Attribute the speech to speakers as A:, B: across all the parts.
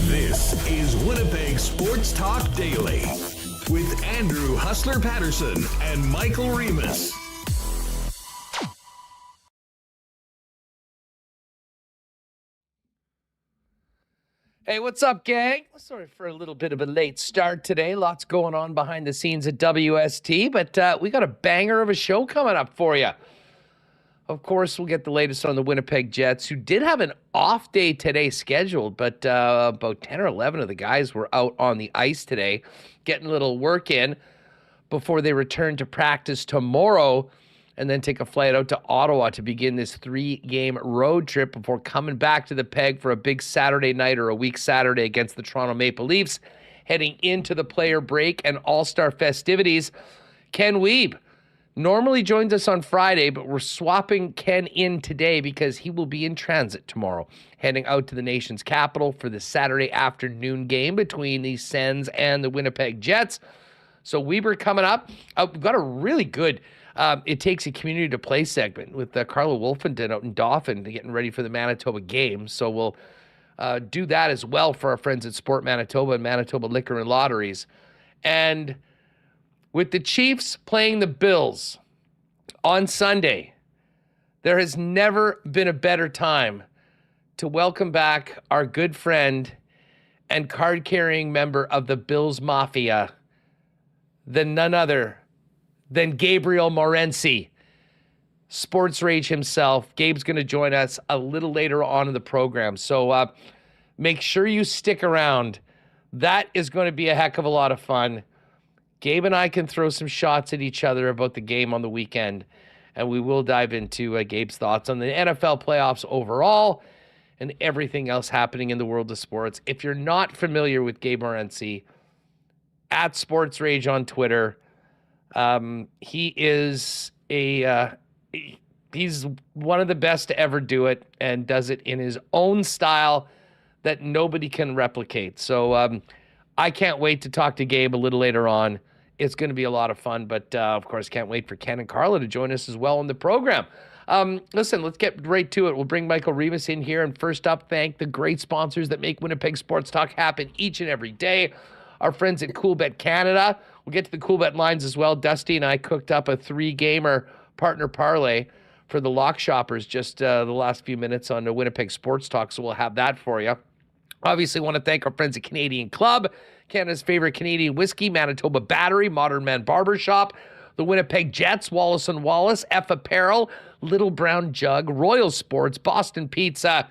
A: This is Winnipeg Sports Talk Daily with Andrew Hustler Paterson and Michael Remis.
B: Hey, what's up, gang? Sorry for a little bit of a late start today. Lots going on behind the scenes at WST, but we got a banger of a show coming up for you. Of course, we'll get the latest on the Winnipeg Jets, who did have an off day today scheduled, but about 10 or 11 of the guys were out on the ice today, getting a little work in before they return to practice tomorrow and then take a flight out to Ottawa to begin this 3-game road trip before coming back to the Peg for a big Saturday night or a week Saturday against the Toronto Maple Leafs, heading into the player break and all-star festivities. Ken Wiebe normally joins us on Friday, but we're swapping Ken in today because he will be in transit tomorrow, heading out to the nation's capital for the Saturday afternoon game between the Sens and the Winnipeg Jets. So Wiebe coming up. We've got a really good It Takes a Community to Play segment with Carla Wolfenden out in Dauphin getting ready for the Manitoba game. So we'll do that as well for our friends at Sport Manitoba and Manitoba Liquor and Lotteries. And with the Chiefs playing the Bills on Sunday, there has never been a better time to welcome back our good friend and card-carrying member of the Bills Mafia than none other than Gabriel Morency, Sportsrage himself. Gabe's going to join us a little later on in the program, so make sure you stick around. That is going to be a heck of a lot of fun. Gabe and I can throw some shots at each other about the game on the weekend, and we will dive into Gabe's thoughts on the NFL playoffs overall and everything else happening in the world of sports. If you're not familiar with Gabe Morency, at Sports Rage on Twitter, he is he's one of the best to ever do it and does it in his own style that nobody can replicate. So I can't wait to talk to Gabe a little later on. It's going to be a lot of fun, but of course, can't wait for Ken and Carla to join us as well on the program. Listen, let's get right to it. We'll bring Michael Remis in here. And first up, thank the great sponsors that make Winnipeg Sports Talk happen each and every day. Our friends at Coolbet Canada. We'll get to the Coolbet lines as well. Dusty and I cooked up a 3-gamer partner parlay for the lock shoppers just the last few minutes on the Winnipeg Sports Talk, so we'll have that for you. Obviously, want to thank our friends at Canadian Club, Canada's favorite Canadian whiskey, Manitoba Battery, Modern Man Barbershop, the Winnipeg Jets, Wallace & Wallace, F Apparel, Little Brown Jug, Royal Sports, Boston Pizza,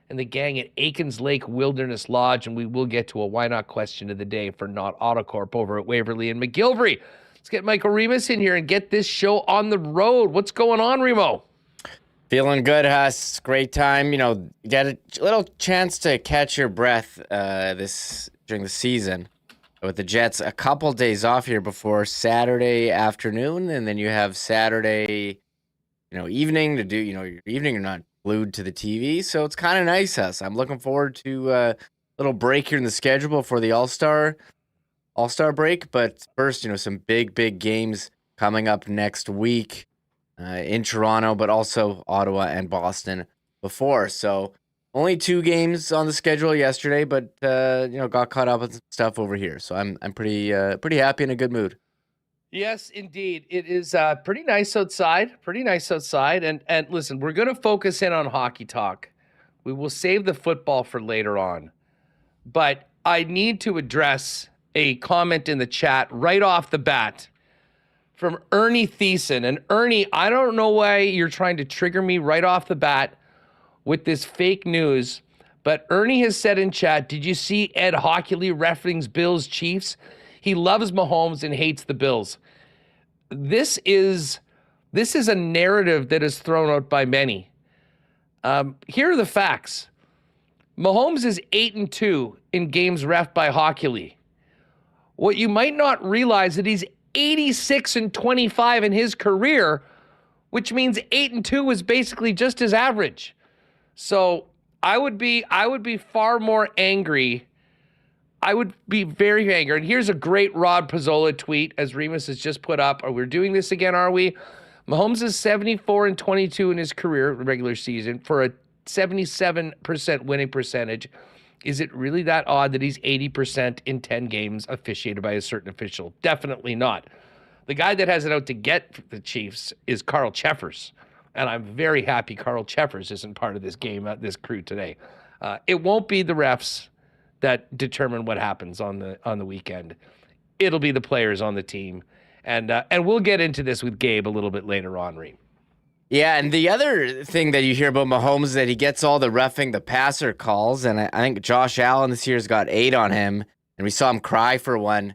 B: and the gang at Aitken's Lake Wilderness Lodge. And we will get to a why not question of the day for Not Autocorp over at Waverly and McGilvery. Let's get Michael Remis in here and get this show on the road. What's going on, Remo?
C: Feeling good, Huss. Great time. You know, get a little chance to catch your breath during the season with the Jets. A couple days off here before Saturday afternoon, and then you have Saturday, evening to do. Your evening, you're not glued to the TV, so it's kind of nice, Huss. I'm looking forward to a little break here in the schedule before the All-Star break. But first, some big games coming up next week. In Toronto, but also Ottawa and Boston before. So only 2 games on the schedule yesterday, but got caught up with some stuff over here. So I'm pretty happy, in a good mood.
B: Yes, indeed. It is pretty nice outside. And listen, we're going to focus in on hockey talk. We will save the football for later on. But I need to address a comment in the chat right off the bat from Ernie Thiessen. And Ernie, I don't know why you're trying to trigger me right off the bat with this fake news. But Ernie has said in chat, did you see Ed Hockley referencing Bills Chiefs? He loves Mahomes and hates the Bills. This is a narrative that is thrown out by many. Here are the facts. Mahomes is 8-2 in games reffed by Hockley. What you might not realize is that he's 86-25 in his career, which means 8-2 was basically just his average. So I would be far more angry. I would be very angry. And here's a great Rod Pizzola tweet, as Remis has just put up. Are we doing this again, are we? Mahomes is 74-22 in his career, regular season, for a 77% winning percentage. Is it really that odd that he's 80% in 10 games officiated by a certain official? Definitely not. The guy that has it out to get the Chiefs is Carl Cheffers. And I'm very happy Carl Cheffers isn't part of this game, this crew today. It won't be the refs that determine what happens on the weekend. It'll be the players on the team. And we'll get into this with Gabe a little bit later on, Reem.
C: Yeah, and the other thing that you hear about Mahomes is that he gets all the roughing the passer calls, and I think Josh Allen this year's got 8 on him, and we saw him cry for one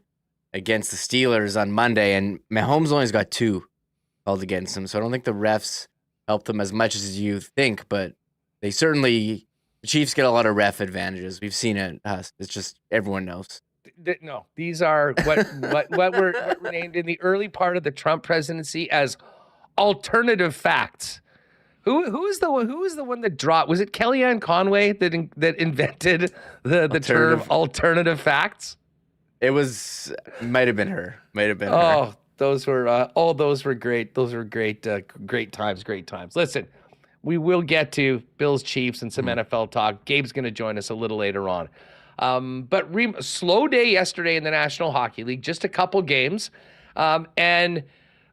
C: against the Steelers on Monday, and Mahomes only's got 2 called against him, so I don't think the refs help them as much as you think, but they certainly, the Chiefs get a lot of ref advantages. We've seen it. It's just, everyone knows.
B: No, these are what were named in the early part of the Trump presidency as alternative facts. Who is the one that dropped? Was it Kellyanne Conway that invented the term alternative facts?
C: It might have been her.
B: Oh, those were great. Those were great times. Listen, we will get to Bills Chiefs and some NFL talk. Gabe's going to join us a little later on. But slow day yesterday in the National Hockey League, just a couple games. And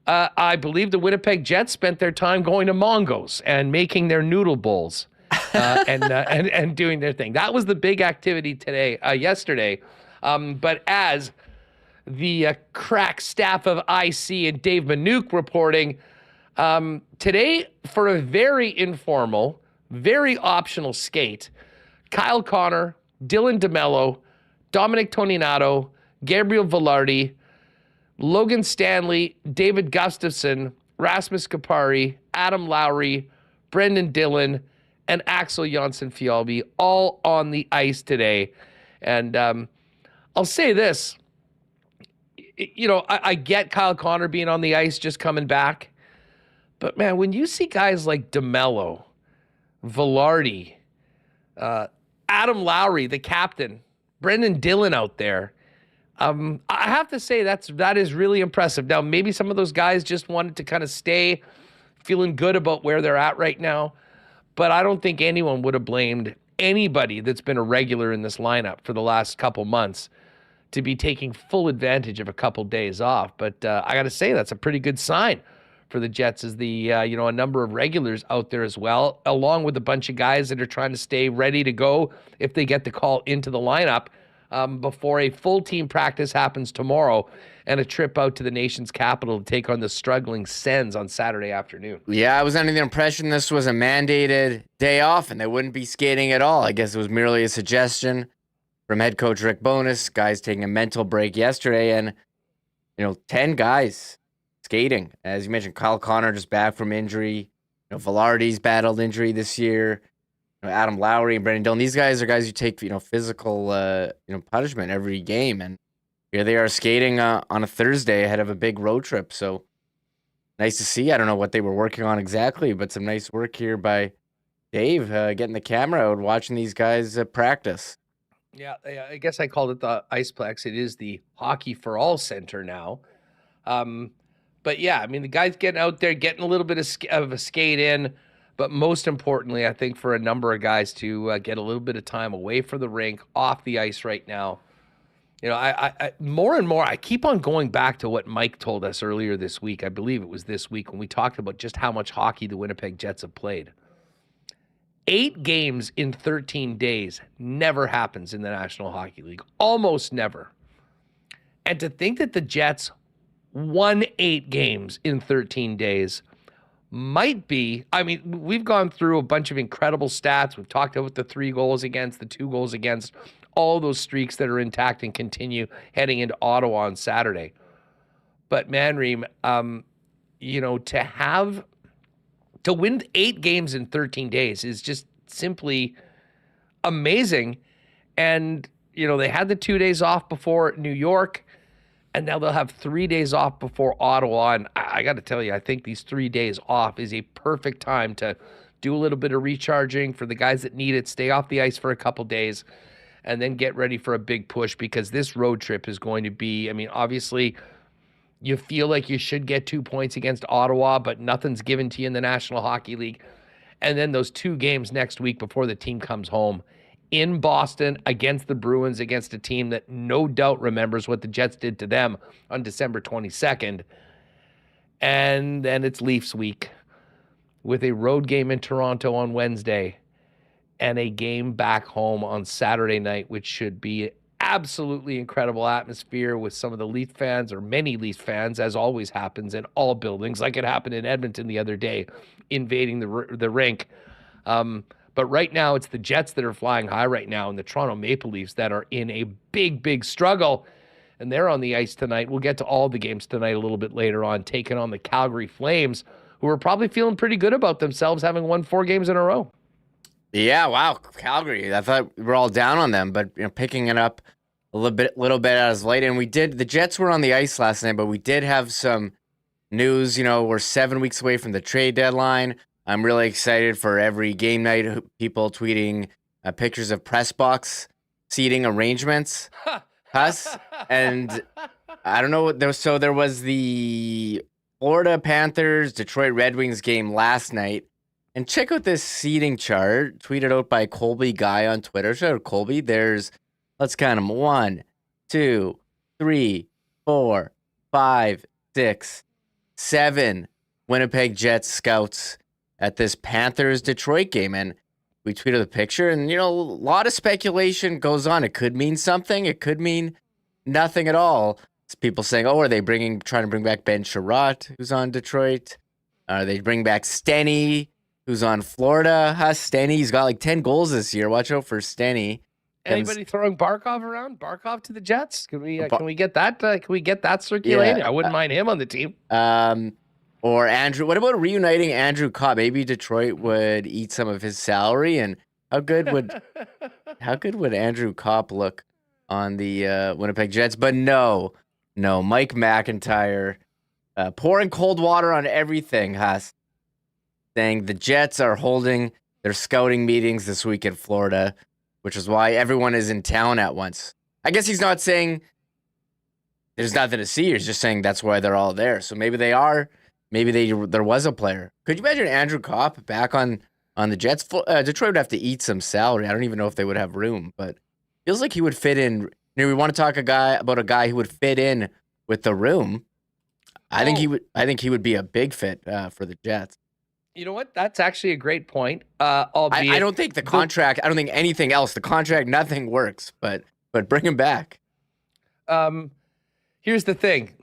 B: I believe the Winnipeg Jets spent their time going to Mongo's and making their noodle bowls and doing their thing. That was the big activity yesterday. But as the crack staff of IC and Dave Manouk reporting, today for a very informal, very optional skate, Kyle Connor, Dylan DeMello, Dominic Toninato, Gabriel Velarde, Logan Stanley, David Gustafson, Rasmus Kapari, Adam Lowry, Brendan Dillon, and Axel Jonsson-Fjallby all on the ice today. And I'll say this, I get Kyle Connor being on the ice, just coming back. But, man, when you see guys like DeMello, Velarde, Adam Lowry, the captain, Brendan Dillon out there, I have to say that is really impressive. Now, maybe some of those guys just wanted to kind of stay feeling good about where they're at right now, but I don't think anyone would have blamed anybody that's been a regular in this lineup for the last couple months to be taking full advantage of a couple days off. But I got to say, that's a pretty good sign for the Jets, is a number of regulars out there as well, along with a bunch of guys that are trying to stay ready to go if they get the call into the lineup before a full team practice happens tomorrow and a trip out to the nation's capital to take on the struggling Sens on Saturday afternoon.
C: Yeah, I was under the impression this was a mandated day off and they wouldn't be skating at all. I guess it was merely a suggestion from head coach Rick Bowness, guys taking a mental break yesterday, and 10 guys skating. As you mentioned, Kyle Connor just back from injury. Velarde's battled injury this year. Adam Lowry and Brendan Dillon. These guys are guys who take physical punishment every game, and here they are skating on a Thursday ahead of a big road trip. So nice to see. I don't know what they were working on exactly, but some nice work here by Dave getting the camera out, watching these guys practice.
B: Yeah, I guess I called it the Iceplex. It is the Hockey for All Center now. But yeah, I mean, the guys getting out there, getting a little bit of a skate in, but most importantly, I think for a number of guys to get a little bit of time away from the rink, off the ice right now. I more and more, I keep on going back to what Mike told us earlier this week. I believe it was this week when we talked about just how much hockey the Winnipeg Jets have played. 8 games in 13 days never happens in the National Hockey League. Almost never. And to think that the Jets won 8 games in 13 days might be, I mean, we've gone through a bunch of incredible stats. We've talked about the 3 goals against, the 2 goals against, all those streaks that are intact and continue heading into Ottawa on Saturday. But man, Reem, to win 8 games in 13 days is just simply amazing. And, they had the 2 days off before New York, and now they'll have 3 days off before Ottawa. And I got to tell you, I think these 3 days off is a perfect time to do a little bit of recharging for the guys that need it, stay off the ice for a couple days, and then get ready for a big push, because this road trip is going to be, obviously, you feel like you should get 2 points against Ottawa, but nothing's given to you in the National Hockey League. And then those 2 games next week before the team comes home in Boston against the Bruins, against a team that no doubt remembers what the Jets did to them on December 22nd. And then it's Leafs week with a road game in Toronto on Wednesday and a game back home on Saturday night, which should be absolutely incredible atmosphere with some of the Leaf fans, or many Leaf fans, as always happens in all buildings, like it happened in Edmonton the other day, invading the rink. But right now, it's the Jets that are flying high right now, and the Toronto Maple Leafs that are in a big, big struggle. And they're on the ice tonight. We'll get to all the games tonight a little bit later on, taking on the Calgary Flames, who are probably feeling pretty good about themselves, having won 4 games in a row.
C: Yeah, wow, Calgary. I thought we were all down on them, but picking it up a little bit as late. And the Jets were on the ice last night, but we did have some news. We're 7 weeks away from the trade deadline. I'm really excited for every game night. People tweeting pictures of press box seating arrangements. Us. And I don't know what there. So there was the Florida Panthers Detroit Red Wings game last night. And check out this seating chart tweeted out by Colby Guy on Twitter. Shout out Colby. Let's count them. 1, 2, 3, 4, 5, 6, 7 Winnipeg Jets scouts at this Panthers Detroit game. And we tweeted the picture, and a lot of speculation goes on. It could mean something. It could mean nothing at all. It's people saying, are they trying to bring back Ben Sherratt, who's on Detroit? Are they bring back Stenny, who's on Florida? Stenny's got like 10 goals this year. Watch out for Stenny.
B: Anybody throwing Barkov around? Barkov to the Jets? Can we get that? Can we get that circulating? Yeah, I wouldn't mind him on the team.
C: Or Andrew. What about reuniting Andrew Copp? Maybe Detroit would eat some of his salary. And how good would Andrew Copp look on the Winnipeg Jets? But no, Mike McIntyre pouring cold water on everything. Saying the Jets are holding their scouting meetings this week in Florida, which is why everyone is in town at once. I guess he's not saying there's nothing to see. He's just saying that's why they're all there. So maybe they are. Maybe there was a player. Could you imagine Andrew Copp back on the Jets? Detroit would have to eat some salary. I don't even know if they would have room, but feels like he would fit in. We want to talk about a guy who would fit in with the room. I think he would be a big fit for the Jets.
B: You know what? That's actually a great point. Albeit
C: I don't think the contract. I don't think anything else. The contract, nothing works. But bring him back.
B: Here's the thing: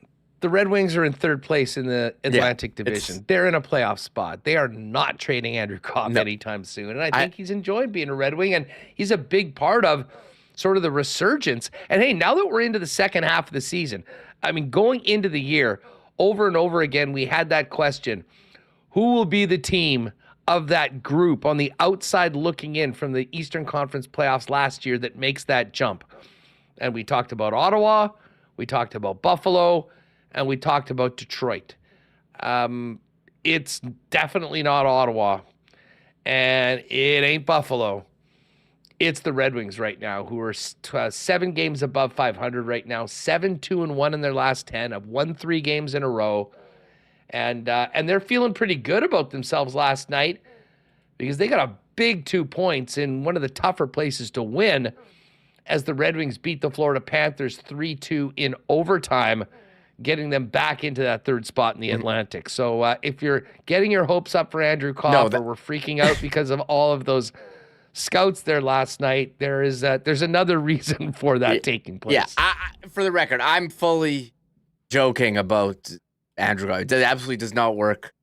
B: the Red Wings are in 3rd place in the Atlantic Division. They're in a playoff spot. They are not trading Andrew Copp anytime soon, and I think he's enjoyed being a Red Wing, and he's a big part of sort of the resurgence. And hey, now that we're into the second half of the season, going into the year, over and over again, we had that question. Who will be the team of that group on the outside looking in from the Eastern Conference playoffs last year that makes that jump? And we talked about Ottawa, we talked about Buffalo, and we talked about Detroit. It's definitely not Ottawa, and it ain't Buffalo. It's the Red Wings right now, who are 7 games above 500 right now, 7-2-1 in their last 10, have won 3 games in a row. And they're feeling pretty good about themselves last night because they got a big 2 points in one of the tougher places to win as the Red Wings beat the Florida Panthers 3-2 in overtime, getting them back into that 3rd spot in the Atlantic. So if you're getting your hopes up for Andrew Copp or we're freaking out because of all of those scouts there last night, there's another reason for that taking place.
C: Yeah, for the record, I'm fully joking about Andrew Copp. It absolutely does not work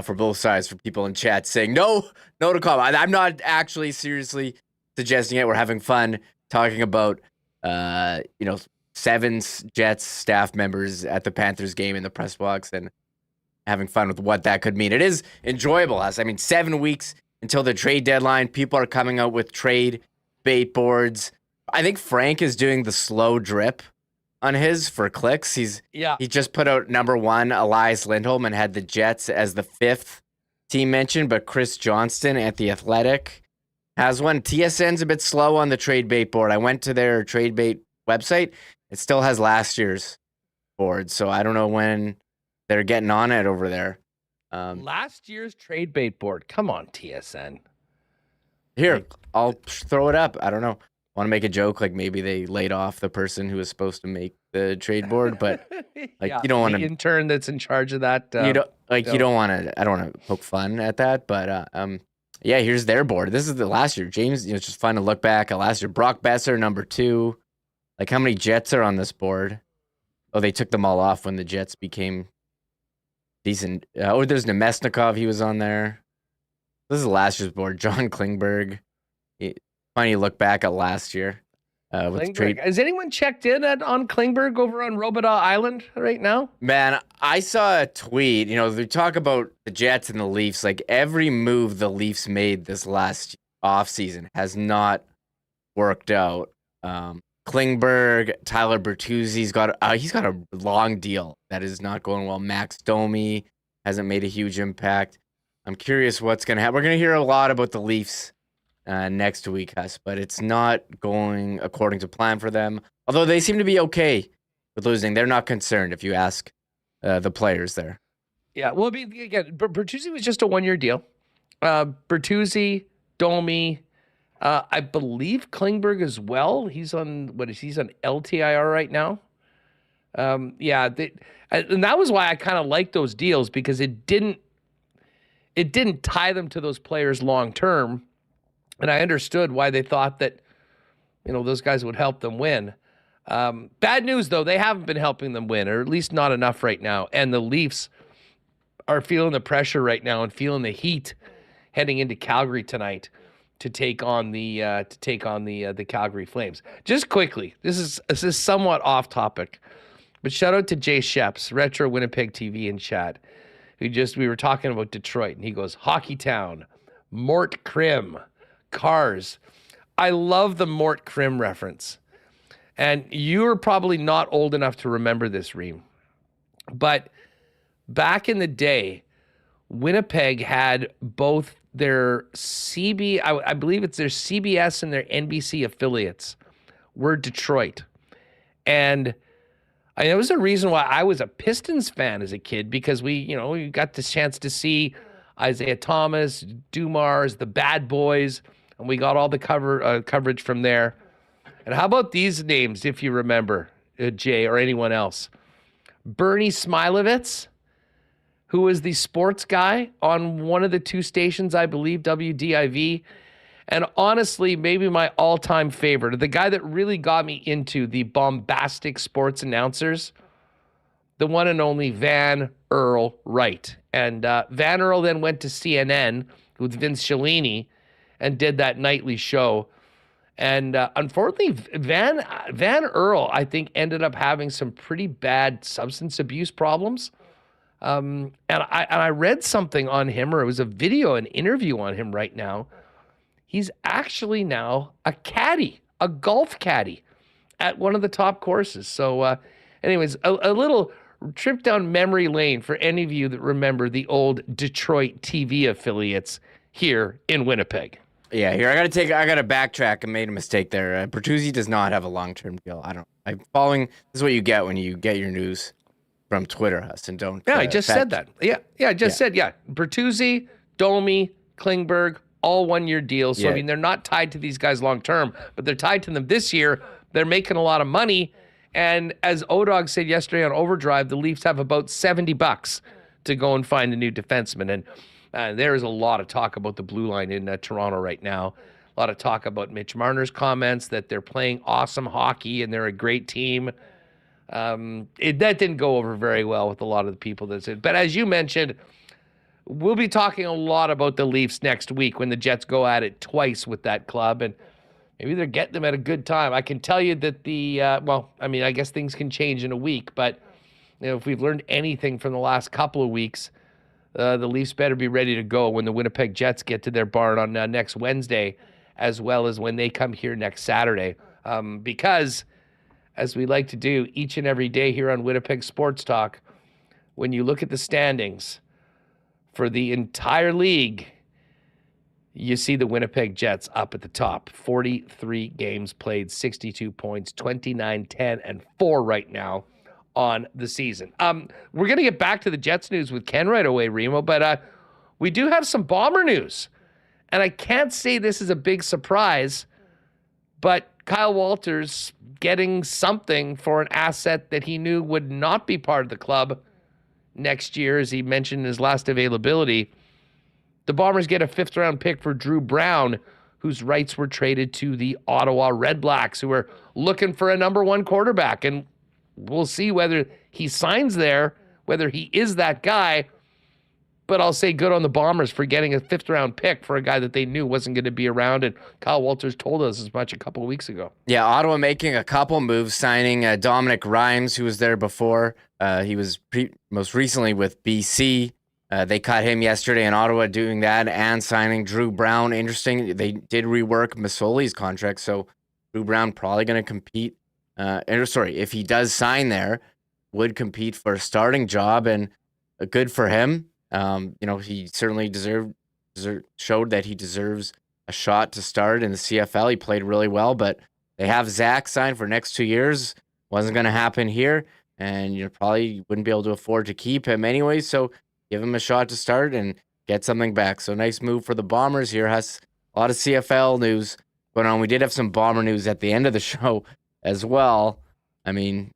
C: for both sides, for people in chat saying no to call. I'm not actually seriously suggesting it. We're having fun talking about, 7 Jets staff members at the Panthers game in the press box and having fun with what that could mean. It is enjoyable. I mean, 7 weeks until the trade deadline. People are coming out with trade bait boards. I think Frank is doing the slow drip on his for clicks. He just put out number 1, Elias Lindholm, and had the Jets as the 5th team mentioned, but Chris Johnston at The Athletic has one. TSN's a bit slow on the trade bait board. I went to their trade bait website. It still has last year's board, so I don't know when they're getting on it over there.
B: Last year's trade bait board. Come on, TSN.
C: Here, I'll throw it up. I don't know. Want to make a joke like maybe they laid off the person who was supposed to make the trade board, but like you don't want to
B: intern that's in charge of that.
C: You don't want to. I don't want to poke fun at that, but yeah, here's their board. This is the last year. James, it's just fun to look back at last year. Brock Besser, number 2. Like, how many Jets are on this board? Oh, they took them all off when the Jets became decent. There's Nemesnikov. He was on there. This is last year's board. John Klingberg. Funny to look back at last year. With trade.
B: Has anyone checked in on Klingberg over on Robidaw Island right now?
C: Man, I saw a tweet. They talk about the Jets and the Leafs. Like, every move the Leafs made this last offseason has not worked out. Klingberg, Tyler Bertuzzi's got a long deal that is not going well. Max Domi hasn't made a huge impact. I'm curious what's going to happen. We're going to hear a lot about the Leafs next week, Huss, but it's not going according to plan for them. Although they seem to be okay with losing. They're not concerned if you ask the players there.
B: Yeah, well, again, Bertuzzi was just a 1-year deal. Bertuzzi, Domi, I believe Klingberg as well. He's on LTIR right now. And that was why I kind of liked those deals, because it didn't tie them to those players long term. And I understood why they thought that, those guys would help them win. Bad news, though, they haven't been helping them win, or at least not enough right now. And the Leafs are feeling the pressure right now and feeling the heat heading into Calgary tonight to take on the Calgary Flames. Just quickly, this is somewhat off topic, but shout out to Jay Sheps, Retro Winnipeg TV in chat, we were talking about Detroit, and he goes, Hockey Town, Mort Krim, Cars. I love the Mort Krim reference. And you're probably not old enough to remember this, Reem. But back in the day, Winnipeg had both their I believe it's their CBS and their NBC affiliates were Detroit. And it was a reason why I was a Pistons fan as a kid, because we got the chance to see Isaiah Thomas, Dumars, the Bad Boys, and we got all the coverage from there. And how about these names, if you remember, Jay or anyone else? Bernie Smilovitz, who was the sports guy on one of the 2 stations, I believe, WDIV. And honestly, maybe my all-time favorite, the guy that really got me into the bombastic sports announcers, the one and only Van Earl Wright. And Van Earl then went to CNN with Vince Cellini and did that nightly show. And unfortunately, Van Earl, I think, ended up having some pretty bad substance abuse problems. And I read something on him, or it was a video, an interview on him right now. He's actually now a caddy, a golf caddy at one of the top courses. So anyways, a little trip down memory lane for any of you that remember the old Detroit TV affiliates here in Winnipeg.
C: Yeah, here I gotta backtrack. I made a mistake there. Bertuzzi does not have a long-term deal. I'm following. This is what you get when you get your news from Twitter, Huss, and don't.
B: Yeah, I just said that. Yeah, I just said. Bertuzzi, Domi, Klingberg, all 1-year deals. So I mean, they're not tied to these guys long term, but they're tied to them this year. They're making a lot of money, and as Odog said yesterday on Overdrive, the Leafs have about $70 to go and find a new defenseman. And there is a lot of talk about the blue line in Toronto right now. A lot of talk about Mitch Marner's comments that they're playing awesome hockey and they're a great team. That didn't go over very well with a lot of the people that said. But as you mentioned, we'll be talking a lot about the Leafs next week when the Jets go at it twice with that club, and maybe they're getting them at a good time. I can tell you that I guess things can change in a week, but if we've learned anything from the last couple of weeks, the Leafs better be ready to go when the Winnipeg Jets get to their barn on next Wednesday, as well as when they come here next Saturday. Because, as we like to do each and every day here on Winnipeg Sports Talk, when you look at the standings for the entire league, you see the Winnipeg Jets up at the top. 43 games played, 62 points, 29-10-4 right now on the season. We're going to get back to the Jets news with Ken right away, Remo, but we do have some Bomber news. And I can't say this is a big surprise, but Kyle Walters getting something for an asset that he knew would not be part of the club next year, as he mentioned in his last availability. The Bombers get a 5th-round pick for Dru Brown, whose rights were traded to the Ottawa Redblacks, who are looking for a number 1 quarterback. And we'll see whether he signs there, whether he is that guy. But I'll say good on the Bombers for getting a 5th-round pick for a guy that they knew wasn't going to be around. And Kyle Walters told us as much a couple of weeks ago.
C: Yeah, Ottawa making a couple moves, signing Dominic Rhymes, who was there before. He was most recently with BC. They cut him yesterday in Ottawa doing that, and signing Dru Brown. Interesting, they did rework Masoli's contract, so Dru Brown probably going to compete. If he does sign there, would compete for a starting job, and good for him. He certainly showed that he deserves a shot to start in the CFL. He played really well, but they have Zach signed for next 2 years. Wasn't going to happen here, and you probably wouldn't be able to afford to keep him anyway. So give him a shot to start and get something back. So nice move for the Bombers here. Has a lot of CFL news going on. We did have some Bomber news at the end of the show as well. I mean,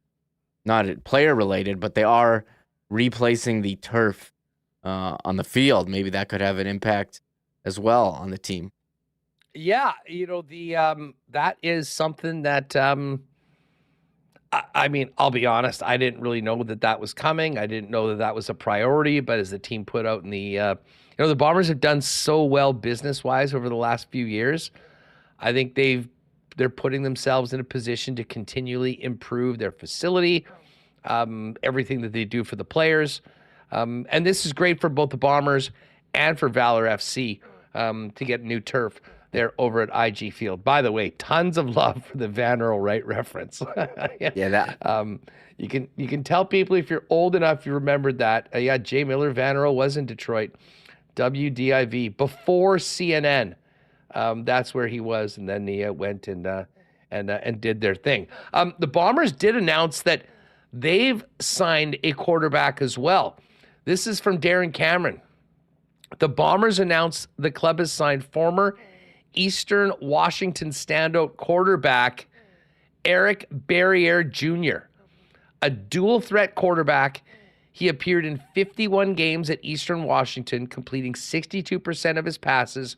C: not player related, but they are replacing the turf on the field. Maybe that could have an impact as well on the team.
B: Yeah, that is something that I'll be honest, I didn't really know that was coming. I didn't know that was a priority, but as the team put out in the the Bombers have done so well business-wise over the last few years. I think they're putting themselves in a position to continually improve their facility, everything that they do for the players. And this is great for both the Bombers and for Valor FC to get new turf there over at IG Field. By the way, tons of love for the Van Earl Wright reference. You can tell people if you're old enough, you remembered that. Jay Miller Van Earl was in Detroit, WDIV before CNN. That's where he was, and then he went and did their thing. The Bombers did announce that they've signed a quarterback as well. This is from Darren Cameron. The Bombers announced the club has signed former Eastern Washington standout quarterback Eric Barriere Jr., a dual-threat quarterback. He appeared in 51 games at Eastern Washington, completing 62% of his passes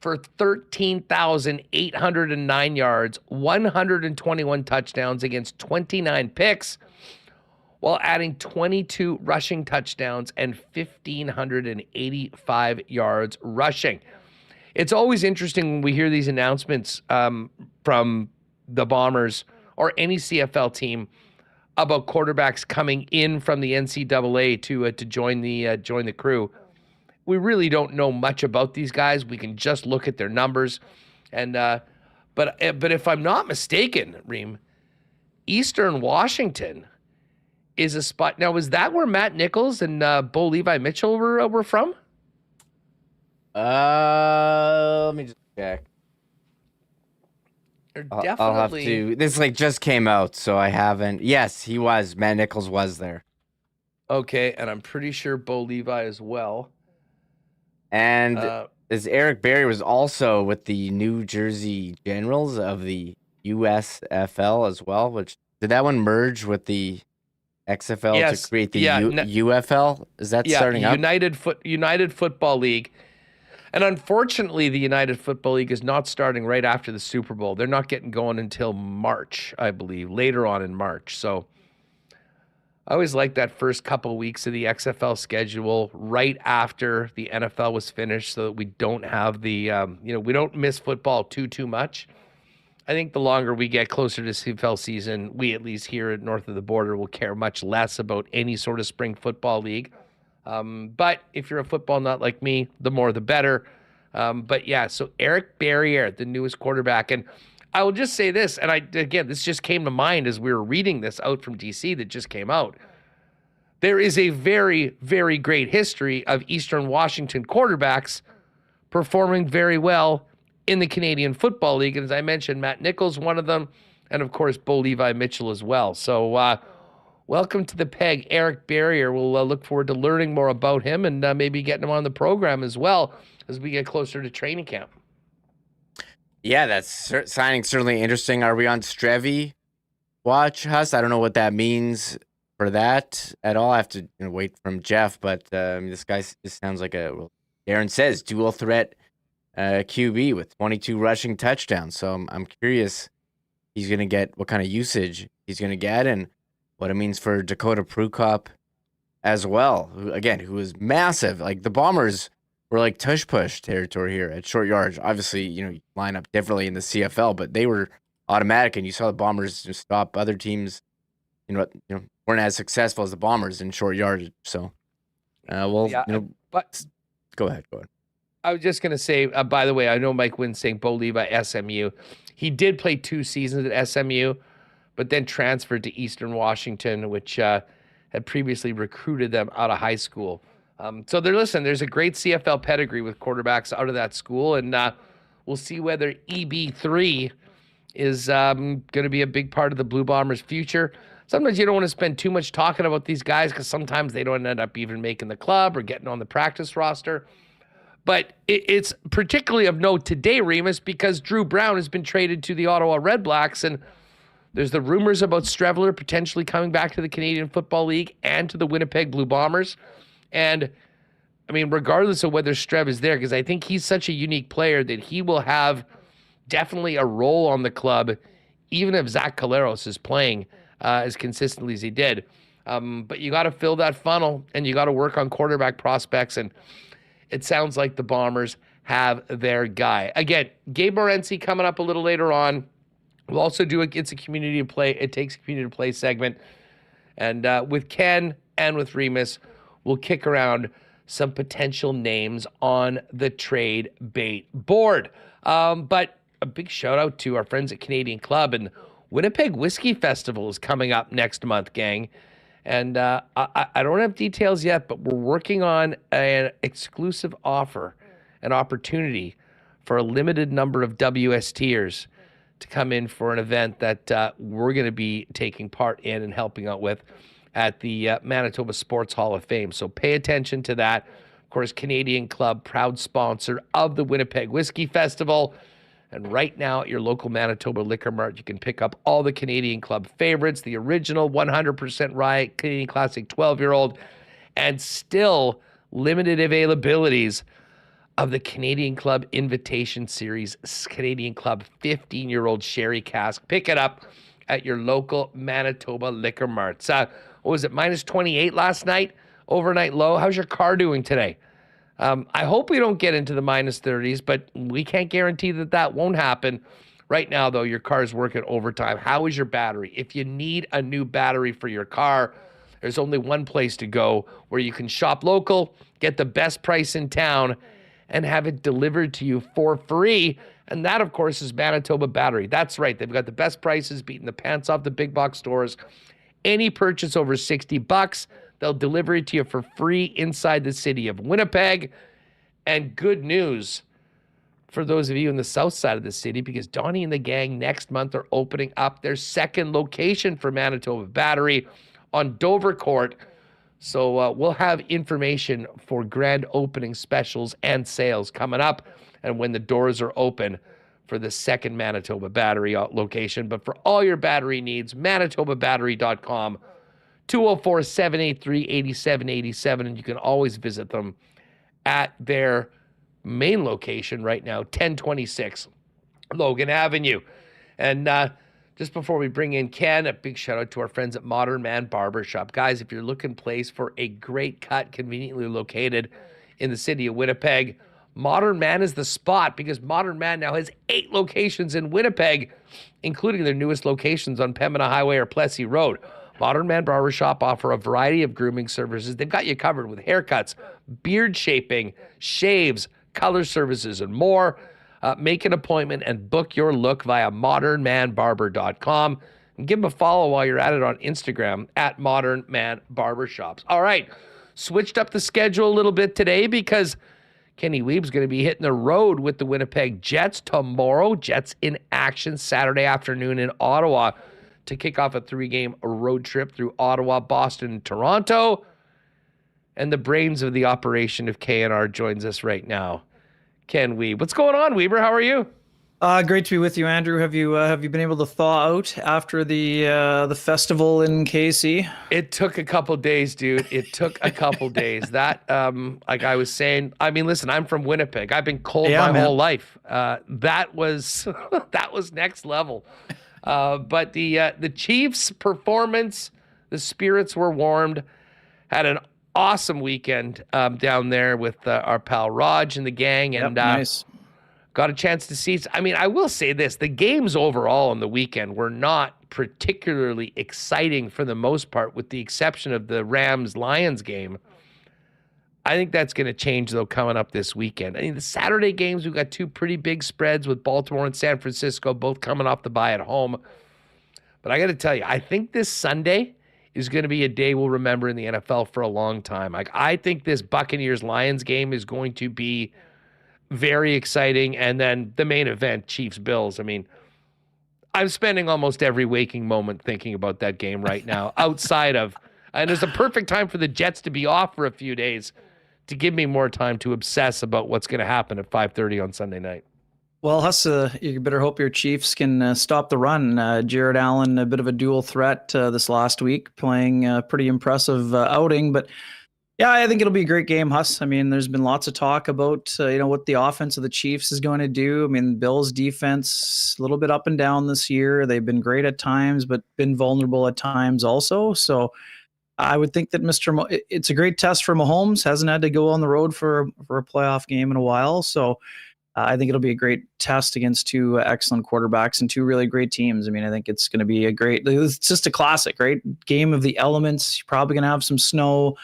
B: for 13,809 yards, 121 touchdowns against 29 picks, while adding 22 rushing touchdowns and 1,585 yards rushing. It's always interesting when we hear these announcements from the Bombers or any CFL team about quarterbacks coming in from the NCAA to join the crew. We really don't know much about these guys. We can just look at their numbers, and but if I'm not mistaken, Reem, Eastern Washington is a spot. Now, is that where Matt Nichols and Bo Levi Mitchell were from?
C: Let me just check.
B: Definitely.
C: I'll have to. This just came out, so I haven't. Yes, he was. Matt Nichols was there.
B: Okay, and I'm pretty sure Bo Levi as well.
C: And as Eric Berry was also with the New Jersey Generals of the USFL as well. Which did that one merge with the XFL to create the UFL? Is that starting up?
B: United Football League. And unfortunately, the United Football League is not starting right after the Super Bowl. They're not getting going until March, I believe, later on in March. So I always liked that first couple weeks of the XFL schedule right after the NFL was finished so that we don't have the, we don't miss football too much. I think the longer we get closer to CFL season, we at least here at north of the border will care much less about any sort of spring football league. But if you're a football nut like me, the more the better. But yeah, so Eric Barriere, the newest quarterback. And I will just say this, and this just came to mind as we were reading this out from DC that just came out. There is a very, very great history of Eastern Washington quarterbacks performing very well in the Canadian Football League. And as I mentioned, Matt Nichols, one of them, and of course, Bo Levi Mitchell as well. So welcome to the Peg, Eric Barriere. We'll look forward to learning more about him and maybe getting him on the program as well as we get closer to training camp.
C: Yeah, that's signing certainly interesting. Are we on Strevy watch, Huss? I don't know what that means for that at all. I have to wait from Jeff, but this guy just sounds like Darren says, dual threat QB with 22 rushing touchdowns. So I'm curious he's going to get what kind of usage he's going to get and what it means for Dakota Prukop as well, who is massive. Like the Bombers were like tush-push territory here at short yards. Obviously, you line up differently in the CFL, but they were automatic, and you saw the Bombers just stop other teams, weren't as successful as the Bombers in short yards. So,
B: but
C: go ahead.
B: I was just going to say, by the way, I know Mike Wynn's saying Bo Levi, SMU. He did play 2 seasons at SMU, but then transferred to Eastern Washington, which had previously recruited them out of high school. So there's a great CFL pedigree with quarterbacks out of that school, and we'll see whether EB3 is going to be a big part of the Blue Bombers' future. Sometimes you don't want to spend too much talking about these guys because sometimes they don't end up even making the club or getting on the practice roster. But it's particularly of note today, Remis, because Dru Brown has been traded to the Ottawa Red Blacks, and there's the rumors about Streveler potentially coming back to the Canadian Football League and to the Winnipeg Blue Bombers. And, I mean, regardless of whether Strev is there, because I think he's such a unique player that he will have definitely a role on the club, even if Zach Caleros is playing as consistently as he did. But you got to fill that funnel, and you got to work on quarterback prospects, and it sounds like the Bombers have their guy. Again, Gabe Morency coming up a little later on. We'll also do It Takes a Community to Play segment. And with Ken and with Remis, we'll kick around some potential names on the trade bait board. But a big shout out to our friends at Canadian Club, and Winnipeg Whiskey Festival is coming up next month, gang. And I don't have details yet, but we're working on an exclusive offer, an opportunity for a limited number of WSTers to come in for an event that we're going to be taking part in and helping out with at the Manitoba Sports Hall of Fame. So pay attention to that. Of course, Canadian Club, proud sponsor of the Winnipeg Whiskey Festival. And right now at your local Manitoba Liquor Mart, you can pick up all the Canadian Club favorites, the original 100% rye Canadian Classic 12-year-old, and still limited availabilities of the Canadian Club Invitation Series Canadian Club 15-year-old Sherry Cask. Pick it up at your local Manitoba Liquor Marts. What was it, minus 28 last night? Overnight low. How's your car doing today? I hope we don't get into the minus 30s, but we can't guarantee that won't happen. Right now, though, your car is working overtime. How is your battery? If you need a new battery for your car, there's only one place to go where you can shop local, get the best price in town, and have it delivered to you for free. And that, of course, is Manitoba Battery. That's right. They've got the best prices, beating the pants off the big box stores. Any purchase over $60, they'll deliver it to you for free inside the city of Winnipeg. And good news for those of you in the south side of the city, because Donnie and the gang next month are opening up their second location for Manitoba Battery on Dover Court. So we'll have information for grand opening specials and sales coming up and when the doors are open for the second Manitoba Battery location. But for all your battery needs, manitobabattery.com, 204-783-8787, and you can always visit them at their main location right now, 1026 Logan Avenue. And just before we bring in Ken, a big shout out to our friends at Modern Man Barbershop. Guys, if you're looking place for a great cut, conveniently located in the city of Winnipeg, Modern Man is the spot, because Modern Man now has 8 locations in Winnipeg, including their newest locations on Pembina Highway or Plessis Road. Modern Man Barbershop offer a variety of grooming services. They've got you covered with haircuts, beard shaping, shaves, color services, and more. Make an appointment and book your look via modernmanbarber.com. And give them a follow while you're at it on Instagram at Modern Man Barbershops. All right, switched up the schedule a little bit today because Kenny Wiebe's going to be hitting the road with the Winnipeg Jets tomorrow. Jets in action Saturday afternoon in Ottawa to kick off a 3-game road trip through Ottawa, Boston, and Toronto. And the brains of the operation of KNR joins us right now, Ken Wiebe. What's going on, Weber? How are you?
D: Great to be with you, Andrew. Have you been able to thaw out after the festival in KC?
B: It took a couple days, dude. It took a couple days. That, like I was saying, I mean, listen, I'm from Winnipeg. I've been cold my whole life. That was that was next level. But the Chiefs' performance, the spirits were warmed. Had an awesome weekend down there with our pal Raj and the gang, and
D: nice.
B: Got a chance to see. I mean, I will say this: the games overall on the weekend were not particularly exciting for the most part, with the exception of the Rams-Lions game. I think that's going to change, though, coming up this weekend. I mean, the Saturday games, we've got 2 pretty big spreads with Baltimore and San Francisco, both coming off the bye at home. But I got to tell you, I think this Sunday is going to be a day we'll remember in the NFL for a long time. Like, I think this Buccaneers-Lions game is going to be very exciting. And then the main event, Chiefs-Bills. I mean, I'm spending almost every waking moment thinking about that game right now outside of, and it's a perfect time for the Jets to be off for a few days to give me more time to obsess about what's going to happen at 5:30 on Sunday night.
D: Well, Huss, you better hope your Chiefs can stop the run. Jared Allen, a bit of a dual threat this last week, playing a pretty impressive outing. But yeah, I think it'll be a great game, Huss. I mean, there's been lots of talk about what the offense of the Chiefs is going to do. I mean, Bills' defense a little bit up and down this year. They've been great at times, but been vulnerable at times also. So I would think that it's a great test for Mahomes. Hasn't had to go on the road for a playoff game in a while. So I think it'll be a great test against 2 excellent quarterbacks and 2 really great teams. I mean, I think it's going to be it's just a classic, right? Game of the elements. You're probably going to have some snow.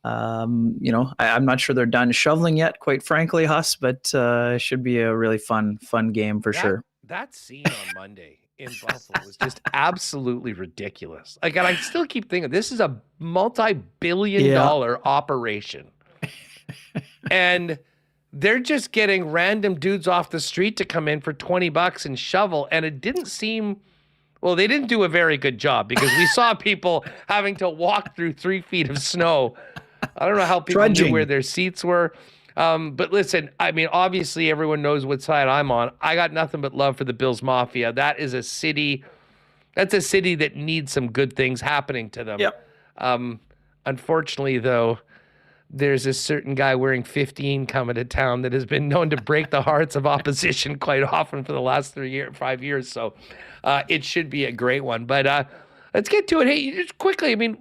D: I'm not sure they're done shoveling yet, quite frankly, Huss, but it should be a really fun game for sure.
B: That scene on Monday in Buffalo was just absolutely ridiculous. Like, and I still keep thinking, this is a multi-billion-dollar operation. And they're just getting random dudes off the street to come in for $20 and shovel. And it didn't seem, well, they didn't do a very good job, because we saw people having to walk through 3 feet of snow. I don't know how people knew where their seats were. But listen, I mean, obviously everyone knows what side I'm on. I got nothing but love for the Bills Mafia. That's a city that needs some good things happening to them.
D: Yep.
B: Unfortunately, though, there's a certain guy wearing 15 coming to town that has been known to break the hearts of opposition quite often for the last 5 years. So it should be a great one. But let's get to it. Hey, just quickly, I mean,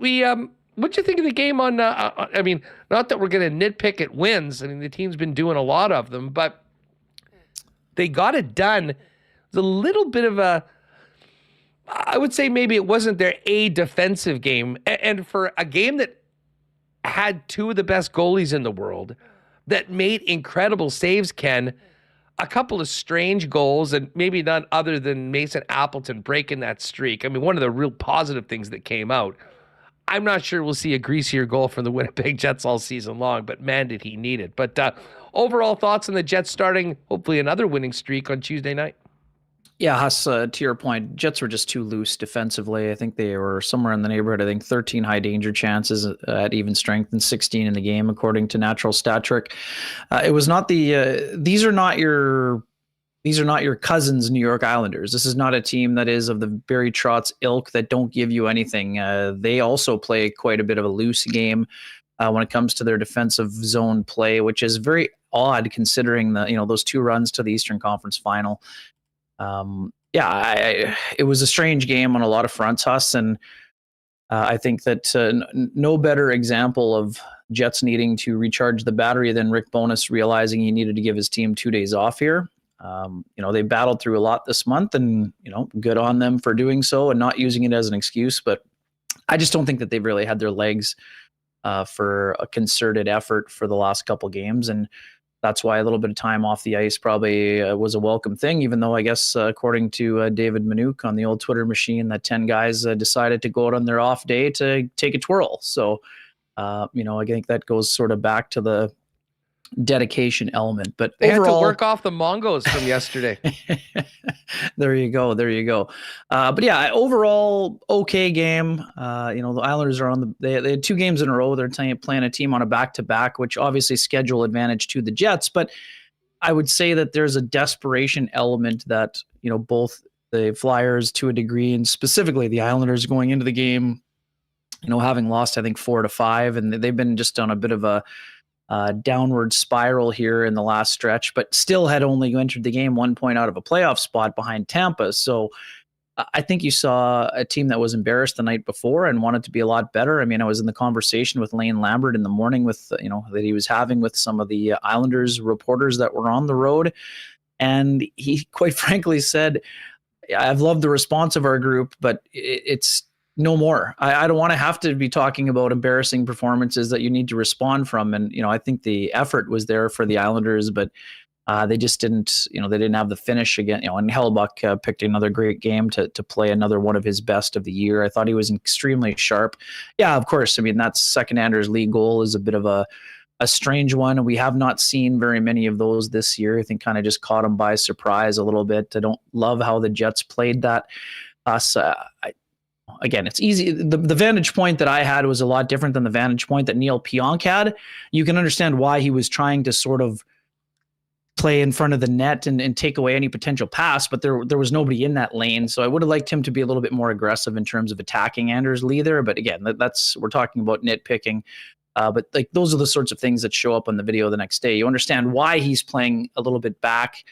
B: what'd you think of the game on, I mean, not that we're going to nitpick at wins. I mean, the team's been doing a lot of them, but they got it done. It was a little bit of I would say maybe it wasn't their defensive game. And for a game that had 2 of the best goalies in the world that made incredible saves, Ken, a couple of strange goals, and maybe none other than Mason Appleton breaking that streak. I mean, one of the real positive things that came out. I'm not sure we'll see a greasier goal from the Winnipeg Jets all season long, but man, did he need it. But overall thoughts on the Jets starting hopefully another winning streak on Tuesday night?
D: Yeah, Huss, to your point, Jets were just too loose defensively. I think they were somewhere in the neighborhood, 13 high danger chances at even strength and 16 in the game, according to Natural Stat Trick. It was not these are not your cousins, New York Islanders. This is not a team that is of the Barry Trotz ilk that don't give you anything. They also play quite a bit of a loose game when it comes to their defensive zone play, which is very odd considering those 2 runs to the Eastern Conference Final. Yeah, it was a strange game on a lot of fronts, Huss, and I think that no better example of Jets needing to recharge the battery than Rick Bowness realizing he needed to give his team 2 days off here. They battled through a lot this month, and good on them for doing so and not using it as an excuse. But I just don't think that they've really had their legs for a concerted effort for the last couple games, and that's why a little bit of time off the ice probably was a welcome thing, even though I guess according to David Minuk on the old Twitter machine, that 10 guys decided to go out on their off day to take a twirl. So, I think that goes sort of back to the dedication element. But
B: they
D: overall,
B: had to work off the Mongos from yesterday.
D: There you go. But yeah, overall, okay game. The Islanders are they had 2 games in a row. They're playing a team on a back-to-back, which obviously schedule advantage to the Jets. But I would say that there's a desperation element that, both the Flyers to a degree and specifically the Islanders going into the game, having lost, I think 4-5, and they've been just on a bit of a downward spiral here in the last stretch, but still had only entered the game 1 point out of a playoff spot behind Tampa. So I think you saw a team that was embarrassed the night before and wanted to be a lot better. I mean, I was in the conversation with Lane Lambert in the morning with, that he was having with some of the Islanders reporters that were on the road. And he quite frankly said, I've loved the response of our group, but it's no more. I don't want to have to be talking about embarrassing performances that you need to respond from. And, I think the effort was there for the Islanders, but they just didn't, they didn't have the finish again. And Hellebuyck picked another great game to play another one of his best of the year. I thought he was extremely sharp. Yeah, of course. I mean, that second Anders League goal is a bit of a strange one. We have not seen very many of those this year. I think kind of just caught him by surprise a little bit. I don't love how the Jets played that. Again, it's easy. The vantage point that I had was a lot different than the vantage point that Neil Pionk had. You can understand why he was trying to sort of play in front of the net and take away any potential pass, but there was nobody in that lane. So I would have liked him to be a little bit more aggressive in terms of attacking Anders Lee there. But again, we're talking about nitpicking. But like those are the sorts of things that show up on the video the next day. You understand why he's playing a little bit back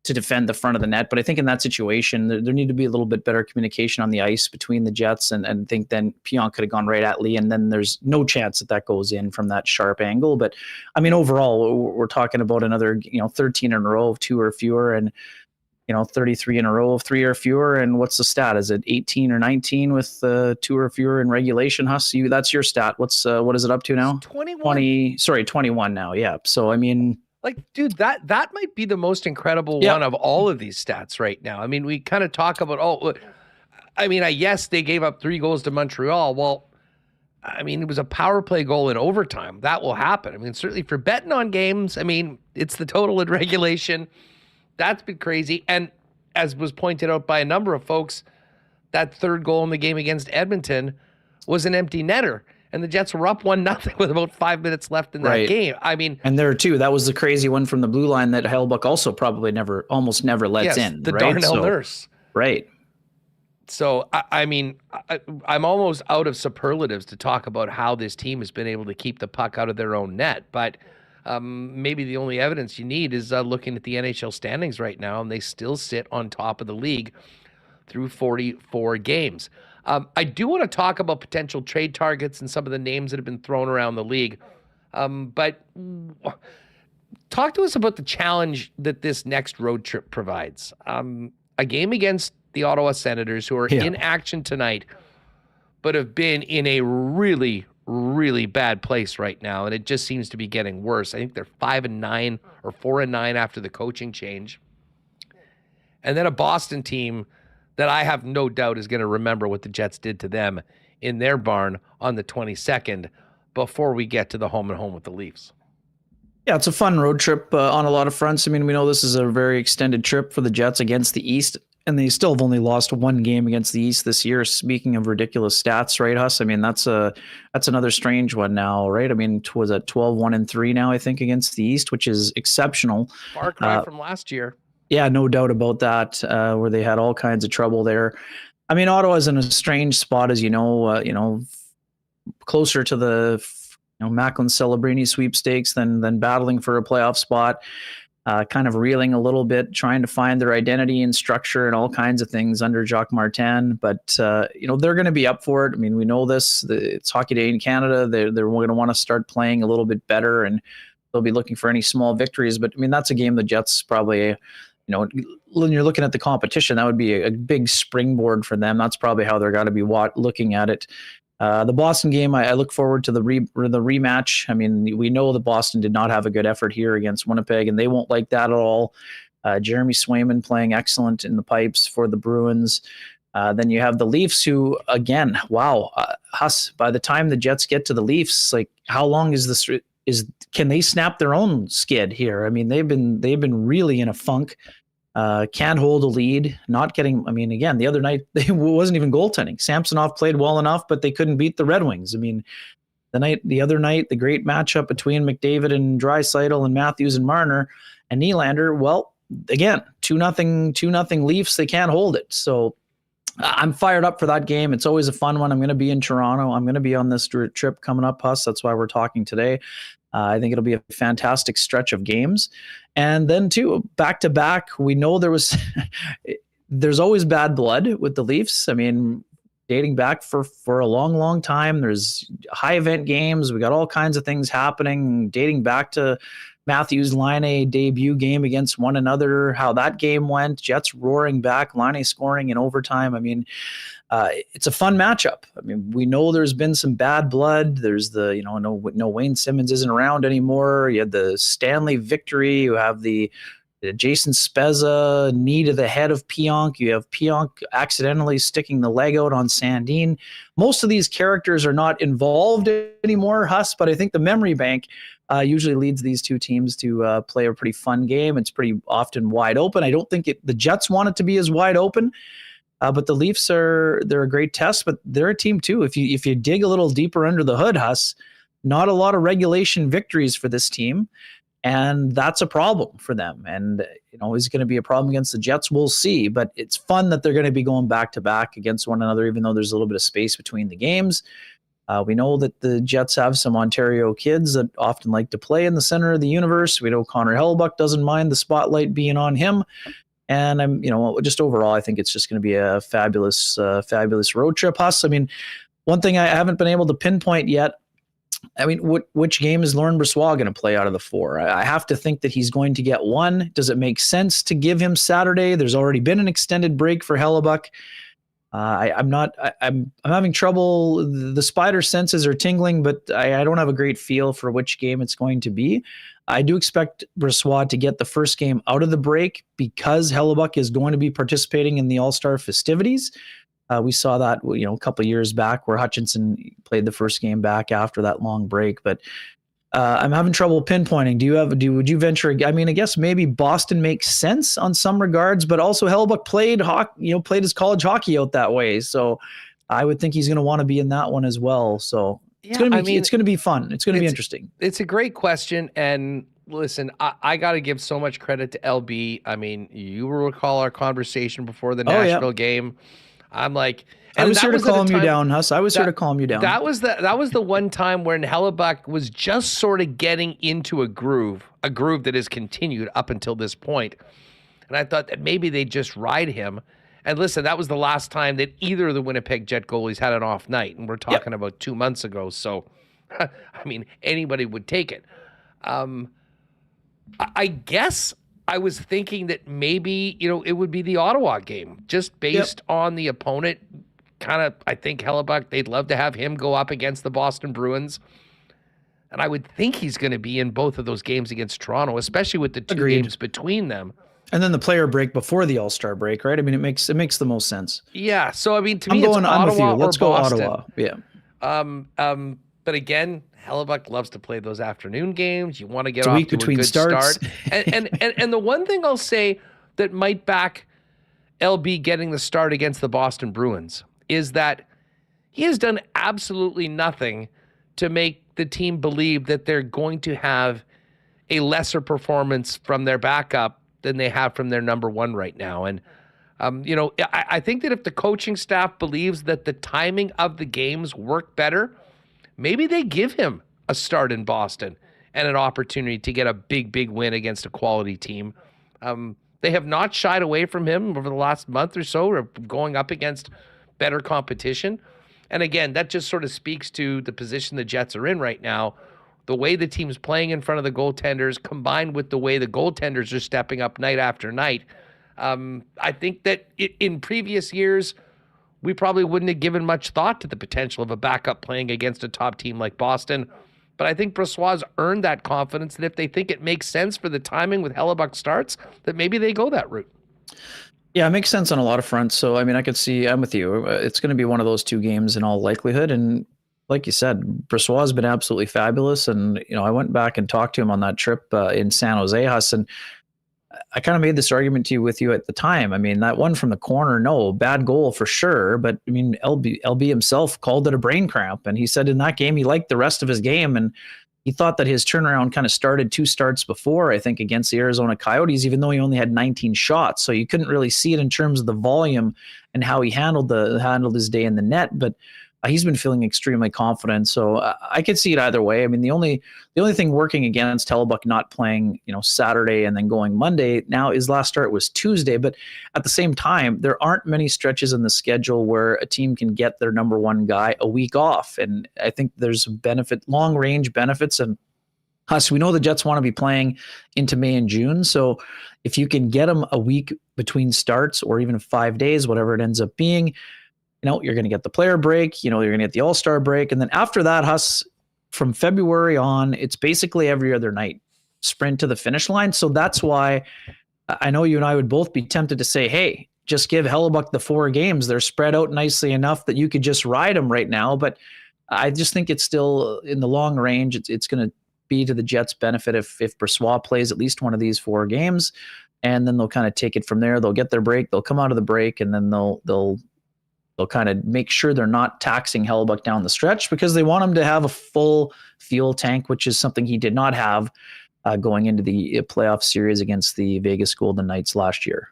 D: to defend the front of the net. But I think in that situation, there need to be a little bit better communication on the ice between the Jets. And I think then Pionk could have gone right at Lee, and then there's no chance that goes in from that sharp angle. But I mean, overall, we're talking about another, 13 in a row of 2 or fewer, and 33 in a row of 3 or fewer. And what's the stat? Is it 18 or 19 with 2 or fewer in regulation? Huss, that's your stat. What is it up to now?
B: 21.
D: 21 now. Yeah. So, I mean,
B: like, dude, that might be the most incredible one of all of these stats right now. I mean, we kind of talk about, yes, they gave up 3 goals to Montreal. Well, I mean, it was a power play goal in overtime. That will happen. I mean, certainly for betting on games, I mean, it's the total in regulation. That's been crazy. And as was pointed out by a number of folks, that 3rd goal in the game against Edmonton was an empty netter. And the Jets were up 1-0 with about 5 minutes left in that game. I mean,
D: and there too, that was the crazy one from the blue line that Hellebuyck also probably almost never lets in.
B: The
D: right?
B: Darnell Nurse.
D: Right.
B: So, I'm almost out of superlatives to talk about how this team has been able to keep the puck out of their own net. But maybe the only evidence you need is looking at the NHL standings right now, and they still sit on top of the league through 44 games. I do want to talk about potential trade targets and some of the names that have been thrown around the league. But talk to us about the challenge that this next road trip provides. A game against the Ottawa Senators, who are in action tonight, but have been in a really, really bad place right now. And it just seems to be getting worse. I think they're 5-9 or 4-9 after the coaching change. And then a Boston team that I have no doubt is going to remember what the Jets did to them in their barn on the 22nd before we get to the home-and-home with the Leafs.
D: Yeah, it's a fun road trip on a lot of fronts. I mean, we know this is a very extended trip for the Jets against the East, and they still have only lost 1 game against the East this year. Speaking of ridiculous stats, right, Huss? I mean, that's another strange one now, right? I mean, was it 12-1-3 now, I think, against the East, which is exceptional.
B: Far cry from last year.
D: Yeah, no doubt about that, where they had all kinds of trouble there. I mean, Ottawa's in a strange spot, as you know, closer to the Macklin Celebrini sweepstakes than battling for a playoff spot. kind of reeling a little bit, trying to find their identity and structure and all kinds of things under Jacques Martin. But, they're going to be up for it. I mean, we know this. It's Hockey Day in Canada. They're going to want to start playing a little bit better, and they'll be looking for any small victories. But, I mean, that's a game the Jets probably, when you're looking at the competition, that would be a big springboard for them. That's probably how they're got to be looking at it. The Boston game, I look forward to the rematch. I mean, we know that Boston did not have a good effort here against Winnipeg, and they won't like that at all. Jeremy Swayman playing excellent in the pipes for the Bruins. Then you have the Leafs, who, again, wow, Huss, by the time the Jets get to the Leafs, like, how long is this? Can they snap their own skid here? I mean, they've been really in a funk. Can't hold a lead, not getting. I mean, again, the other night it wasn't even goaltending. Samsonov played well enough, but they couldn't beat the Red Wings. I mean, the other night, the great matchup between McDavid and Draisaitl and Matthews and Marner and Nylander. Well, again, 2-0 Leafs. They can't hold it. So I'm fired up for that game. It's always a fun one. I'm going to be in Toronto. I'm going to be on this trip coming up, Huss. That's why we're talking today. I think it'll be a fantastic stretch of games. And then, too, back-to-back, we know there's always bad blood with the Leafs. I mean, dating back for a long, long time, there's high-event games. We got all kinds of things happening, dating back to Matthews' Laine debut game against one another, how that game went, Jets roaring back, Laine scoring in overtime. I mean, it's a fun matchup. I mean, we know there's been some bad blood. There's no Wayne Simmons isn't around anymore. You had the Stanley victory. You have the Jason Spezza knee to the head of Pionk. You have Pionk accidentally sticking the leg out on Sandin. Most of these characters are not involved anymore, Huss, but I think the memory bank usually leads these two teams to play a pretty fun game. It's pretty often wide open. I don't think the Jets want it to be as wide open. But the Leafs they're a great test, but they're a team too. If you dig a little deeper under the hood, Huss, not a lot of regulation victories for this team, and that's a problem for them. And is it going to be a problem against the Jets? We'll see. But it's fun that they're going to be going back to back against one another, even though there's a little bit of space between the games. We know that the Jets have some Ontario kids that often like to play in the center of the universe. We know Connor Hellebuyck doesn't mind the spotlight being on him. And I'm, just overall, I think it's just going to be a fabulous road trip, Huss. I mean, one thing I haven't been able to pinpoint yet, I mean, which game is Laurent Brossoit going to play out of the four? I have to think that he's going to get one. Does it make sense to give him Saturday? There's already been an extended break for Hellebuyck. I'm having trouble. The spider senses are tingling, but I don't have a great feel for which game it's going to be. I do expect Brossoit to get the first game out of the break because Hellebuyck is going to be participating in the All-Star festivities. We saw that, a couple of years back where Hutchinson played the first game back after that long break. But I'm having trouble pinpointing. Would you venture? I mean, I guess maybe Boston makes sense on some regards, but also Hellebuyck played his college hockey out that way. So I would think he's going to want to be in that one as well. So. It's going to be fun. It's going to be interesting. It's
B: a great question. And listen, I got to give so much credit to LB. I mean, you will recall our conversation before the Nashville game. I'm like,
D: I was here to calm you down, Huss. I was here to calm you down.
B: That was the one time when Hellebuyck was just sort of getting into a groove that has continued up until this point. And I thought that maybe they just ride him. And listen, that was the last time that either of the Winnipeg Jet goalies had an off night. And we're talking about 2 months ago. So, I mean, anybody would take it. I guess I was thinking that maybe, it would be the Ottawa game just based on the opponent. Kind of, I think Hellebuyck, they'd love to have him go up against the Boston Bruins. And I would think he's going to be in both of those games against Toronto, especially with the two games between them.
D: And then the player break before the All-Star break, right? I mean, it makes the most sense.
B: Yeah. So I mean, to me, it's Ottawa. Let's go Boston.
D: Ottawa. Yeah.
B: But again, Hellebuyck loves to play those afternoon games. You want to get off to a good start. And the one thing I'll say that might back LB getting the start against the Boston Bruins is that he has done absolutely nothing to make the team believe that they're going to have a lesser performance from their backup than they have from their number one right now. And, I think that if the coaching staff believes that the timing of the games work better, maybe they give him a start in Boston and an opportunity to get a big win against a quality team. They have not shied away from him over the last month or so, or going up against better competition. And again, that just sort of speaks to the position the Jets are in right now. The way the team's playing in front of the goaltenders, combined with the way the goaltenders are stepping up night after night. I think that in previous years, we probably wouldn't have given much thought to the potential of a backup playing against a top team like Boston. But I think Brossoit's earned that confidence that if they think it makes sense for the timing with Hellebuyck starts, that maybe they go that route.
D: Yeah, it makes sense on a lot of fronts. So, I mean, I could see, I'm with you. It's going to be one of those two games in all likelihood. And like you said, Brossoit has been absolutely fabulous. And, I went back and talked to him on that trip in San Jose, Huss, and I kind of made this argument to you with you at the time. I mean, that one from the corner, no, bad goal for sure. But I mean, LB himself called it a brain cramp. And he said in that game, he liked the rest of his game. And he thought that his turnaround kind of started 2 starts before, I think, against the Arizona Coyotes, even though he only had 19 shots. So you couldn't really see it in terms of the volume and how he handled his day in the net. But he's been feeling extremely confident. So I could see it either way. I mean, the only thing working against Hellebuyck not playing, Saturday and then going Monday, now his last start was Tuesday. But at the same time, there aren't many stretches in the schedule where a team can get their number one guy a week off. And I think there's long range benefits. And Huss, we know the Jets want to be playing into May and June. So if you can get them a week between starts or even 5 days, whatever it ends up being, you're going to get the player break, you're going to get the All-Star break. And then after that, Huss, from February on, it's basically every other night sprint to the finish line. So that's why I know you and I would both be tempted to say, hey, just give Hellebuyck the 4 games. They're spread out nicely enough that you could just ride them right now. But I just think it's still in the long range. It's going to be to the Jets' benefit if Brossoit plays at least one of these 4 games, and then they'll kind of take it from there. They'll get their break. They'll come out of the break, and then they'll kind of make sure they're not taxing Hellebuyck down the stretch, because they want him to have a full fuel tank, which is something he did not have going into the playoff series against the Vegas Golden Knights last year.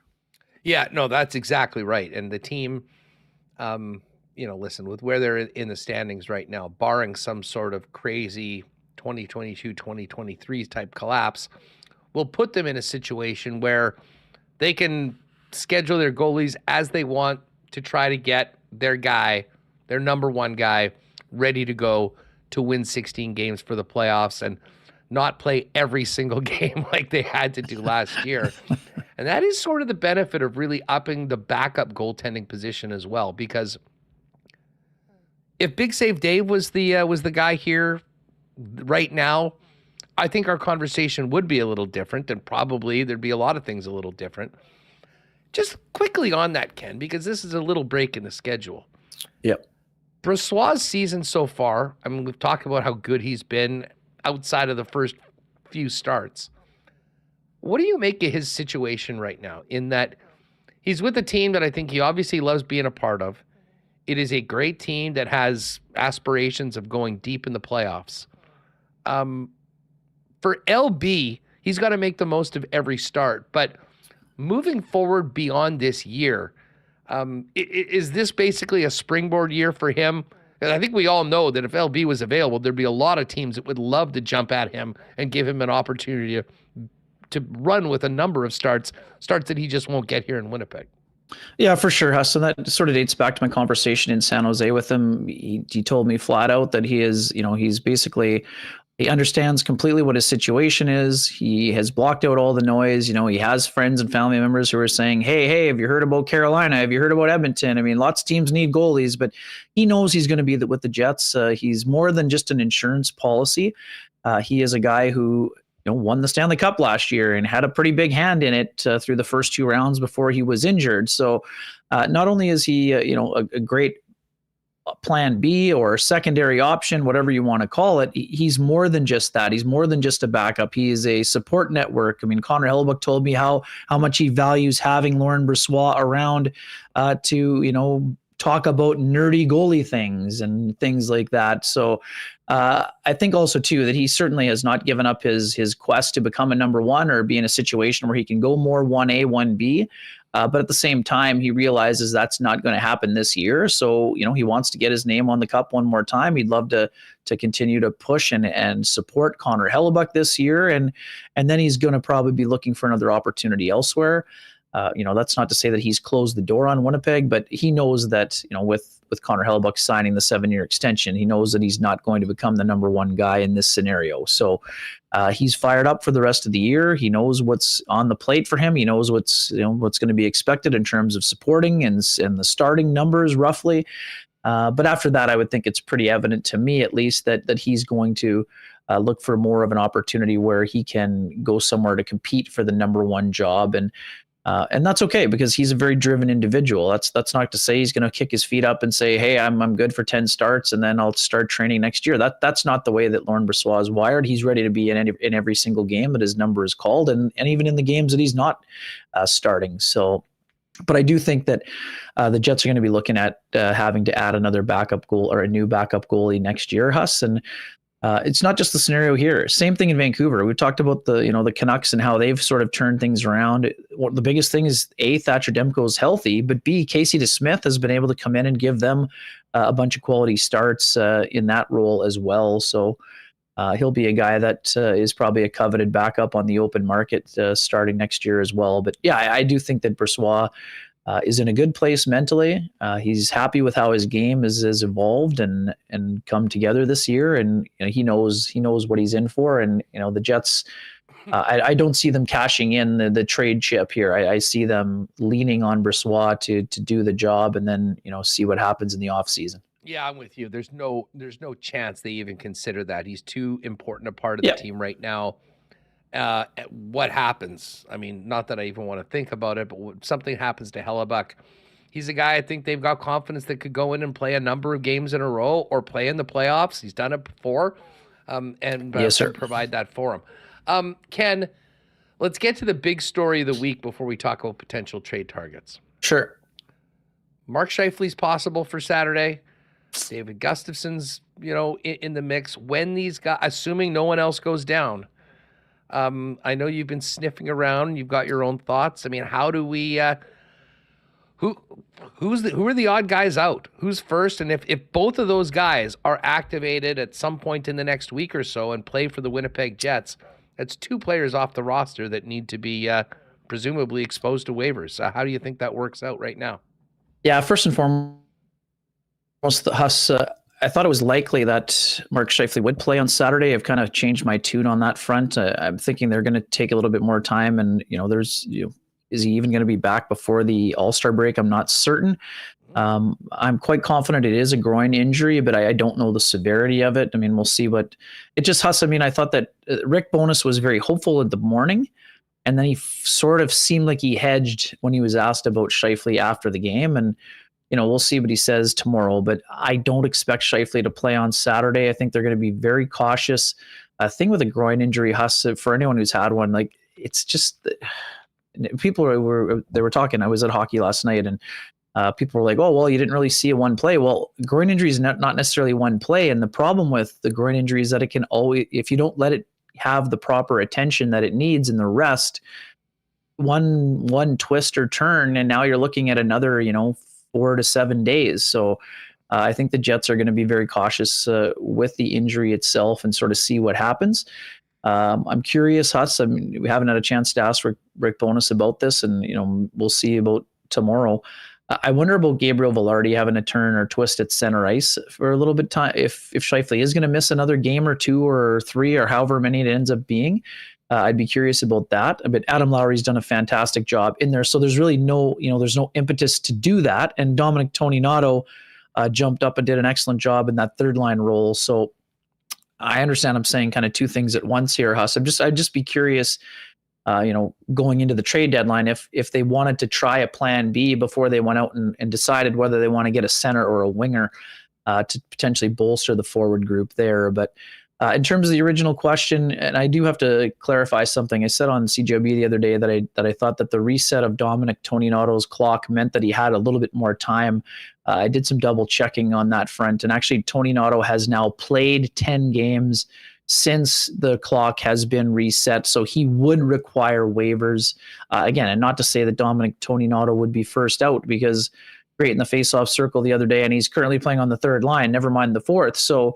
D: Yeah, no, that's exactly right. And the team,
B: listen, with where they're in the standings right now, barring some sort of crazy 2022, 2023 type collapse, will put them in a situation where they can schedule their goalies as they want to try to get their guy, their number one guy, ready to go to win 16 games for the playoffs and not play every single game like they had to do last year. And that is sort of the benefit of really upping the backup goaltending position as well, because if Big Save Dave was the guy here right now, I think our conversation would be a little different, and probably there'd be a lot of things a little different. Just quickly on that, Ken, because this is a little break in the schedule.
D: Yep.
B: Brossoit's season so far, I mean, we've talked about how good he's been outside of the first few starts. What do you make of his situation right now, in that he's with a team that I think he obviously loves being a part of? It is a great team that has aspirations of going deep in the playoffs. For LB, he's got to make the most of every start, but moving forward beyond this year, is this basically a springboard year for him? And I think we all know that if LB was available, there'd be a lot of teams that would love to jump at him and give him an opportunity to run with a number of starts that he just won't get here in Winnipeg.
D: Yeah, for sure, Huston. That sort of dates back to my conversation in San Jose with him. He told me flat out that he's basically, he understands completely what his situation is. He has blocked out all the noise. He has friends and family members who are saying, hey, have you heard about Carolina? Have you heard about Edmonton? I mean, lots of teams need goalies, but he knows he's going to be with the Jets. He's more than just an insurance policy. He is a guy who won the Stanley Cup last year and had a pretty big hand in it through the first 2 rounds before he was injured. So not only is he, a great plan B or secondary option, whatever you want to call it, he's more than just that. He's more than just a backup. He is a support network. I mean, Connor Hellebuyck told me how much he values having Laurent Brossoit around to, talk about nerdy goalie things and things like that. So I think also too that he certainly has not given up his quest to become a number one or be in a situation where he can go more 1A, 1B. But at the same time, he realizes that's not going to happen this year. So, he wants to get his name on the cup one more time. He'd love to continue to push and support Connor Hellebuyck this year. And then he's going to probably be looking for another opportunity elsewhere. That's not to say that he's closed the door on Winnipeg, but he knows that, with Connor Hellebuyck signing the 7-year extension, he knows that he's not going to become the number one guy in this scenario. So he's fired up for the rest of the year. He knows what's on the plate for him. He knows what's going to be expected in terms of supporting and the starting numbers roughly. But after that, I would think it's pretty evident to me, at least, that he's going to look for more of an opportunity where he can go somewhere to compete for the number one job. And that's okay, because he's a very driven individual. That's not to say he's going to kick his feet up and say, hey, I'm good for 10 starts and then I'll start training next year. That's not the way that Laurent Brossoit is wired. He's ready to be in every single game that his number is called, and even in the games that he's not starting. So, but I do think that the Jets are going to be looking at having to add another backup goal or a new backup goalie next year, Huss. And it's not just the scenario here. Same thing in Vancouver. We talked about the Canucks and how they've sort of turned things around. The biggest thing is A, Thatcher Demko is healthy, but B, Casey DeSmith has been able to come in and give them a bunch of quality starts in that role as well. So he'll be a guy that is probably a coveted backup on the open market starting next year as well. But yeah, I do think that Brossoit is in a good place mentally. He's happy with how his game has evolved and come together this year, and he knows what he's in for. And the Jets, I don't see them cashing in the trade chip here. I see them leaning on Brossoit to do the job, and then see what happens in the offseason.
B: Yeah, I'm with you. There's no chance they even consider that. He's too important a part of the team right now. What happens? I mean, not that I even want to think about it, but when something happens to Hellebuyck, he's a guy I think they've got confidence that could go in and play a number of games in a row or play in the playoffs. He's done it before, and
D: yes, sir.
B: Provide that for him. Ken, let's get to the big story of the week before we talk about potential trade targets.
D: Sure.
B: Mark Scheifele's possible for Saturday. David Gustafson's, in the mix. When these guys, assuming no one else goes down. I know you've been sniffing around. You've got your own thoughts. I mean, how do we? Who are the odd guys out? Who's first? And if both of those guys are activated at some point in the next week or so and play for the Winnipeg Jets, that's 2 players off the roster that need to be presumably exposed to waivers. How do you think that works out right now?
D: Yeah, first and foremost, Huss. I thought it was likely that Mark Scheifele would play on Saturday. I've kind of changed my tune on that front. I'm thinking they're going to take a little bit more time, and is he even going to be back before the All-Star break? I'm not certain. I'm quite confident it is a groin injury, but I don't know the severity of it. I mean, we'll see what it just has. I mean, I thought that Rick Bowness was very hopeful in the morning, and then he sort of seemed like he hedged when he was asked about Scheifele after the game, and we'll see what he says tomorrow, but I don't expect Scheifele to play on Saturday. I think they're going to be very cautious. Thing with a groin injury, Huss, for anyone who's had one, like, it's just people were talking. I was at hockey last night, and people were like, "Oh, well, you didn't really see a one play." Well, groin injury is not necessarily one play, and the problem with the groin injury is that it can always, if you don't let it have the proper attention that it needs in the rest, one twist or turn, and now you're looking at another, 4 to 7 days. So I think the Jets are going to be very cautious with the injury itself and sort of see what happens. I'm curious, Huss. I mean, we haven't had a chance to ask Rick Bowness about this, and we'll see about tomorrow. I wonder about Gabriel Velarde having a turn or twist at center ice for a little bit time. If Scheifele is going to miss another game or 2 or 3 or however many it ends up being, I'd be curious about that. But Adam Lowry's done a fantastic job in there, so there's really no impetus to do that. And Dominic Toninato jumped up and did an excellent job in that third line role. So I understand I'm saying kind of 2 things at once here, Huss. I'd just be curious, going into the trade deadline, if they wanted to try a plan B before they went out and decided whether they want to get a center or a winger to potentially bolster the forward group there. But in terms of the original question, and I do have to clarify something. I said on CJB the other day that I thought that the reset of Dominic Toninato's clock meant that he had a little bit more time. I did some double checking on that front, and actually Toninato has now played 10 games since the clock has been reset. So he would require waivers again, and not to say that Dominic Toninato would be first out, because great in the faceoff circle the other day, and he's currently playing on the third line, never mind the fourth. So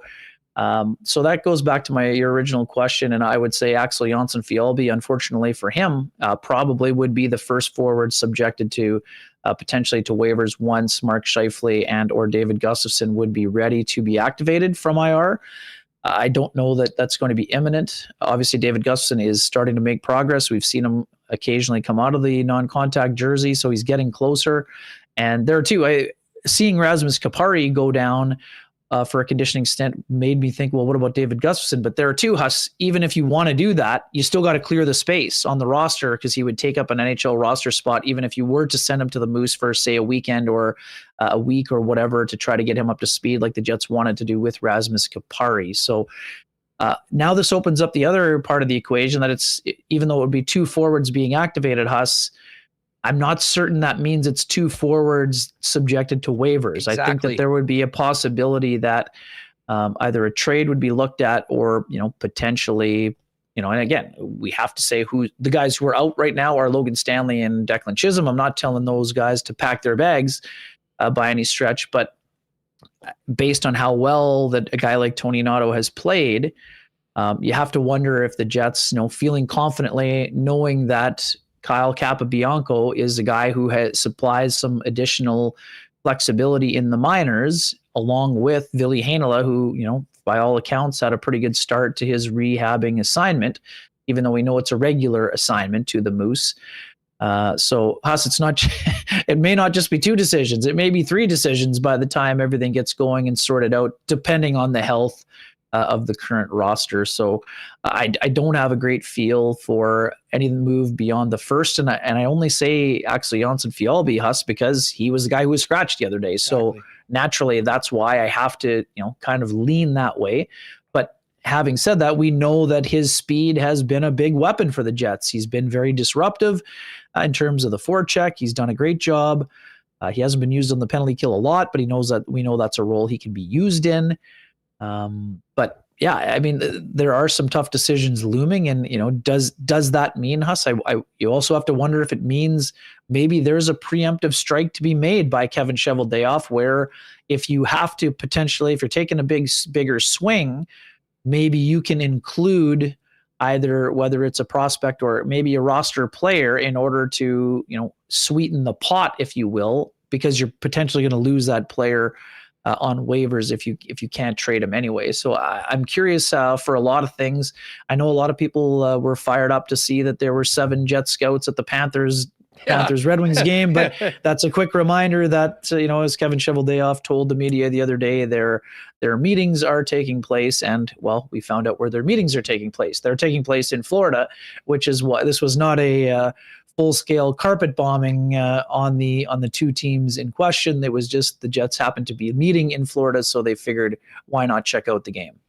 D: that goes back to your original question, and I would say Axel Jonsson-Fjällby, unfortunately for him, probably would be the first forward subjected to potentially to waivers once Mark Scheifele and or David Gustafsson would be ready to be activated from IR. I don't know that that's going to be imminent. Obviously, David Gustafsson is starting to make progress. We've seen him occasionally come out of the non-contact jersey, so he's getting closer. And there too, seeing Rasmus Kupari go down for a conditioning stint made me think, well, what about David Gustafsson? But there too, Huss, even if you want to do that, you still got to clear the space on the roster, because he would take up an NHL roster spot, even if you were to send him to the Moose for, say, a weekend or a week or whatever to try to get him up to speed like the Jets wanted to do with Rasmus Kupari. So now this opens up the other part of the equation, that it's, even though it would be two forwards being activated, Huss, I'm not certain that means it's two forwards subjected to waivers.
B: Exactly.
D: I think that there would be a possibility that either a trade would be looked at, or, potentially, and again, we have to say who the guys who are out right now are: Logan Stanley and Declan Chisholm. I'm not telling those guys to pack their bags by any stretch, but based on how well that a guy like Toninato has played, you have to wonder if the Jets, feeling confidently, knowing that Kyle Capobianco is a guy who supplies some additional flexibility in the minors, along with Ville Heinola, who, by all accounts, had a pretty good start to his rehabbing assignment, even though we know it's a regular assignment to the Moose. So, Huss, it may not just be two decisions. It may be three decisions by the time everything gets going and sorted out, depending on the health of the current roster. So I don't have a great feel for any move beyond the first. And I only say Axel Jonsson-Fjällby, Huss, because he was the guy who was scratched the other day. So naturally, that's why I have to, kind of lean that way. But having said that, we know that his speed has been a big weapon for the Jets. He's been very disruptive in terms of the forecheck. He's done a great job. He hasn't been used on the penalty kill a lot, but we know that's a role he can be used in. But yeah, I mean, there are some tough decisions looming, and does that mean, Huss? You also have to wonder if it means maybe there's a preemptive strike to be made by Kevin Cheveldayoff, where if you have to potentially, if you're taking a bigger swing, maybe you can include either, whether it's a prospect or maybe a roster player, in order to sweeten the pot, if you will, because you're potentially going to lose that player on waivers if you can't trade him anyway. So I'm curious for a lot of things. I know a lot of people were fired up to see that there were 7 Jet scouts at the Panthers Red Wings game, but that's a quick reminder that as Kevin Cheveldayoff told the media the other day, their meetings are taking place, and well, we found out where their meetings are taking place. They're taking place in Florida, which is why this was not a full-scale carpet bombing on the two teams in question. It was just the Jets happened to be meeting in Florida, so they figured, why not check out the game?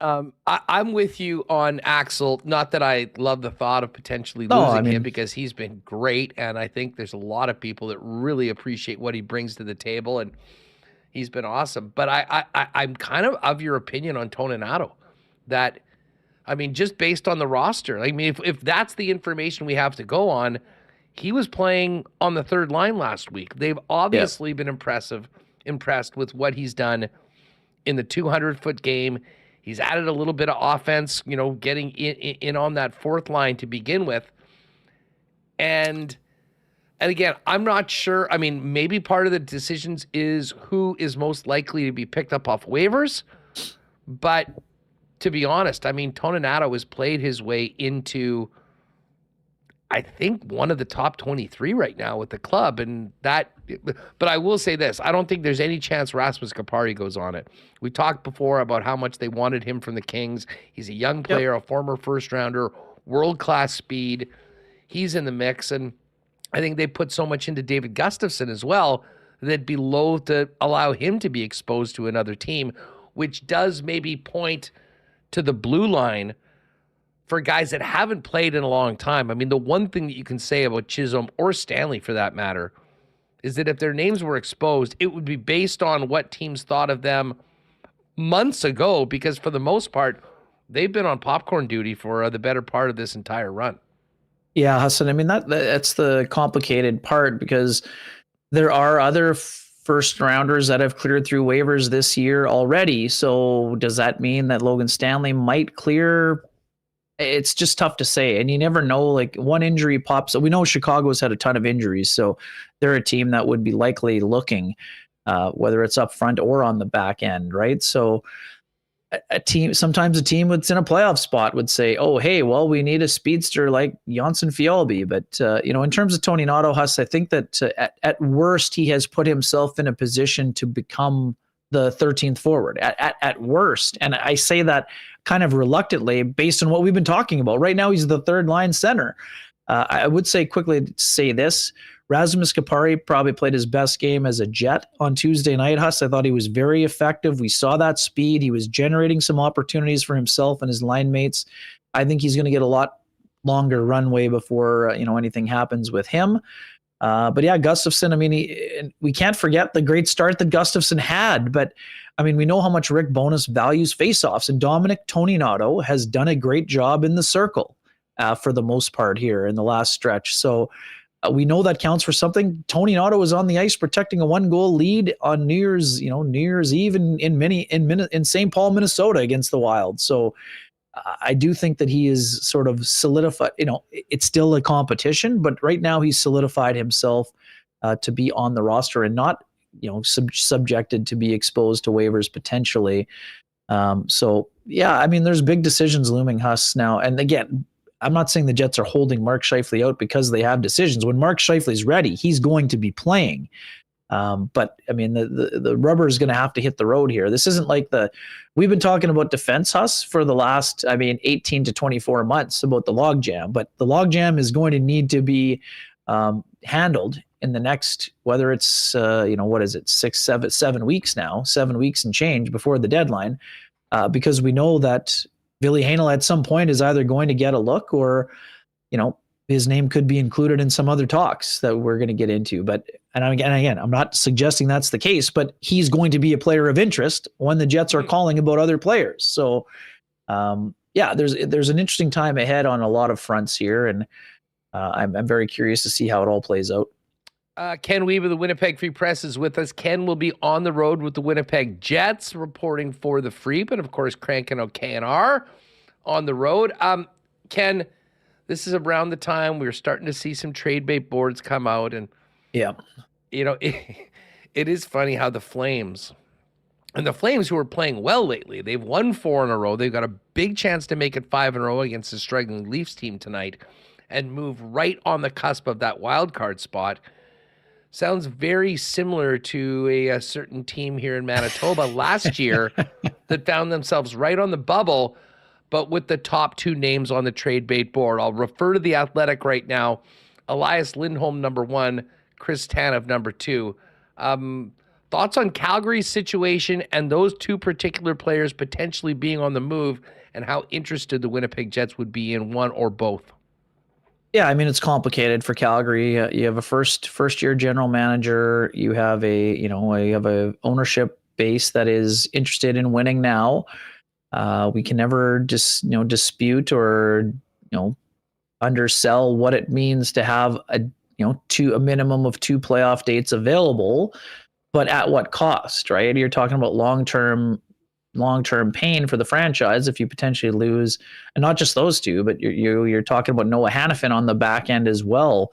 B: I'm with you on Axel. Not that I love the thought of potentially losing him, because he's been great, and I think there's a lot of people that really appreciate what he brings to the table, and he's been awesome. But I'm kind of your opinion on Toninato, that, just based on the roster, if that's the information we have to go on, he was playing on the third line last week. They've obviously been impressed with what he's done in the 200-foot game. He's added a little bit of offense, getting in on that fourth line to begin with. And again, I'm not sure. Maybe part of the decisions is who is most likely to be picked up off waivers. But to be honest, Toninato has played his way into, I think, one of the top 23 right now with the club. But I will say this, I don't think there's any chance Rasmus Kupari goes on it. We talked before about how much they wanted him from the Kings. He's a young player, a former first rounder, world-class speed. He's in the mix, and I think they put so much into David Gustafsson as well, they'd be loath to allow him to be exposed to another team, which does maybe point to the blue line for guys that haven't played in a long time. The one thing that you can say about Chisholm, or Stanley for that matter, is that if their names were exposed, it would be based on what teams thought of them months ago, because for the most part, they've been on popcorn duty for the better part of this entire run.
D: Yeah, Hassan. I mean, that's the complicated part, because there are other first rounders that have cleared through waivers this year already. So does that mean that Logan Stanley might clear? It's just tough to say. And you never know, like one injury pops up. We know Chicago's had a ton of injuries, so they're a team that would be likely looking, whether it's up front or on the back end, right? So sometimes a team that's in a playoff spot would say, oh, hey, well, we need a speedster like Janssen Fjallby. But, in terms of Tony Notto, Huss, I think that at worst, he has put himself in a position to become the 13th forward at worst. And I say that kind of reluctantly based on what we've been talking about. Right now, he's the third line center. I would quickly say this. Rasmus Kupari probably played his best game as a Jet on Tuesday night, Huss. I thought he was very effective. We saw that speed. He was generating some opportunities for himself and his line mates. I think he's going to get a lot longer runway before anything happens with him. But yeah, Gustafsson, I mean, we can't forget the great start that Gustafsson had. But I mean, we know how much Rick Bowness values faceoffs, and Dominic Toninato has done a great job in the circle for the most part here in the last stretch. So we know that counts for something. Toninato was on the ice protecting a 1-goal lead on New Year's Eve in St. Paul, Minnesota against the Wild. So I do think that he is sort of solidified. It's still a competition, but right now he's solidified himself to be on the roster and not, subjected to be exposed to waivers potentially. So yeah, I mean, there's big decisions looming, Huss, now. And again, I'm not saying the Jets are holding Mark Scheifele out because they have decisions. When Mark Scheifele's ready, he's going to be playing. But I mean, the rubber is going to have to hit the road here. This isn't like we've been talking about defense, Huss, for the last, 18 to 24 months about the logjam, but the logjam is going to need to be handled in the next, whether it's, 7 weeks now, 7 weeks and change before the deadline, because we know that Ville Heinola at some point is either going to get a look or, his name could be included in some other talks that we're going to get into. But, and again, I'm not suggesting that's the case, but he's going to be a player of interest when the Jets are calling about other players. So, there's an interesting time ahead on a lot of fronts here. And I'm very curious to see how it all plays out.
B: Ken Wiebe of the Winnipeg Free Press is with us. Ken will be on the road with the Winnipeg Jets, reporting for the Free, but of course cranking out KNR on the road. Ken, this is around the time we're starting to see some trade bait boards come out, and
D: yeah,
B: it is funny how the Flames who are playing well lately, they've won 4 in a row. They've got a big chance to make it 5 in a row against the struggling Leafs team tonight and move right on the cusp of that wild card spot. Sounds very similar to a certain team here in Manitoba last year that found themselves right on the bubble, but with the top 2 names on the trade bait board. I'll refer to the Athletic right now. Elias Lindholm, number 1, Chris Tanev, number 2. Thoughts on Calgary's situation and those 2 particular players potentially being on the move, and how interested the Winnipeg Jets would be in one or both?
D: Yeah, I mean, it's complicated for Calgary. You have a first year general manager. You have a ownership base that is interested in winning now. We can never just dispute or undersell what it means to have a minimum of 2 playoff dates available, but at what cost, right? You're talking about long-term pain for the franchise if you potentially lose, and not just those 2, but you're talking about Noah Hannafin on the back end as well,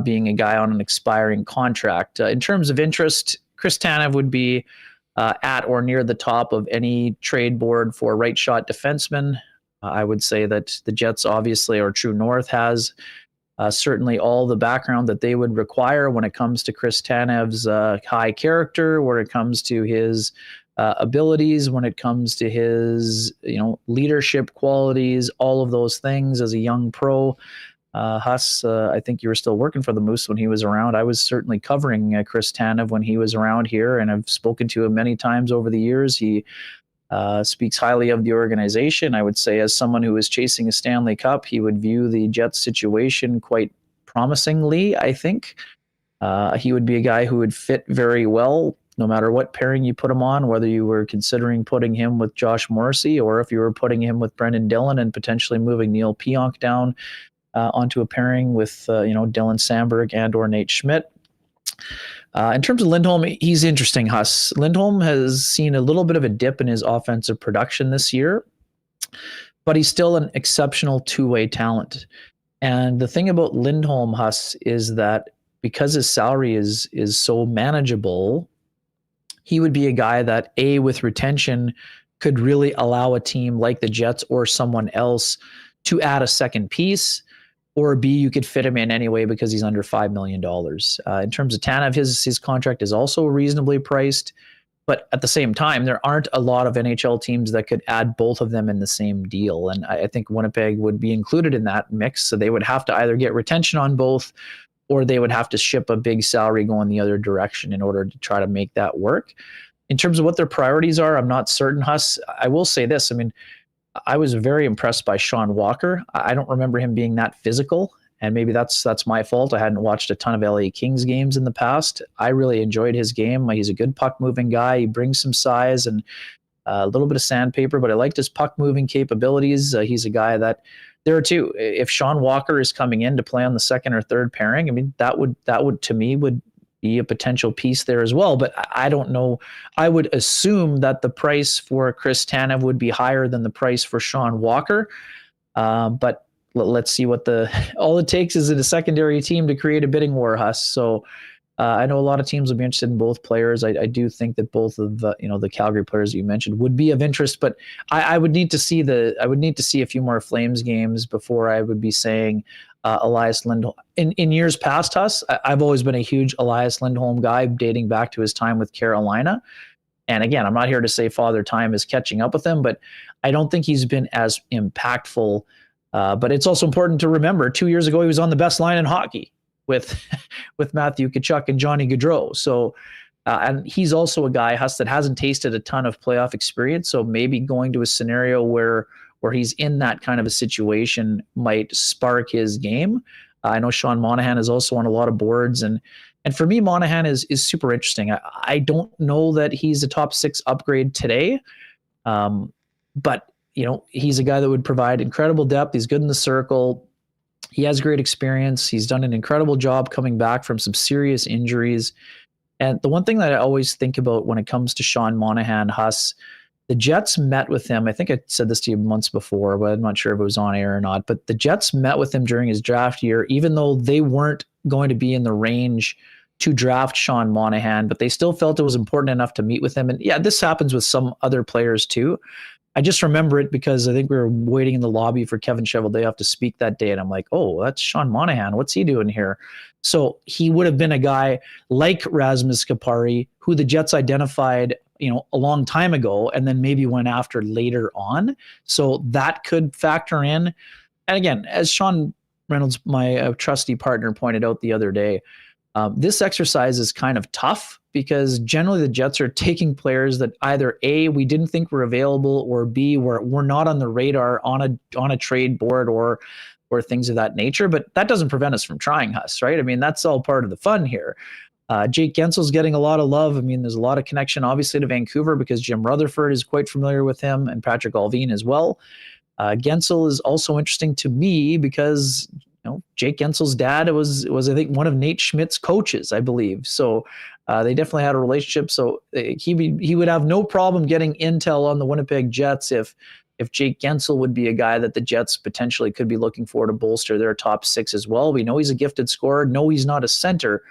D: being a guy on an expiring contract. In terms of interest, Chris Tanev would be at or near the top of any trade board for right shot defenseman. I would say that the Jets, obviously, or True North, has certainly all the background that they would require when it comes to Chris Tanev's high character, when it comes to his abilities, when it comes to his leadership qualities, all of those things as a young pro. Huss, I think you were still working for the Moose when he was around. I was certainly covering Chris Tanev when he was around here, and I've spoken to him many times over the years. He speaks highly of the organization. I would say, as someone who is chasing a Stanley Cup, he would view the Jets situation quite promisingly. I think he would be a guy who would fit very well no matter what pairing you put him on, whether you were considering putting him with Josh Morrissey or if you were putting him with Brendan Dillon and potentially moving Neil Pionk down onto a pairing with Dylan Sandberg and or Nate Schmidt. In terms of Lindholm, he's interesting, Huss. Lindholm has seen a little bit of a dip in his offensive production this year, but he's still an exceptional two-way talent. And the thing about Lindholm, Huss, is that because his salary is so manageable, he would be a guy that, A, with retention, could really allow a team like the Jets or someone else to add a second piece, or B, you could fit him in anyway because he's under $5 million. In terms of Tanev, his contract is also reasonably priced, but at the same time, there aren't a lot of NHL teams that could add both of them in the same deal. And I think Winnipeg would be included in that mix, so they would have to either get retention on both, or they would have to ship a big salary going the other direction in order to try to make that work. In terms of what their priorities are, I'm not certain, Huss. I will say this. I mean, I was very impressed by Sean Walker. I don't remember him being that physical, and maybe that's my fault. I hadn't watched a ton of LA Kings games in the past. I really enjoyed his game. He's a good puck-moving guy. He brings some size and a little bit of sandpaper, but I liked his puck-moving capabilities. He's a guy that there are two. If Sean Walker is coming in to play on the second or third pairing, I mean, that would to me would be a potential piece there as well. But I don't know. I would assume that the price for Chris Tanev would be higher than the price for Sean Walker. But let's see what all it takes is a secondary team to create a bidding war, Huss. So I know a lot of teams will be interested in both players. I do think that both of the Calgary players that you mentioned would be of interest, but I would need to see a few more Flames games before I would be saying Elias Lindholm. In years past, Huss, I've always been a huge Elias Lindholm guy, dating back to his time with Carolina. And again, I'm not here to say Father Time is catching up with him, but I don't think he's been as impactful. But it's also important to remember 2 years ago, he was on the best line in hockey with Matthew Tkachuk and Johnny Gaudreau. So, and he's also a guy, Huss, that hasn't tasted a ton of playoff experience. So maybe going to a scenario where he's in that kind of a situation might spark his game. I know Sean Monahan is also on a lot of boards, and for me, Monahan is super interesting. I don't know that he's a top 6 upgrade today, but he's a guy that would provide incredible depth. He's good in the circle. He has great experience. He's done an incredible job coming back from some serious injuries. And the one thing that I always think about when it comes to Sean Monahan, Huss, the Jets met with him. I think I said this to you months before, but I'm not sure if it was on air or not. But the Jets met with him during his draft year, even though they weren't going to be in the range to draft Sean Monahan, but they still felt it was important enough to meet with him. And yeah, this happens with some other players too. I just remember it because I think we were waiting in the lobby for Kevin Cheveldayoff to speak that day. And I'm like, oh, that's Sean Monahan. What's he doing here? So he would have been a guy like Rasmus Kapari, who the Jets identified, a long time ago, and then maybe went after later on. So that could factor in. And again, as Sean Reynolds, my trusty partner, pointed out the other day, this exercise is kind of tough because generally the Jets are taking players that either A, we didn't think were available, or B, were not on the radar on a trade board or things of that nature. But that doesn't prevent us from trying, Huss, right? I mean, that's all part of the fun here. Jake Gensel's getting a lot of love. I mean, there's a lot of connection, obviously, to Vancouver because Jim Rutherford is quite familiar with him, and Patrick Allvin as well. Gensel is also interesting to me because Jake Gensel's dad was I think one of Nate Schmidt's coaches, I believe. So they definitely had a relationship. So he would have no problem getting intel on the Winnipeg Jets if Jake Gensel would be a guy that the Jets potentially could be looking for to bolster their top 6 as well. We know he's a gifted scorer. No, he's not a center,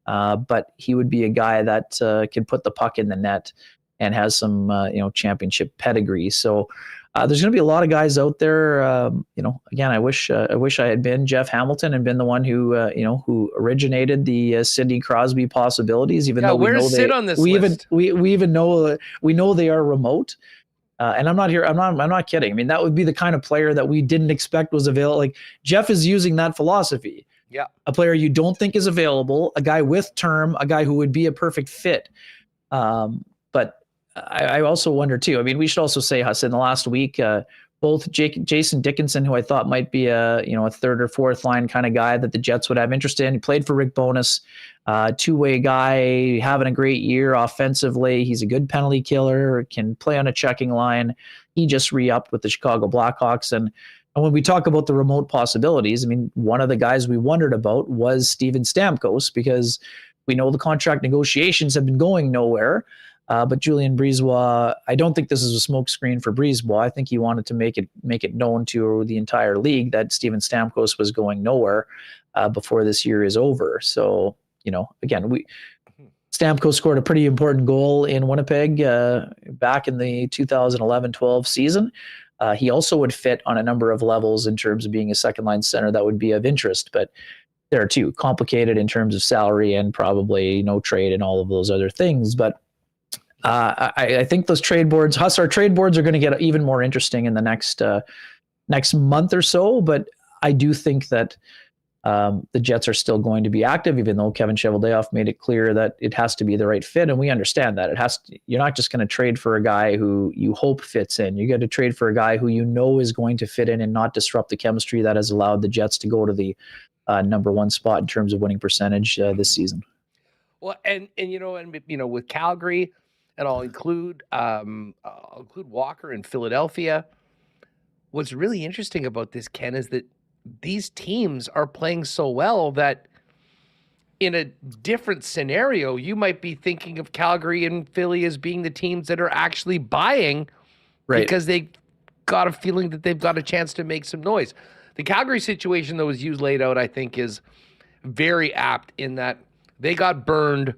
D: but he would be a guy that can put the puck in the net and has some championship pedigree. So there's going to be a lot of guys out there. Again, I wish I had been Jeff Hamilton and been the one who originated the Sidney Crosby possibilities. Even though
B: where to sit on this list?
D: We even know we know they are remote. And I'm not kidding. I mean, that would be the kind of player that we didn't expect was available. Like Jeff is using that philosophy.
B: Yeah,
D: a player you don't think is available, a guy with term, a guy who would be a perfect fit. But I also wonder too, I mean, we should also say, Huss, in the last week, both Jason Dickinson, who I thought might be a third or fourth line kind of guy that the Jets would have interest in. He played for Rick Bowness, two-way guy, having a great year offensively. He's a good penalty killer, can play on a checking line. He just re-upped with the Chicago Blackhawks. And when we talk about the remote possibilities, I mean, one of the guys we wondered about was Steven Stamkos, because we know the contract negotiations have been going nowhere. But Julien Brisebois, I don't think this is a smokescreen for Brisebois. I think he wanted to make it known to the entire league that Steven Stamkos was going nowhere before this year is over. So, again, Stamkos scored a pretty important goal in Winnipeg back in the 2011-12 season. He also would fit on a number of levels in terms of being a second-line center that would be of interest, but there too, complicated in terms of salary and probably no trade and all of those other things. But I think those trade boards, our trade boards are going to get even more interesting in the next month or so. But I do think that the Jets are still going to be active, even though Kevin Cheveldayoff made it clear that it has to be the right fit, and we understand that you're not just going to trade for a guy who you hope fits in. You got to trade for a guy who you know is going to fit in and not disrupt the chemistry that has allowed the Jets to go to the number one spot in terms of winning percentage this season.
B: Well, and with Calgary. And I'll include Walker in Philadelphia. What's really interesting about this, Ken, is that these teams are playing so well that in a different scenario, you might be thinking of Calgary and Philly as being the teams that are actually buying, right, because they got a feeling that they've got a chance to make some noise. The Calgary situation, though, as you laid out, I think is very apt in that they got burned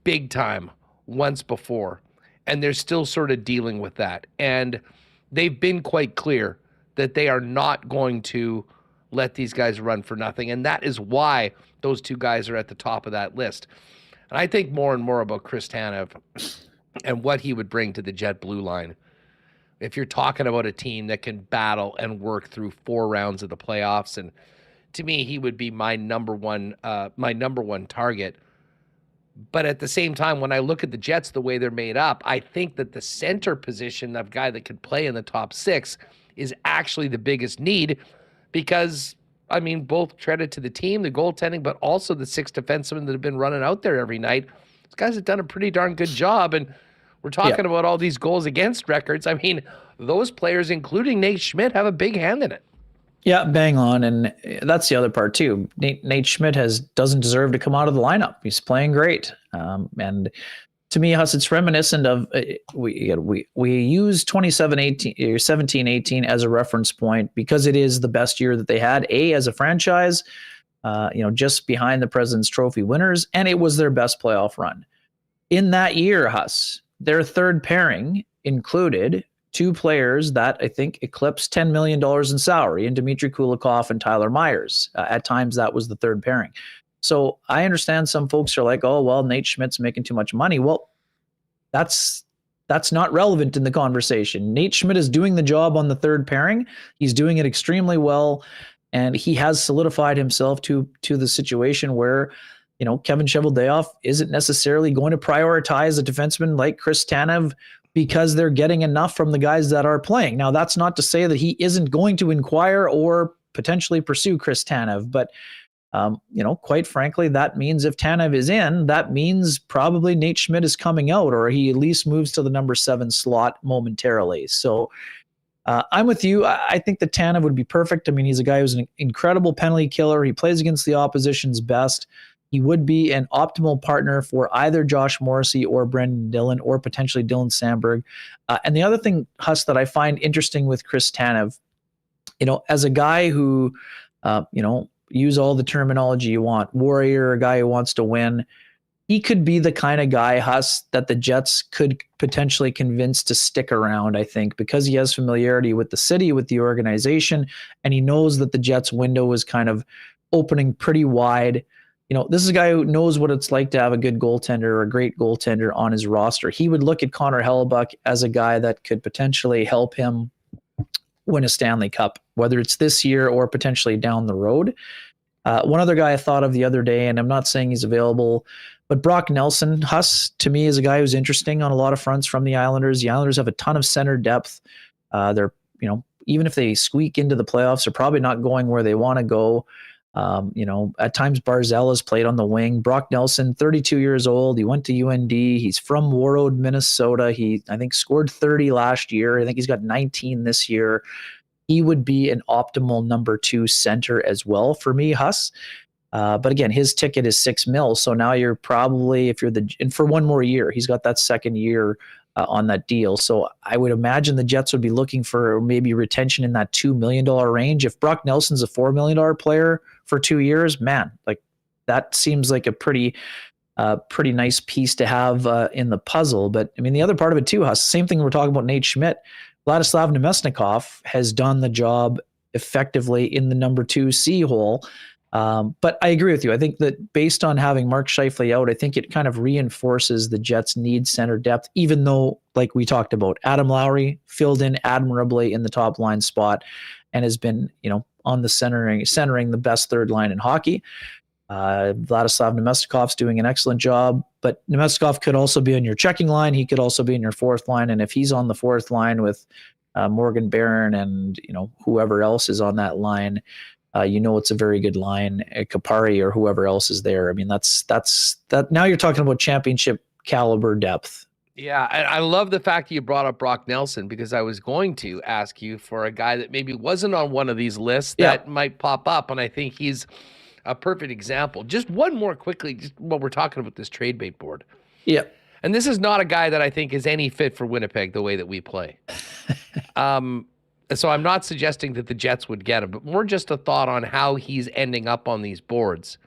B: big time once before, and they're still sort of dealing with that. And they've been quite clear that they are not going to let these guys run for nothing, and that is why those two guys are at the top of that list. And I think more and more about Chris Tanev and what he would bring to the Jet Blue line. If you're talking about a team that can battle and work through 4 rounds of the playoffs, and to me, he would be my number one target. But at the same time, when I look at the Jets, the way they're made up, I think that the center position of guy that could play in the top 6 is actually the biggest need because, I mean, both credit to the team, the goaltending, but also the 6 defensemen that have been running out there every night. These guys have done a pretty darn good job, and we're talking about all these goals against records. I mean, those players, including Nate Schmidt, have a big hand in it.
D: Yeah, bang on, and that's the other part too. Nate Schmidt doesn't deserve to come out of the lineup. He's playing great, and to me, Huss, it's reminiscent of we use 2017-18 or 17-18 as a reference point because it is the best year that they had as a franchise, just behind the President's Trophy winners, and it was their best playoff run. In that year, Huss, their third pairing included 2 players that I think eclipsed $10 million in salary, in Dmitry Kulikov and Tyler Myers. At times, that was the third pairing. So I understand some folks are like, oh, well, Nate Schmidt's making too much money. Well, that's not relevant in the conversation. Nate Schmidt is doing the job on the third pairing. He's doing it extremely well, and he has solidified himself to the situation where, Kevin Cheveldayoff isn't necessarily going to prioritize a defenseman like Chris Tanev because they're getting enough from the guys that are playing. Now, that's not to say that he isn't going to inquire or potentially pursue Chris Tanev, but, quite frankly, that means if Tanev is in, that means probably Nate Schmidt is coming out, or he at least moves to the number 7 slot momentarily. So I'm with you. I think that Tanev would be perfect. I mean, he's a guy who's an incredible penalty killer. He plays against the opposition's best. He would be an optimal partner for either Josh Morrissey or Brendan Dillon or potentially Dylan Sandberg. And the other thing, Huss, that I find interesting with Chris Tanev, as a guy who, use all the terminology you want, warrior, a guy who wants to win, he could be the kind of guy, Huss, that the Jets could potentially convince to stick around, I think, because he has familiarity with the city, with the organization, and he knows that the Jets window is kind of opening pretty wide. This is a guy who knows what it's like to have a good goaltender or a great goaltender on his roster. He would look at Connor Hellebuck as a guy that could potentially help him win a Stanley Cup, whether it's this year or potentially down the road. One other guy I thought of the other day, and I'm not saying he's available, but Brock Nelson, Huss, to me, is a guy who's interesting on a lot of fronts from the Islanders. The Islanders have a ton of center depth. They're, even if they squeak into the playoffs, they're probably not going where they want to go. At times Barzell has played on the wing. Brock Nelson, 32 years old. He went to UND. He's from Warroad, Minnesota. He, I think, scored 30 last year. I think he's got 19 this year. He would be an optimal number 2 center as well for me, Huss. But again, his ticket is $6 million. So now you're probably, and for one more year, he's got that second year on that deal. So I would imagine the Jets would be looking for maybe retention in that $2 million range. If Brock Nelson's a $4 million player for 2 years, man, like that seems like a pretty nice piece to have in the puzzle. But I mean, the other part of it too, Huss, same thing we're talking about Nate Schmidt. Vladislav Nemesnikov has done the job effectively in the number 2 C hole. But I agree with you. I think that based on having Mark Scheifele out, I think it kind of reinforces the Jets' need center depth, even though, like we talked about, Adam Lowry filled in admirably in the top line spot and has been, on the centering the best third line in hockey. Vladislav Nemesnikov's doing an excellent job, but Nemesnikov could also be on your checking line. He could also be in your fourth line. And if he's on the fourth line with Morgan Barron and, whoever else is on that line, it's a very good line, Kapari or whoever else is there. I mean, that's that. Now you're talking about championship caliber depth.
B: Yeah, and I love the fact that you brought up Brock Nelson, because I was going to ask you for a guy that maybe wasn't on one of these lists that might pop up, and I think he's a perfect example. Just one more quickly, just while we're talking about this trade bait board.
D: Yeah.
B: And this is not a guy that I think is any fit for Winnipeg the way that we play. So I'm not suggesting that the Jets would get him, but more just a thought on how he's ending up on these boards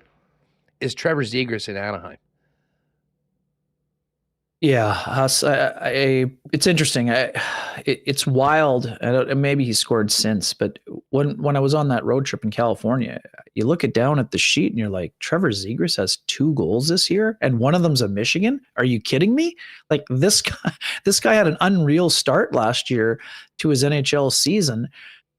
B: is Trevor Zegras in Anaheim.
D: Yeah, it's interesting. It's wild. And maybe he scored since, but when I was on that road trip in California, you look down at the sheet and you're like, Trevor Zegras has 2 goals this year, and one of them's a Michigan. Are you kidding me? Like this guy had an unreal start last year to his NHL season,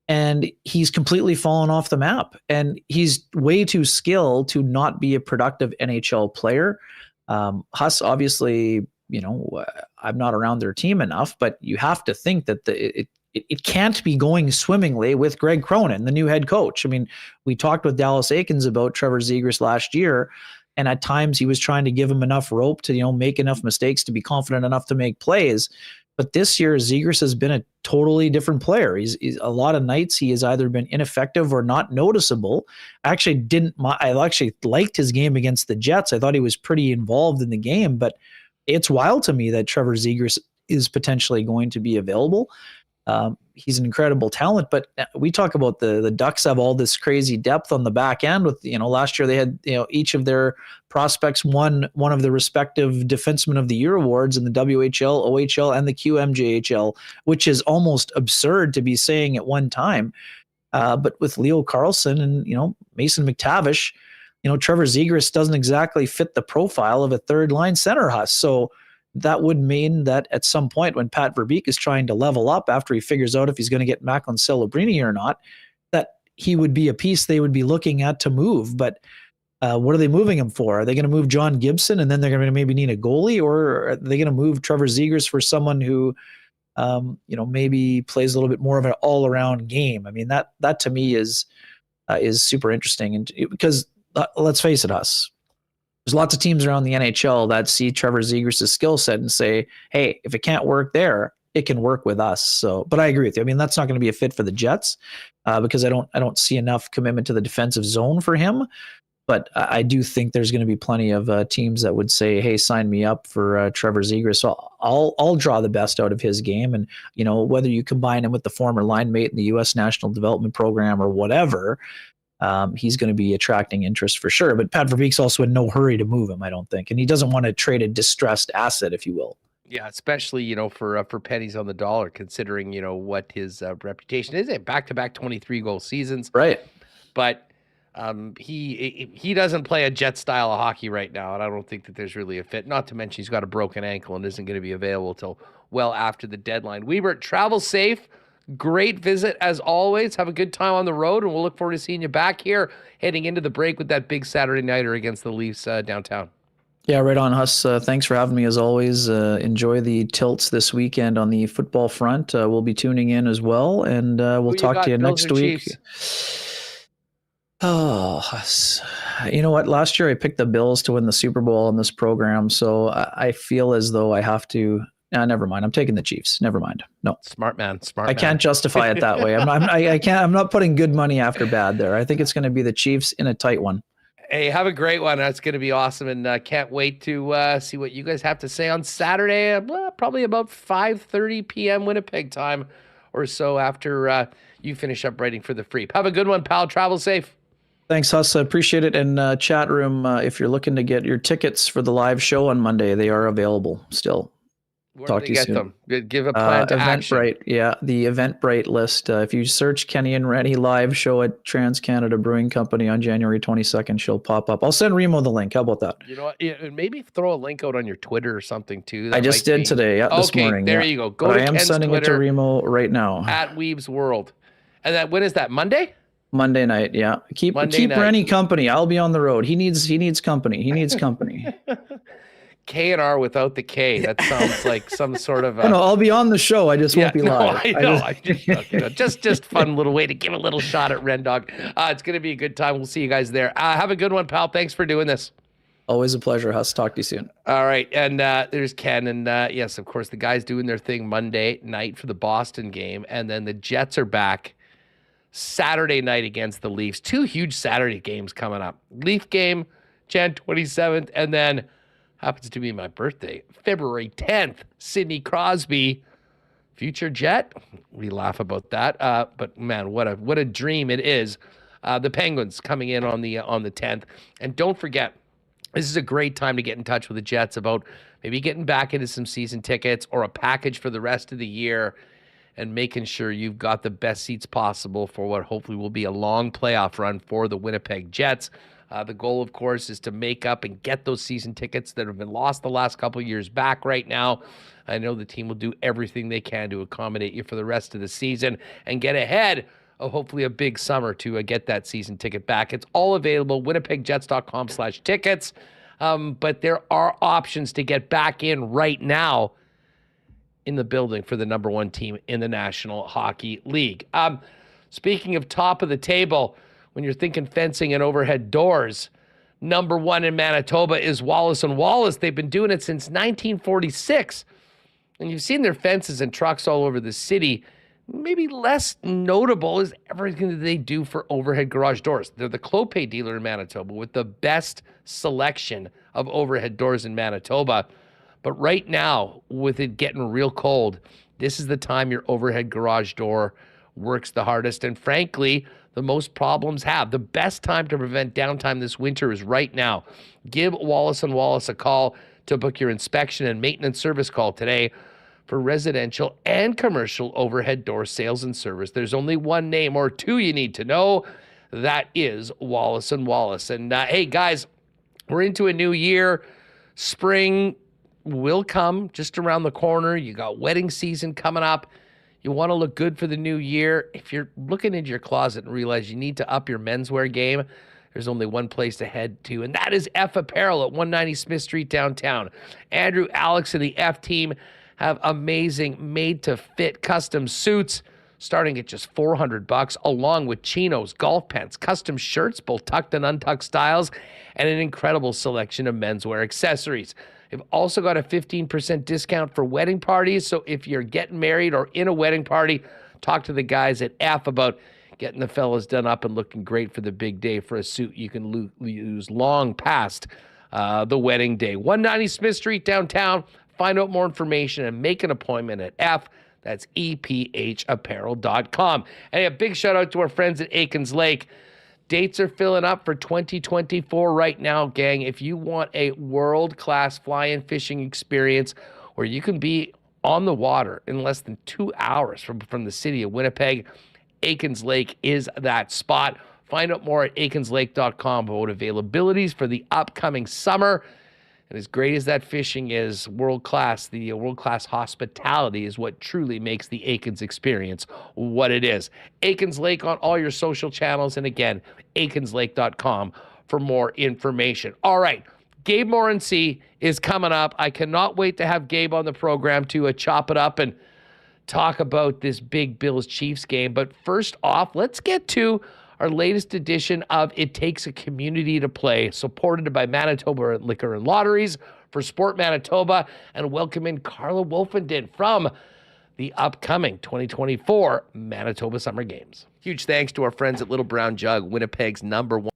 D: and he's completely fallen off the map. And he's way too skilled to not be a productive NHL player. Huss, obviously, I'm not around their team enough, but you have to think that it can't be going swimmingly with Greg Cronin, the new head coach. I mean, we talked with Dallas Aikens about Trevor Zegras last year, and at times he was trying to give him enough rope to, make enough mistakes to be confident enough to make plays. But this year, Zegras has been a totally different player. He's a lot of nights he has either been ineffective or not noticeable. I actually liked his game against the Jets. I thought he was pretty involved in the game, but it's wild to me that Trevor Zegras is potentially going to be available. He's an incredible talent, but we talk about the Ducks have all this crazy depth on the back end with, last year they had, each of their prospects won one of the respective Defenseman of the Year awards in the WHL, OHL, and the QMJHL, which is almost absurd to be saying at one time. But with Leo Carlsson and, Mason McTavish, Trevor Zegras doesn't exactly fit the profile of a third line center, Huss. So that would mean that at some point when Pat Verbeek is trying to level up after he figures out if he's going to get Macklin Celebrini or not, that he would be a piece they would be looking at to move. But what are they moving him for? Are they going to move John Gibson and then they're going to maybe need a goalie, or are they going to move Trevor Zegras for someone who, maybe plays a little bit more of an all-around game? I mean, that to me is super interesting, and because let's face it, Huss. There's lots of teams around the NHL that see Trevor Zegras' skill set and say, hey, if it can't work there, it can work with us. So, but I agree with you. I mean, that's not going to be a fit for the Jets because I don't see enough commitment to the defensive zone for him. But I do think there's going to be plenty of teams that would say, hey, sign me up for Trevor Zegras. So I'll draw the best out of his game. And, whether you combine him with the former line mate in the U.S. National Development Program or whatever, he's going to be attracting interest for sure. But Pat Verbeek's also in no hurry to move him, I don't think. And he doesn't want to trade a distressed asset, if you will.
B: Yeah, especially, for pennies on the dollar, considering, what his reputation is. Back-to-back 23-goal seasons.
D: Right.
B: But he doesn't play a Jet style of hockey right now, and I don't think that there's really a fit. Not to mention he's got a broken ankle and isn't going to be available till well after the deadline. Wiebe, travel safe. Great visit as always. Have a good time on the road, and we'll look forward to seeing you back here heading into the break with that big Saturday nighter against the Leafs downtown.
D: Yeah, right on, Huss. Thanks for having me as always. Enjoy the tilts this weekend on the football front. We'll be tuning in as well, and we'll talk to you
B: Bills
D: next
B: or
D: week.
B: Chiefs?
D: Oh, Huss. You know what? Last year I picked the Bills to win the Super Bowl in this program, so I feel as though I have to. Never mind. I'm taking the Chiefs. Never mind. No,
B: Smart man.
D: I can't justify it that way. I can't. I'm not putting good money after bad there. I think it's going to be the Chiefs in a tight one.
B: Hey, have a great one. That's going to be awesome, and can't wait to see what you guys have to say on Saturday, probably about 5:30 p.m. Winnipeg time or so after you finish up writing for the Free. Have a good one, pal. Travel safe.
D: Thanks, Huss. I appreciate it. And chat room, if you're looking to get your tickets for the live show on Monday, they are available still.
B: Where
D: Talk
B: do
D: to
B: they
D: you
B: get
D: soon.
B: them? Give a plan to action.
D: Eventbrite, yeah, the Eventbrite list. If you search Kenny and Rennie live show at Trans-Canada Brewing Company on January 22nd, she'll pop up. I'll send Remo the link. How about that?
B: You know what? Yeah, maybe throw a link out on your Twitter or something too.
D: I just did today, this morning.
B: There
D: yeah.
B: you go. Go
D: but
B: to
D: I am
B: Ken's
D: sending
B: Twitter
D: it to Remo right now.
B: at Weeb's World. And that when is that? Monday?
D: Monday night, yeah. Keep Rennie company. I'll be on the road. He needs company. He needs company.
B: K&R without the K. That sounds like some sort of.
D: No, I'll be on the show. I just won't be live.
B: I know. Just fun little way to give a little shot at Ren Dog. It's going to be a good time. We'll see you guys there. Have a good one, pal. Thanks for doing this.
D: Always a pleasure, Huss. Talk to you soon.
B: All right. And there's Ken. And yes, of course, the guys doing their thing Monday night for the Boston game. And then the Jets are back Saturday night against the Leafs. 2 huge Saturday games coming up. Leaf game, Jan 27th. And then happens to be my birthday, February 10th. Sidney Crosby, future Jet. We laugh about that. But man, what a dream it is. The Penguins coming in on the 10th. And don't forget, this is a great time to get in touch with the Jets about maybe getting back into some season tickets or a package for the rest of the year and making sure you've got the best seats possible for what hopefully will be a long playoff run for the Winnipeg Jets. The goal, of course, is to make up and get those season tickets that have been lost the last couple of years back right now. I know the team will do everything they can to accommodate you for the rest of the season and get ahead of hopefully a big summer to get that season ticket back. It's all available, winnipegjets.com/tickets. But there are options to get back in right now in the building for the number 1 team in the National Hockey League. Speaking of top of the table, when you're thinking fencing and overhead doors, number 1 in Manitoba is Wallace & Wallace. They've been doing it since 1946. And you've seen their fences and trucks all over the city. Maybe less notable is everything that they do for overhead garage doors. They're the Clopay dealer in Manitoba with the best selection of overhead doors in Manitoba. But right now, with it getting real cold, this is the time your overhead garage door works the hardest. And frankly, the most problems have. The best time to prevent downtime this winter is right now. Give Wallace & Wallace a call to book your inspection and maintenance service call today for residential and commercial overhead door sales and service. There's only one name or two you need to know. That is Wallace & Wallace. And hey, guys, we're into a new year. Spring will come just around the corner. You got wedding season coming up. You want to look good for the new year. If you're looking into your closet and realize you need to up your menswear game, there's only one place to head to, and that is F Apparel at 190 Smith Street downtown. Andrew, Alex, and the F team have amazing made-to-fit custom suits starting at just $400, along with chinos, golf pants, custom shirts, both tucked and untucked styles, and an incredible selection of menswear accessories. They've also got a 15% discount for wedding parties. So if you're getting married or in a wedding party, talk to the guys at F about getting the fellas done up and looking great for the big day for a suit you can use long past the wedding day. 190 Smith Street downtown. Find out more information and make an appointment at F. That's EPHapparel.com. And a big shout out to our friends at Aitken's Lake. Dates are filling up for 2024 right now, gang. If you want a world-class fly-in fishing experience where you can be on the water in less than 2 hours from the city of Winnipeg, Aitken's Lake is that spot. Find out more at aikenslake.com about availabilities for the upcoming summer. And as great as that fishing is, world-class, the world-class hospitality is what truly makes the Aikens experience what it is. Aikens Lake on all your social channels. And again, aikenslake.com for more information. All right, Gabe Morency is coming up. I cannot wait to have Gabe on the program to chop it up and talk about this big Bills-Chiefs game. But first off, let's get to our latest edition of It Takes a Community to Play, supported by Manitoba Liquor and Lotteries for Sport Manitoba, and welcome in Carla Wolfenden from the upcoming 2024 Manitoba Summer Games. Huge thanks to our friends at Little Brown Jug, Winnipeg's #1.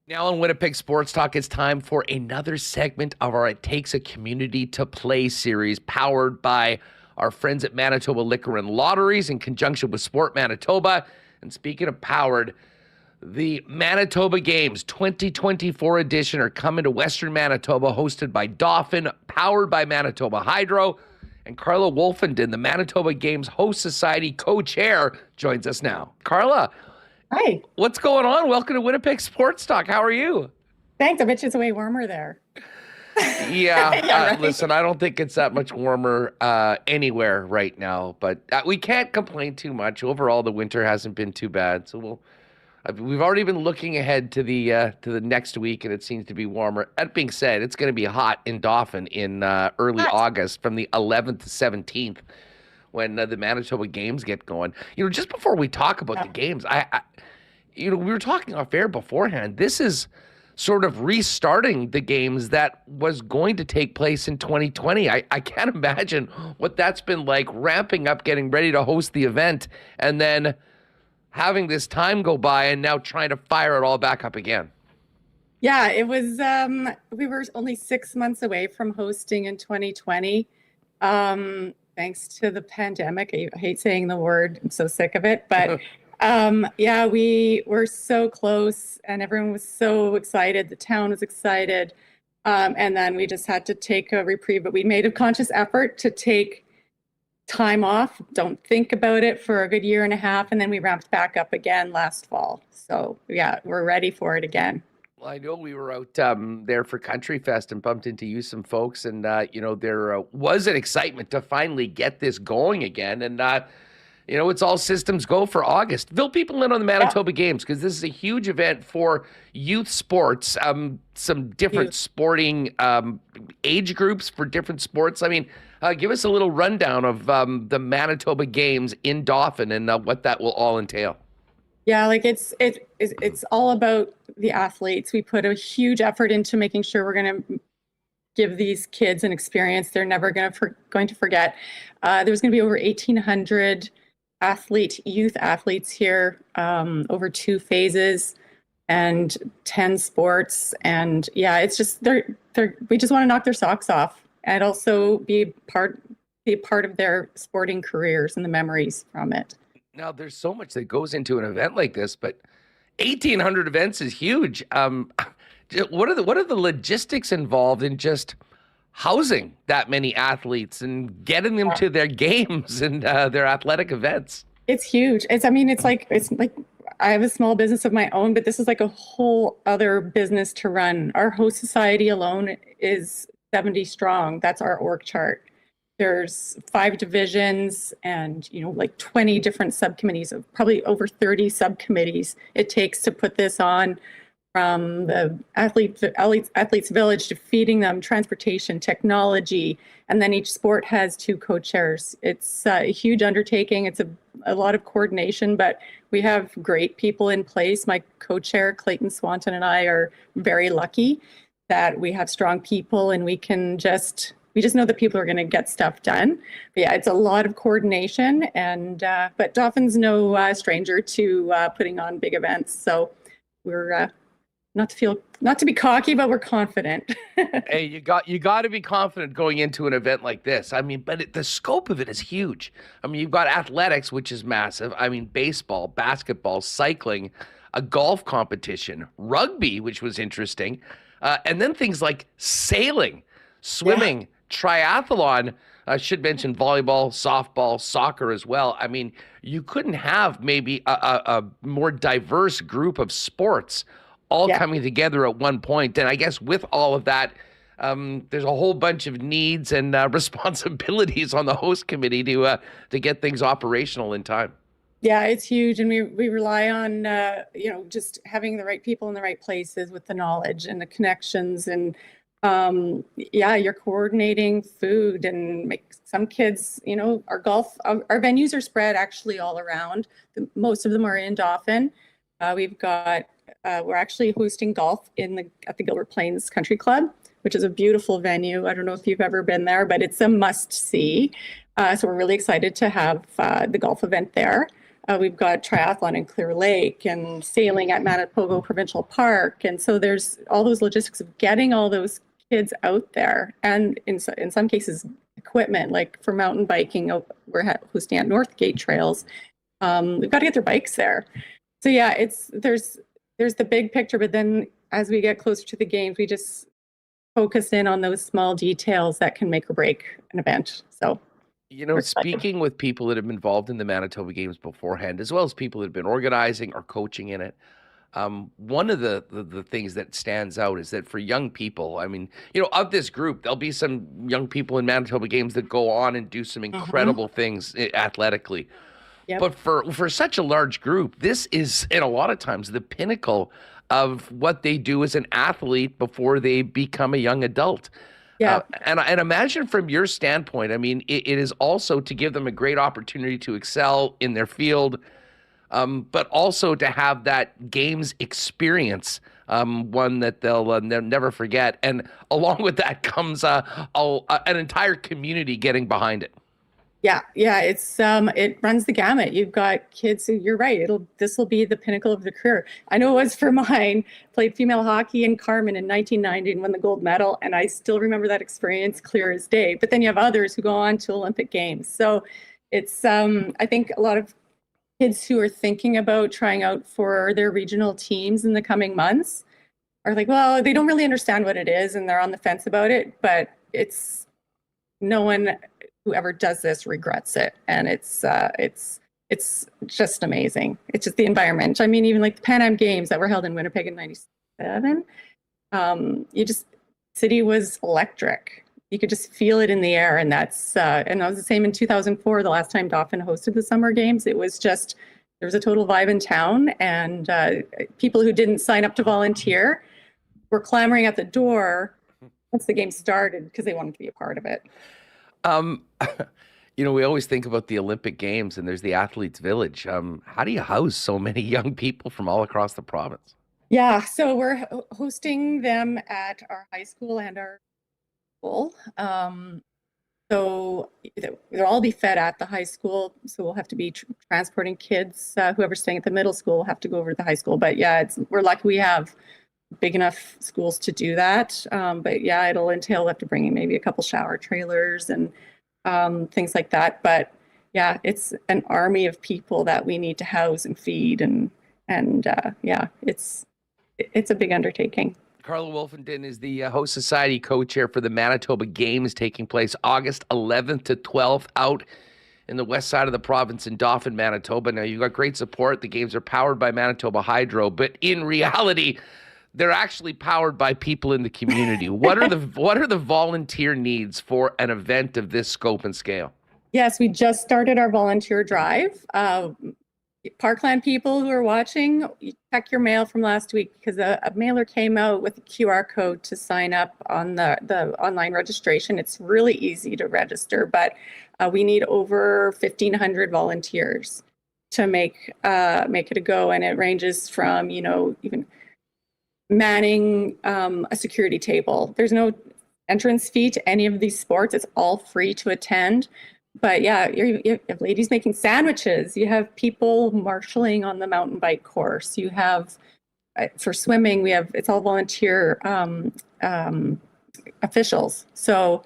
B: Now on Winnipeg Sports Talk, it's time for another segment of our It Takes a Community to Play series, powered by our friends at Manitoba Liquor and Lotteries in conjunction with Sport Manitoba. And speaking of powered, the Manitoba Games 2024 edition are coming to Western Manitoba, hosted by Dauphin, powered by Manitoba Hydro. And Carla Wolfenden, the Manitoba Games Host Society co-chair, joins us now. Carla.
E: Hi.
B: What's going on? Welcome to Winnipeg Sports Talk. How are you?
E: Thanks. I bet you it's way warmer there.
B: Yeah.
E: Right?
B: Listen, I don't think it's that much warmer anywhere right now, but we can't complain too much. Overall, the winter hasn't been too bad. So we've already been looking ahead to the next week, and it seems to be warmer. That being said, it's going to be hot in Dauphin in early August from the 11th to 17th. When the Manitoba Games get going. Just before we talk about the games, we were talking off air beforehand. This is sort of restarting the games that was going to take place in 2020. I can't imagine what that's been like, ramping up, getting ready to host the event, and then having this time go by and now trying to fire it all back up again.
E: Yeah, it was, we were only 6 months away from hosting in 2020. Thanks to the pandemic. I hate saying the word. I'm so sick of it. But yeah, we were so close and everyone was so excited. The town was excited. And then we just had to take a reprieve. But we made a conscious effort to take time off, don't think about it for a good year and a half. And then we ramped back up again last fall. So yeah, we're ready for it again.
B: Well, I know we were out there for Country Fest and bumped into you some folks, and there was an excitement to finally get this going again, and it's all systems go for August. Fill people in on the Manitoba Games, because this is a huge event for youth sports, some different sporting age groups for different sports. I mean, give us a little rundown of the Manitoba Games in Dauphin and what that will all entail.
E: Yeah, like it's all about the athletes. We put a huge effort into making sure we're going to give these kids an experience they're never going to forget. There's going to be over 1,800 youth athletes here, over 2 phases and 10 sports. And yeah, it's just we just want to knock their socks off and also be a part of their sporting careers and the memories from it.
B: Now, there's so much that goes into an event like this, but 1,800 events is huge. What are the logistics involved in just housing that many athletes and getting them to their games and their athletic events?
E: It's huge. It's like I have a small business of my own, but this is like a whole other business to run. Our host society alone is 70 strong. That's our org chart. There's 5 divisions and, like 20 different subcommittees, of probably over 30 subcommittees it takes to put this on, from the athletes village to feeding them, transportation, technology, and then each sport has 2 co-chairs. It's a huge undertaking. It's a lot of coordination, but we have great people in place. My co-chair, Clayton Swanton, and I are very lucky that we have strong people and we just know that people are going to get stuff done. But yeah, it's a lot of coordination, and but Dauphin's no stranger to putting on big events. So we're not to be cocky, but we're confident.
B: Hey, you got to be confident going into an event like this. I mean, but the scope of it is huge. I mean, you've got athletics, which is massive. I mean, baseball, basketball, cycling, a golf competition, rugby, which was interesting, and then things like sailing, swimming. Yeah. Triathlon, I should mention volleyball, softball, soccer as well. I mean, you couldn't have maybe a more diverse group of sports all coming together at one point. And I guess with all of that, there's a whole bunch of needs and responsibilities on the host committee to get things operational in time.
E: Yeah, it's huge, and we rely on just having the right people in the right places with the knowledge and the connections, and you're coordinating food and make some kids. Our venues are spread actually all around. Most of them are in Dauphin. We're actually hosting golf at the Gilbert Plains Country Club, which is a beautiful venue. I don't know if you've ever been there, but it's a must-see. So we're really excited to have the golf event there. We've got triathlon in Clear Lake and sailing at Manitoba Provincial Park. And so there's all those logistics of getting all those kids out there. And in some cases, equipment, like for mountain biking, we're hosting at Northgate Trails. We've got to get their bikes there. So yeah, there's the big picture, but then as we get closer to the games, we just focus in on those small details that can make or break an event. So
B: speaking with people that have been involved in the Manitoba Games beforehand, as well as people that have been organizing or coaching in it, one of the things that stands out is that for young people, I mean, of this group, there'll be some young people in Manitoba Games that go on and do some incredible things athletically.
E: Yep.
B: But for such a large group, this is, in a lot of times, the pinnacle of what they do as an athlete before they become a young adult.
E: Yeah.
B: And imagine from your standpoint, I mean, it is also to give them a great opportunity to excel in their field, but also to have that games experience, one that they'll never forget. And along with that comes an entire community getting behind it.
E: Yeah, it runs the gamut. You've got kids who, you're right, this will be the pinnacle of their career. I know it was for mine. Played female hockey in Carmen in 1990 and won the gold medal, and I still remember that experience clear as day. But then you have others who go on to Olympic Games. So it's I think a lot of kids who are thinking about trying out for their regional teams in the coming months are like, well, they don't really understand what it is and they're on the fence about it, but it's no one whoever does this regrets it. And it's just amazing. It's just the environment. I mean, even like the Pan Am Games that were held in Winnipeg in 97, city was electric. You could just feel it in the air. And that was the same in 2004, the last time Dauphin hosted the Summer Games. It was just, there was a total vibe in town, and people who didn't sign up to volunteer were clamoring at the door once the game started because they wanted to be a part of it.
B: We always think about the Olympic Games and there's the Athletes Village. How do you house so many young people from all across the province?
E: Yeah, so we're hosting them at our high school and our school. So they'll all be fed at the high school. So we'll have to be transporting kids. Whoever's staying at the middle school will have to go over to the high school. But yeah, we're lucky we have big enough schools to do that. But yeah, it'll entail we'll have to bring in maybe a couple shower trailers and things like that. But yeah, it's an army of people that we need to house and feed, and yeah, it's a big undertaking.
B: Carla Wolfenden is the host society co-chair for the Manitoba Games taking place August 11th to 12th out in the west side of the province in Dauphin, Manitoba. Now, you've got great support. The games are powered by Manitoba Hydro, but in reality, they're actually powered by people in the community. What are the volunteer needs for an event of this scope and scale?
E: Yes, we just started our volunteer drive. Parkland people who are watching, check your mail from last week, because a mailer came out with a QR code to sign up on the online registration. It's really easy to register, but we need over 1,500 volunteers to make it a go. And it ranges from, even manning a security table. There's no entrance fee to any of these sports. It's all free to attend. But yeah, you have ladies making sandwiches. You have people marshalling on the mountain bike course. You have, for swimming, it's all volunteer officials. So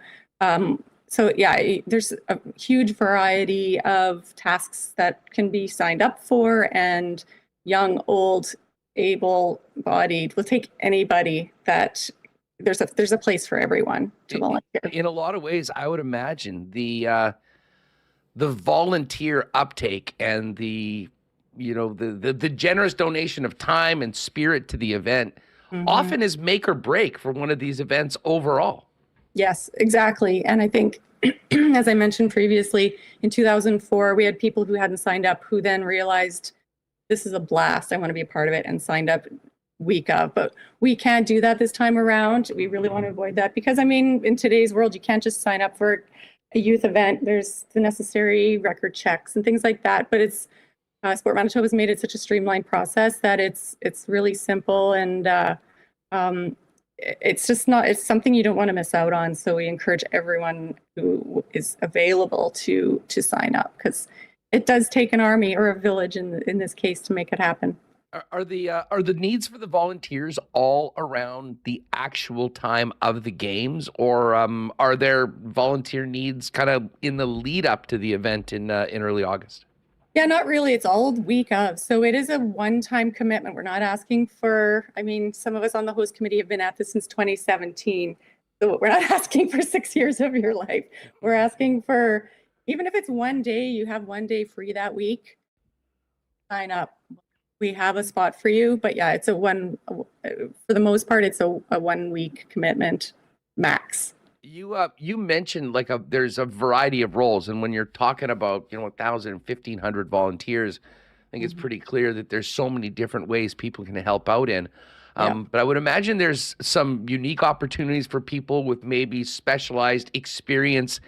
E: yeah, there's a huge variety of tasks that can be signed up for, and young, old, able-bodied, we'll take anybody that there's a place for everyone to volunteer.
B: In a lot of ways, I would imagine the volunteer uptake and the generous donation of time and spirit to the event often is make or break for one of these events overall.
E: Yes, exactly. And I think, as I mentioned previously, in 2004, we had people who hadn't signed up who then realized this is a blast. I want to be a part of it and signed up week of. But we can't do that this time around. We really want to avoid that because, I mean, in today's world, you can't just sign up for a youth event. There's the necessary record checks and things like that. But it's Sport Manitoba has made it such a streamlined process that it's really simple, and it's just not, it's something you don't want to miss out on. So we encourage everyone who is available to sign up, because it does take an army or a village in this case to make it happen.
B: Are the needs for the volunteers all around the actual time of the games, or are there volunteer needs kind of in the lead up to the event in early August?
E: Yeah, not really. It's all week of. So it is a one-time commitment. We're not asking for, I mean, some of us on the host committee have been at this since 2017. So we're not asking for 6 years of your life. We're asking for, even if it's one day, you have one day free that week, sign up. We have a spot for you. But yeah, it's for the most part, it's a 1 week commitment max.
B: You mentioned there's a variety of roles, and when you're talking about 1,000, 1,500 volunteers, I think it's pretty clear that there's so many different ways people can help out in. But I would imagine there's some unique opportunities for people with maybe specialized experience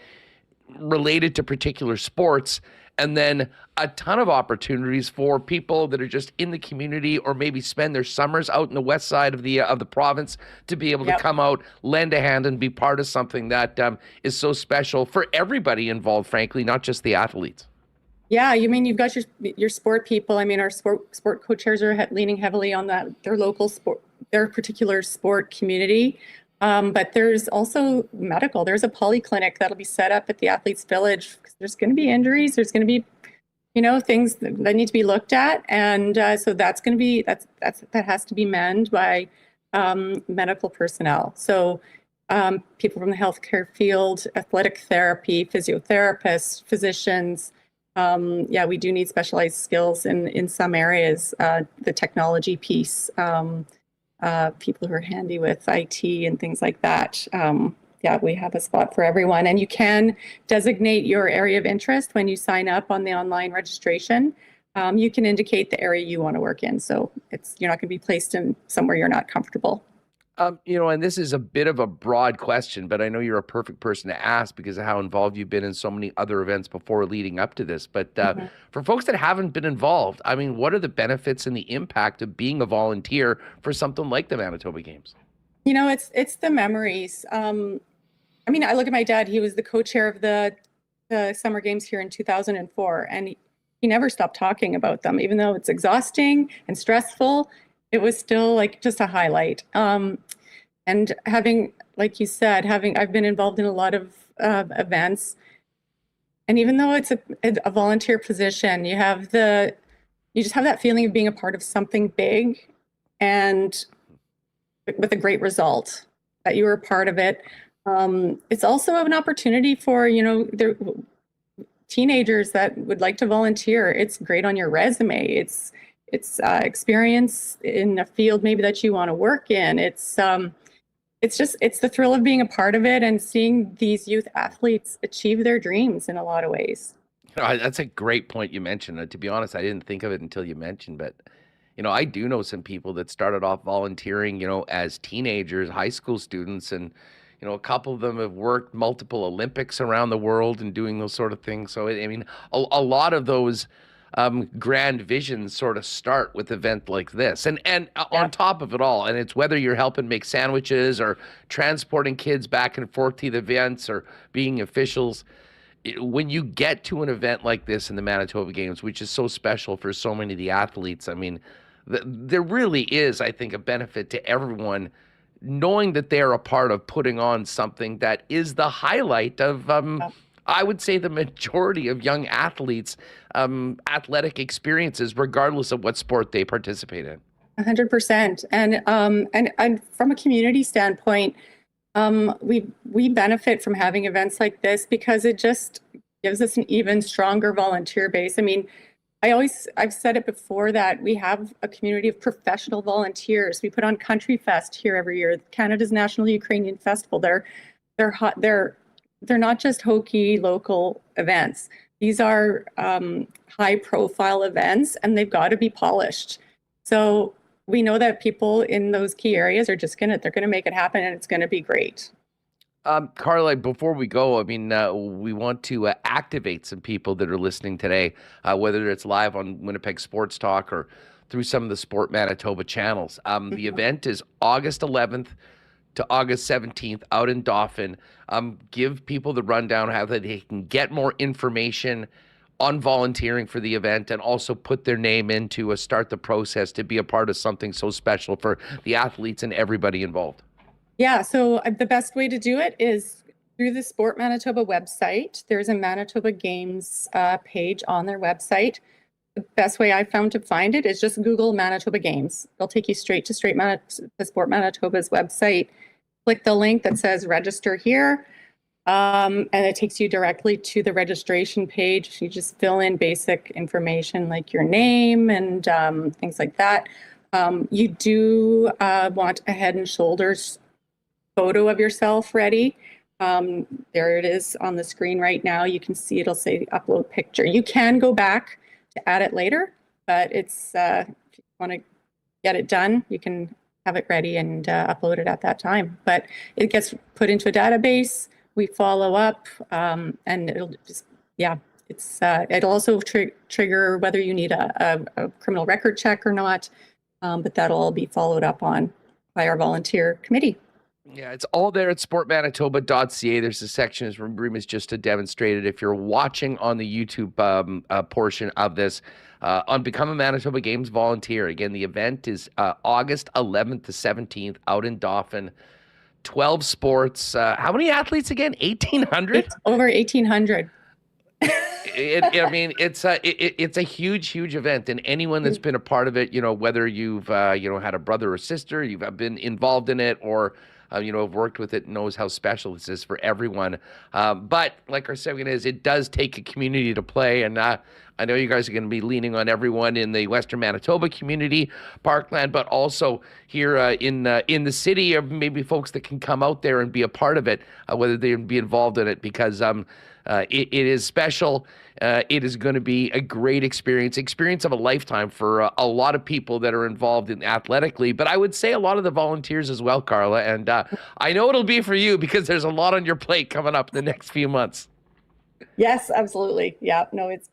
B: related to particular sports, and then a ton of opportunities for people that are just in the community or maybe spend their summers out in the west side of the province to be able to come out, lend a hand, and be part of something that is so special for everybody involved, frankly, not just the athletes.
E: Yeah, you mean you've got your sport people. I mean, our sport co-chairs are leaning heavily on their local sport, their particular sport community. But there's also medical. There's a polyclinic that'll be set up at the Athletes Village, because there's going to be injuries. There's going to be, things that need to be looked at, and so that's going to be that has to be manned by medical personnel. So people from the healthcare field, athletic therapy, physiotherapists, physicians. We do need specialized skills in some areas. The technology piece. People who are handy with IT and things like that. We have a spot for everyone. And you can designate your area of interest when you sign up on the online registration. You can indicate the area you want to work in. So you're not going to be placed in somewhere you're not comfortable.
B: And this is a bit of a broad question, but I know you're a perfect person to ask because of how involved you've been in so many other events before leading up to this. But for folks that haven't been involved, I mean, what are the benefits and the impact of being a volunteer for something like the Manitoba Games?
E: It's the memories. I mean, I look at my dad. He was the co-chair of the Summer Games here in 2004, and he never stopped talking about them, even though it's exhausting and stressful. It was still just a highlight. And having, like you said, I've been involved in a lot of events, and even though it's a volunteer position, you just have that feeling of being a part of something big, and with a great result that you were a part of it. It's also an opportunity for teenagers that would like to volunteer. It's great on your resume. It's experience in a field maybe that you want to work in. It's the thrill of being a part of it and seeing these youth athletes achieve their dreams in a lot of ways.
B: That's a great point you mentioned. To be honest, I didn't think of it until you mentioned, but I do know some people that started off volunteering, as teenagers, high school students, and a couple of them have worked multiple Olympics around the world and doing those sort of things. So I mean, a lot of those grand visions sort of start with an event like this, and on top of it all, and it's whether you're helping make sandwiches or transporting kids back and forth to the events or being officials. When you get to an event like this in the Manitoba Games, which is so special for so many of the athletes, I mean, there really is, I think, a benefit to everyone knowing that they're a part of putting on something that is the highlight of I would say the majority of young athletes' athletic experiences, regardless of what sport they participate in.
E: 100%. And from a community standpoint, we benefit from having events like this because it just gives us an even stronger volunteer base. I mean, I've said it before that we have a community of professional volunteers. We put on Country Fest here every year, Canada's National Ukrainian Festival. They're they're hot. They're not just hokey local events. These are high profile events, and they've got to be polished. So we know that people in those key areas are just they're gonna make it happen, and it's gonna be great.
B: Carla, before we go, I mean, we want to activate some people that are listening today, whether it's live on Winnipeg Sports Talk or through some of the Sport Manitoba channels. The event is August 11th to August 17th out in Dauphin. Give people the rundown how they can get more information on volunteering for the event and also put their name in to start the process to be a part of something so special for the athletes and everybody involved.
E: Yeah, so the best way to do it is through the Sport Manitoba website. There's a Manitoba Games page on their website. The best way I found to find it is just Google Manitoba Games. They'll take you straight to the Sport Manitoba's website. Click the link that says register here, and it takes you directly to the registration page. You just fill in basic information like your name and things like that. You do want a head and shoulders photo of yourself ready. There it is on the screen right now. You can see it'll say upload picture. You can go back to add it later, but it's if you want to get it done, you can have it ready and upload it at that time. But it gets put into a database. We follow up, and it'll just it'll also trigger whether you need a criminal record check or not. But that'll all be followed up on by our volunteer committee.
B: Yeah, it's all there at sportmanitoba.ca. There's a section, as Remis just demonstrated. If you're watching on the YouTube portion of this, on Become a Manitoba Games volunteer. Again, the event is August 11th to 17th out in Dauphin. 12 sports. How many athletes again? 1,800?
E: It's over 1,800.
B: I mean, it's a huge event, and anyone that's been a part of it, whether you've had a brother or sister, you've been involved in it, or have worked with it, knows how special this is for everyone. But like our segment is, it does take a community to play, and I know you guys are going to be leaning on everyone in the Western Manitoba community, Parkland, but also here in the city, or maybe folks that can come out there and be a part of it, whether they be involved in it, because it is special. It is going to be a great experience of a lifetime for a lot of people that are involved in athletically, but I would say a lot of the volunteers as well, Carla. And I know it'll be for you because there's a lot on your plate coming up in the next few months.
E: Yes, absolutely. Yeah, no, it's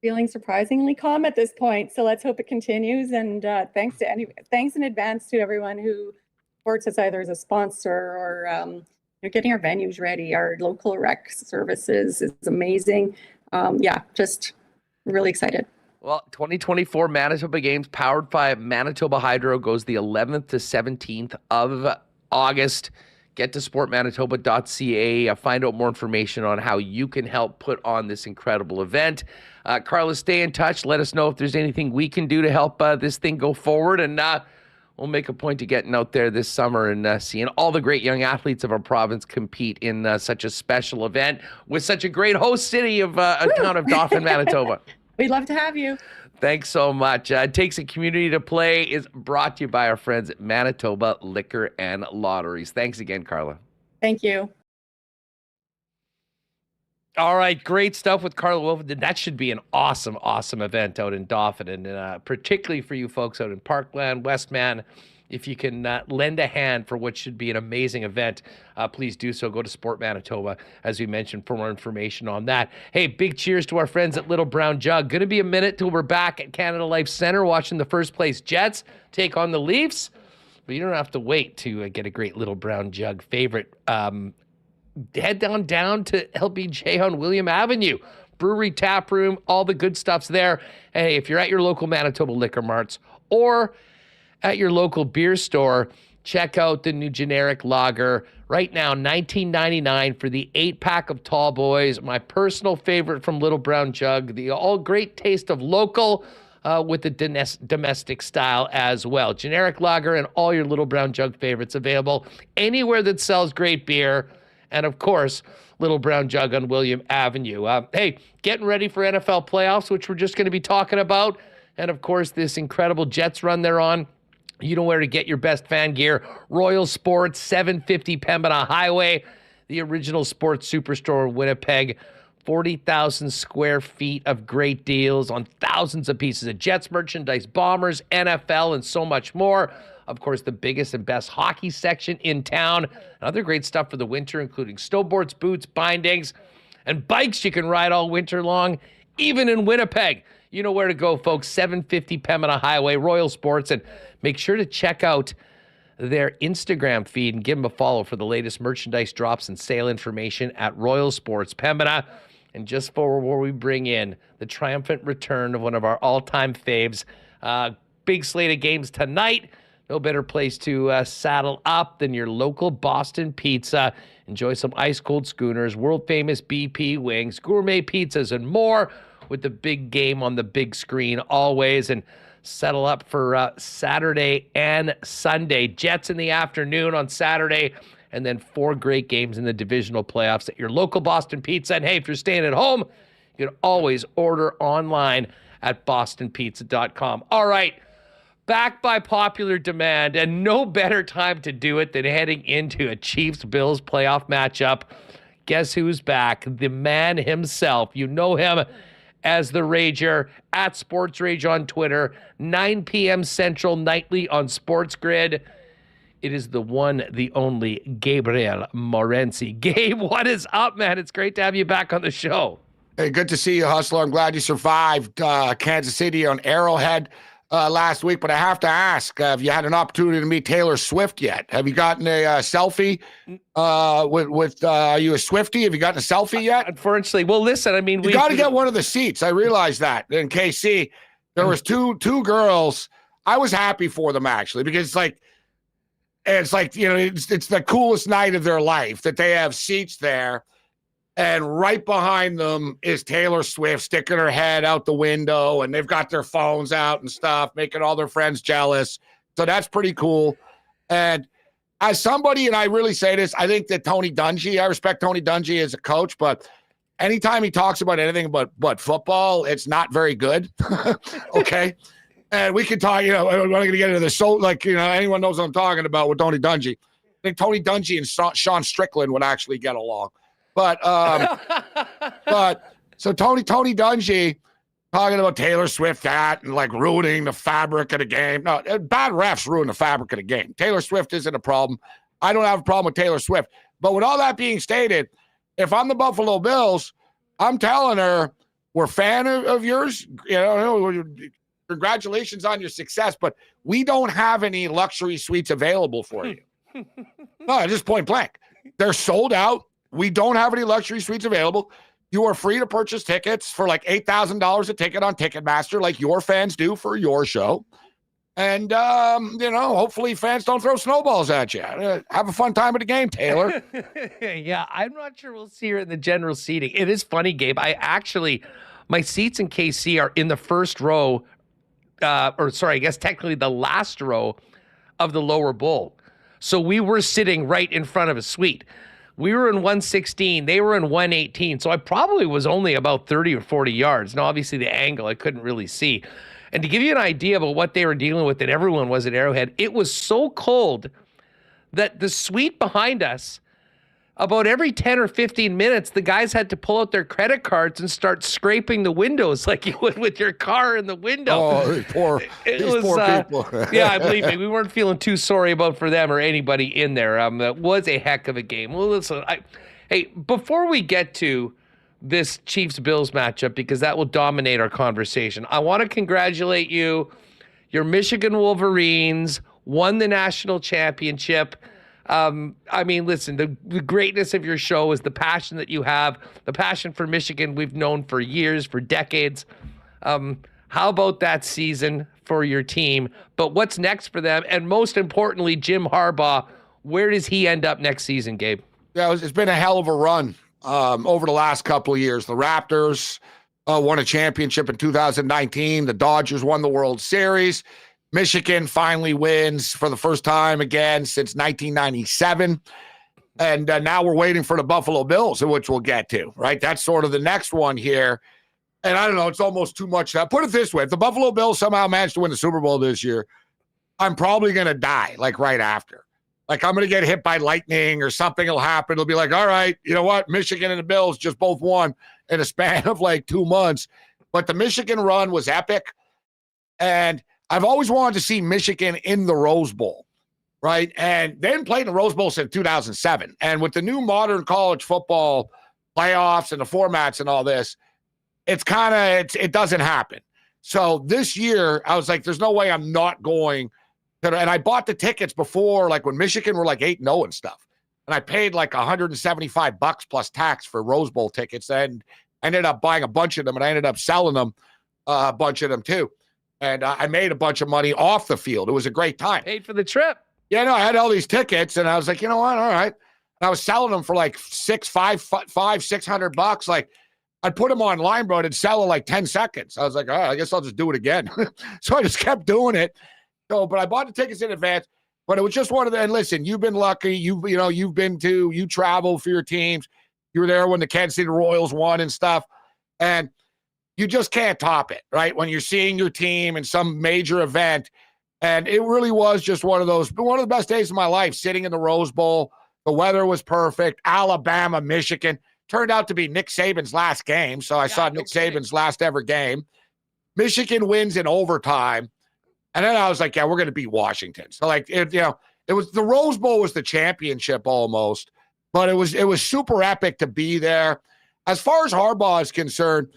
E: feeling surprisingly calm at this point. So let's hope it continues. And thanks in advance to everyone who supports us either as a sponsor or getting our venues ready. Our local rec services is amazing. Just really excited.
B: Well, 2024 Manitoba Games powered by Manitoba Hydro goes the 11th to 17th of August. Get to sportmanitoba.ca. Find out more information on how you can help put on this incredible event. Carla, stay in touch. Let us know if there's anything we can do to help this thing go forward. And we'll make a point of getting out there this summer and seeing all the great young athletes of our province compete in such a special event with such a great host city of town of Dauphin, Manitoba.
E: We'd love to have you.
B: Thanks so much. It Takes a Community to Play is brought to you by our friends at Manitoba Liquor and Lotteries. Thanks again, Carla.
E: Thank you.
B: All right, great stuff with Carla Wolfenden. That should be an awesome event out in Dauphin, and particularly for you folks out in Parkland, Westman. If you can lend a hand for what should be an amazing event, please do so. Go to Sport Manitoba, as we mentioned, for more information on that. Hey, big cheers to our friends at Little Brown Jug. Going to be a minute till we're back at Canada Life Centre watching the first place Jets take on the Leafs. But you don't have to wait to get a great Little Brown Jug favorite. Head down to LBJ on William Avenue. Brewery, tap room, all the good stuff's there. Hey, if you're at your local Manitoba liquor marts or at your local beer store, check out the new generic lager. Right now, $19.99 for the 8-pack of Tall Boys. My personal favorite from Little Brown Jug. The all great taste of local with the domestic style as well. Generic lager and all your Little Brown Jug favorites available anywhere that sells great beer. And, of course, Little Brown Jug on William Avenue. Hey, getting ready for NFL playoffs, which we're just going to be talking about. And, of course, this incredible Jets run they're on. You know where to get your best fan gear. Royal Sports, 750 Pembina Highway, the original sports superstore in Winnipeg. 40,000 square feet of great deals on thousands of pieces of Jets merchandise, Bombers, NFL, and so much more. Of course, the biggest and best hockey section in town. And other great stuff for the winter, including snowboards, boots, bindings, and bikes you can ride all winter long, even in Winnipeg. You know where to go, folks. 750 Pembina Highway, Royal Sports. And make sure to check out their Instagram feed and give them a follow for the latest merchandise drops and sale information at Royal Sports Pembina. And just before we bring in the triumphant return of one of our all-time faves, big slate of games tonight. No better place to saddle up than your local Boston Pizza. Enjoy some ice-cold schooners, world-famous BP wings, gourmet pizzas, and more with the big game on the big screen always. And settle up for Saturday and Sunday. Jets in the afternoon on Saturday, and then 4 great games in the divisional playoffs at your local Boston Pizza. And hey, if you're staying at home, you can always order online at bostonpizza.com. All right, back by popular demand, and no better time to do it than heading into a Chiefs-Bills playoff matchup. Guess who's back? The man himself. You know him as the Rager, at Sportsrage on Twitter, 9 p.m. Central nightly on Sports Grid. It is the one, the only Gabriel Morency. Gabe, what is up, man? It's great to have you back on the show.
F: Hey, good to see you, Hustler. I'm glad you survived Kansas City on Arrowhead last week, but I have to ask, have you had an opportunity to meet Taylor Swift yet? Have you gotten a selfie with are you a Swiftie? Have you gotten a selfie yet?
B: Unfortunately. Well, listen, I mean,
F: we got to get one of the seats. I realized that in KC, there was two girls. I was happy for them, actually, because it's like, you know, it's the coolest night of their life that they have seats there. And right behind them is Taylor Swift sticking her head out the window, and they've got their phones out and stuff, making all their friends jealous. So that's pretty cool. And as somebody, and I really say this, I think that Tony Dungy, I respect Tony Dungy as a coach, but anytime he talks about anything but football, it's not very good. Okay. And we can talk, you know, we're not going to get into this. So, like, you know, anyone knows what I'm talking about with Tony Dungy. I think Tony Dungy and Sean Strickland would actually get along. But so Tony Dungy talking about Taylor Swift and like ruining the fabric of the game. No, bad refs ruin the fabric of the game. Taylor Swift isn't a problem. I don't have a problem with Taylor Swift. But with all that being stated, if I'm the Buffalo Bills, I'm telling her, we're a fan of yours. You know, congratulations on your success, but we don't have any luxury suites available for you. No, just point blank. They're sold out. We don't have any luxury suites available. You are free to purchase tickets for like $8,000 a ticket on Ticketmaster, like your fans do for your show. And, you know, hopefully fans don't throw snowballs at you. Have a fun time at the game, Taylor.
B: Yeah, I'm not sure we'll see her in the general seating. It is funny, Gabe. My seats in KC are in the first row, I guess technically the last row of the lower bowl. So we were sitting right in front of a suite. We were in 116. They were in 118. So I probably was only about 30 or 40 yards. Now, obviously, the angle I couldn't really see. And to give you an idea about what they were dealing with, that everyone was at Arrowhead, it was so cold that the suite behind us, about every 10 or 15 minutes, the guys had to pull out their credit cards and start scraping the windows like you would with your car in the window.
F: Oh, these poor people.
B: Yeah, believe me, we weren't feeling too sorry for them or anybody in there. It was a heck of a game. Well, listen, hey, before we get to this Chiefs-Bills matchup, because that will dominate our conversation, I want to congratulate you. Your Michigan Wolverines won the national championship. I mean, listen, the greatness of your show is the passion that you have, the passion for Michigan we've known for years, for decades. How about that season for your team? But what's next for them? And most importantly, Jim Harbaugh, where does he end up next season, Gabe?
F: Yeah, it's been a hell of a run over the last couple of years. The Raptors won a championship in 2019. The Dodgers won the World Series. Michigan finally wins for the first time again since 1997. And now we're waiting for the Buffalo Bills, which we'll get to, right? That's sort of the next one here. And I don't know, it's almost too much. Put it this way. If the Buffalo Bills somehow manage to win the Super Bowl this year, I'm probably going to die like right after. Like I'm going to get hit by lightning or something will happen. It'll be like, all right, you know what? Michigan and the Bills just both won in a span of like 2 months. But the Michigan run was epic. And I've always wanted to see Michigan in the Rose Bowl, right? And they hadn't played in the Rose Bowl since 2007. And with the new modern college football playoffs and the formats and all this, it's kind of, it doesn't happen. So this year, I was like, there's no way I'm not going. And I bought the tickets before, like when Michigan were like 8-0 and stuff. And I paid like $175 plus tax for Rose Bowl tickets. And I ended up buying a bunch of them, and I ended up selling them, a bunch of them too. And I made a bunch of money off the field. It was a great time.
B: Paid for the trip.
F: Yeah, no, I had all these tickets, and I was like, you know what? All right. And I was selling them for like $600. Like I'd put them online, bro, and it'd sell in like 10 seconds. I was like, all right, I guess I'll just do it again. So I just kept doing it. So, but I bought the tickets in advance. But it was just one of the, and listen, you've been lucky. You travel for your teams. You were there when the Kansas City Royals won and stuff. And you just can't top it, right? When you're seeing your team in some major event. And it really was just one of the best days of my life, sitting in the Rose Bowl. The weather was perfect. Alabama, Michigan. Turned out to be Nick Saban's last game. So I saw Nick Saban's last ever game. Michigan wins in overtime. And then I was like, yeah, we're going to beat Washington. So like, it was the Rose Bowl was the championship almost, but it was super epic to be there. As far as Harbaugh is concerned,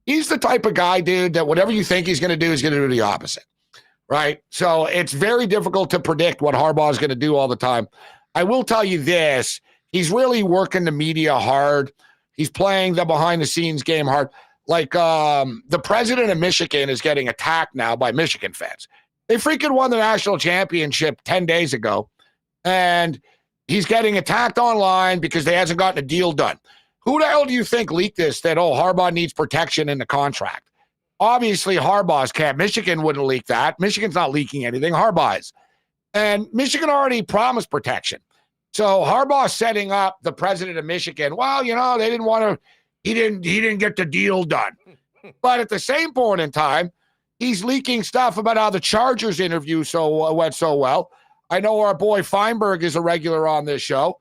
F: he's the type of guy, dude, that whatever you think he's going to do, he's going to do the opposite, right? So it's very difficult to predict what Harbaugh is going to do all the time. I will tell you this. He's really working the media hard. He's playing the behind-the-scenes game hard. Like the president of Michigan is getting attacked now by Michigan fans. They freaking won the national championship 10 days ago, and he's getting attacked online because they hasn't gotten a deal done. Who the hell do you think leaked this, that, Harbaugh needs protection in the contract? Obviously, Harbaugh's camp. Michigan wouldn't leak that. Michigan's not leaking anything. Harbaugh is. And Michigan already promised protection. So Harbaugh's setting up the president of Michigan. Well, they didn't want to, he didn't get the deal done. But at the same point in time, he's leaking stuff about how the Chargers interview went so well. I know our boy Feinberg is a regular on this show.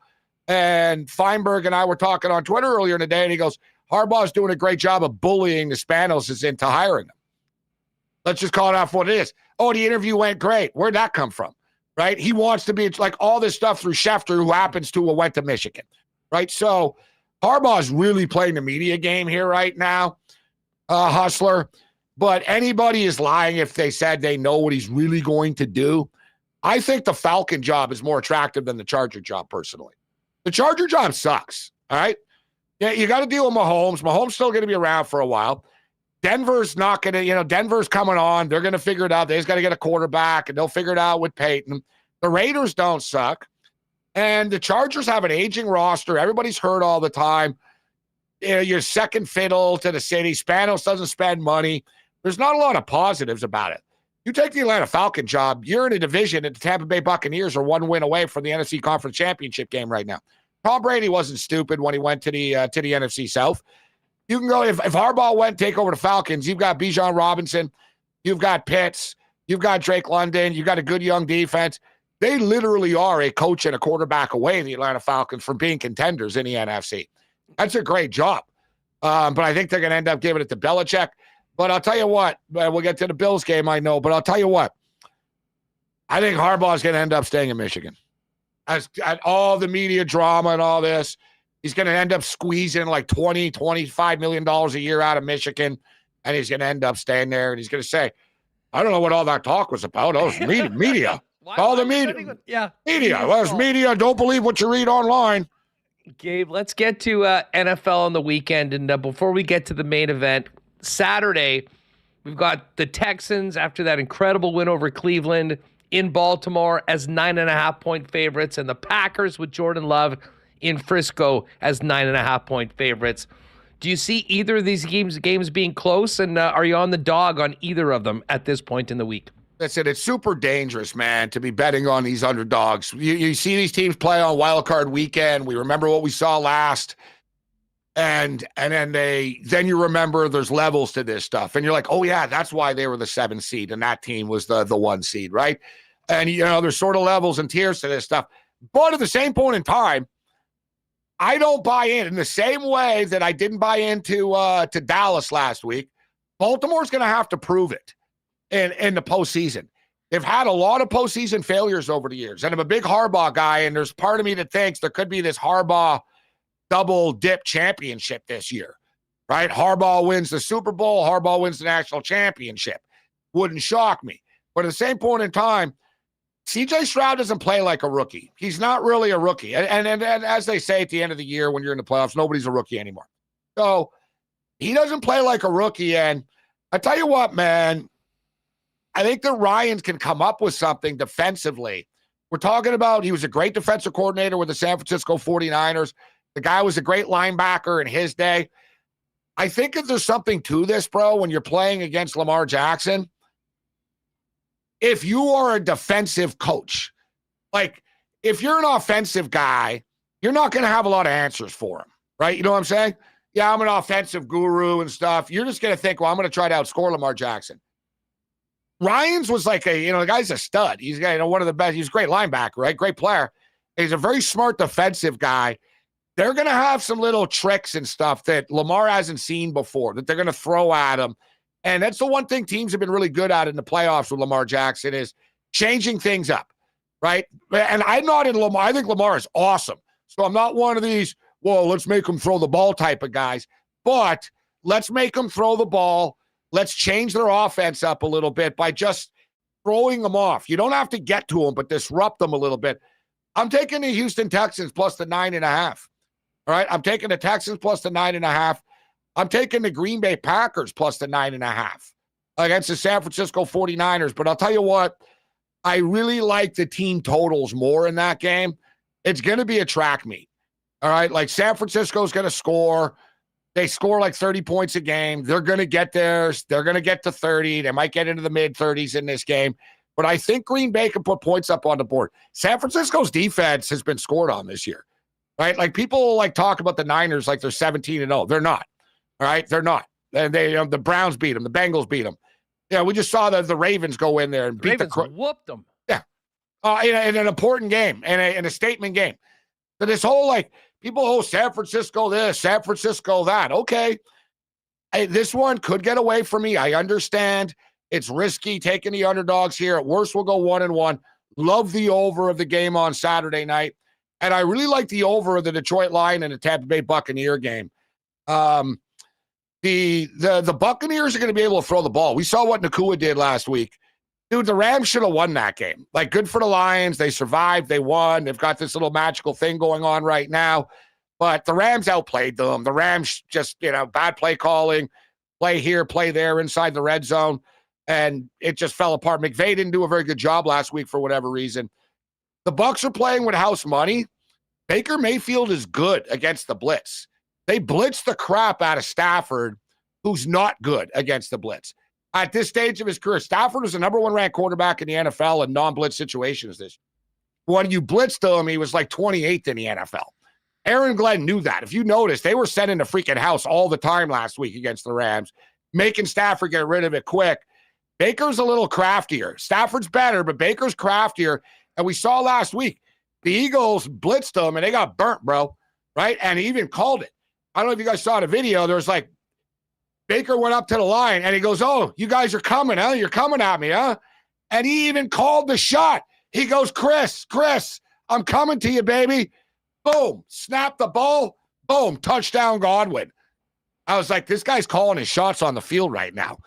F: And Feinberg and I were talking on Twitter earlier today, and he goes, Harbaugh's doing a great job of bullying the Spanos into hiring him. Let's just call it out for what it is. Oh, the interview went great. Where'd that come from? Right? He wants to be like all this stuff through Schefter, who happens to have went to Michigan. Right? So Harbaugh's really playing the media game here right now, Hustler. But anybody is lying if they said they know what he's really going to do. I think the Falcon job is more attractive than the Charger job, personally. The Charger job sucks, all right? Yeah, you got to deal with Mahomes. Mahomes still going to be around for a while. Denver's not going to, Denver's coming on. They're going to figure it out. They just got to get a quarterback, and they'll figure it out with Peyton. The Raiders don't suck. And the Chargers have an aging roster. Everybody's hurt all the time. You're second fiddle to the city. Spanos doesn't spend money. There's not a lot of positives about it. You take the Atlanta Falcon job, you're in a division, and the Tampa Bay Buccaneers are one win away from the NFC Conference Championship game right now. Tom Brady wasn't stupid when he went to the NFC South. You can go, if Harbaugh went take over the Falcons, you've got Bijan Robinson, you've got Pitts, you've got Drake London, you've got a good young defense. They literally are a coach and a quarterback away, the Atlanta Falcons, from being contenders in the NFC. That's a great job. But I think they're going to end up giving it to Belichick. But I'll tell you what, we'll get to the Bills game, I know, but I'll tell you what, I think Harbaugh is going to end up staying in Michigan. At all the media drama and all this, he's going to end up squeezing like $25 million a year out of Michigan, and he's going to end up staying there, and he's going to say, I don't know what all that talk was about. Oh, it was media. All the media.
B: Yeah.
F: Media. Well, it's media. Don't believe what you read online.
B: Gabe, let's get to NFL on the weekend. And before we get to the main event, Saturday, we've got the Texans after that incredible win over Cleveland in Baltimore as 9.5-point favorites, and the Packers with Jordan Love in Frisco as 9.5-point favorites. Do you see either of these games being close, and are you on the dog on either of them at this point in the week?
F: Listen, it's super dangerous, man, to be betting on these underdogs. You see these teams play on Wild Card weekend. We remember what we saw last. And then you remember there's levels to this stuff. And you're like, oh, yeah, that's why they were the 7 seed and that team was the 1 seed, right? And, there's sort of levels and tiers to this stuff. But at the same point in time, I don't buy in the same way that I didn't buy into to Dallas last week. Baltimore's going to have to prove it in the postseason. They've had a lot of postseason failures over the years. And I'm a big Harbaugh guy, and there's part of me that thinks there could be this Harbaugh double dip championship this year, right? Harbaugh wins the Super Bowl, Harbaugh wins the national championship. Wouldn't shock me. But at the same point in time, CJ Stroud doesn't play like a rookie. He's not really a rookie. And as they say at the end of the year when you're in the playoffs, nobody's a rookie anymore. So he doesn't play like a rookie. And I tell you what, man, I think the Ryans can come up with something defensively. We're talking about he was a great defensive coordinator with the San Francisco 49ers. The guy was a great linebacker in his day. I think if there's something to this, bro, when you're playing against Lamar Jackson, if you are a defensive coach, like if you're an offensive guy, you're not going to have a lot of answers for him, right? You know what I'm saying? Yeah, I'm an offensive guru and stuff. You're just going to think, well, I'm going to try to outscore Lamar Jackson. Ryans was like the guy's a stud. He's one of the best. He's a great linebacker, right? Great player. He's a very smart defensive guy. They're going to have some little tricks and stuff that Lamar hasn't seen before that they're going to throw at him. And that's the one thing teams have been really good at in the playoffs with Lamar Jackson is changing things up, right? And I'm not in Lamar. I think Lamar is awesome. So I'm not one of these, well, let's make him throw the ball type of guys. But let's make him throw the ball. Let's change their offense up a little bit by just throwing them off. You don't have to get to them, but disrupt them a little bit. I'm taking the Houston Texans plus the 9.5. All right, I'm taking the Texans plus the 9.5. I'm taking the Green Bay Packers plus the 9.5 against the San Francisco 49ers. But I'll tell you what, I really like the team totals more in that game. It's going to be a track meet. All right, like San Francisco's going to score. They score like 30 points a game. They're going to get theirs. They're going to get to 30. They might get into the mid-30s in this game. But I think Green Bay can put points up on the board. San Francisco's defense has been scored on this year, right? Like people like talk about the Niners like they're 17-0. They're not. All right, they're not. And they the Browns beat them. The Bengals beat them. Yeah, we just saw the Ravens go in there and beat
B: whooped them.
F: Yeah, in an important game and in a statement game. So this whole like people, San Francisco this, San Francisco that. Okay, this one could get away from me. I understand it's risky taking the underdogs here. At worst, we'll go 1-1. Love the over of the game on Saturday night, and I really like the over of the Detroit Lion and the Tampa Bay Buccaneer game. The Buccaneers are going to be able to throw the ball. We saw what Nakua did last week. Dude, the Rams should have won that game. Like, good for the Lions. They survived. They won. They've got this little magical thing going on right now. But the Rams outplayed them. The Rams just, bad play calling, play here, play there inside the red zone. And it just fell apart. McVay didn't do a very good job last week for whatever reason. The Bucs are playing with house money. Baker Mayfield is good against the blitz. They blitz the crap out of Stafford, who's not good against the blitz. At this stage of his career, Stafford was the number 1 ranked quarterback in the NFL in non-blitz situations this year. When you blitzed him, he was like 28th in the NFL. Aaron Glenn knew that. If you notice, they were sending the freaking house all the time last week against the Rams, making Stafford get rid of it quick. Baker's a little craftier. Stafford's better, but Baker's craftier. And we saw last week, the Eagles blitzed them, and they got burnt, bro, right? And he even called it. I don't know if you guys saw the video. There was like, Baker went up to the line, and he goes, oh, you guys are coming, huh? You're coming at me, huh? And he even called the shot. He goes, Chris, I'm coming to you, baby. Boom, snap the ball. Boom, touchdown Godwin. I was like, this guy's calling his shots on the field right now.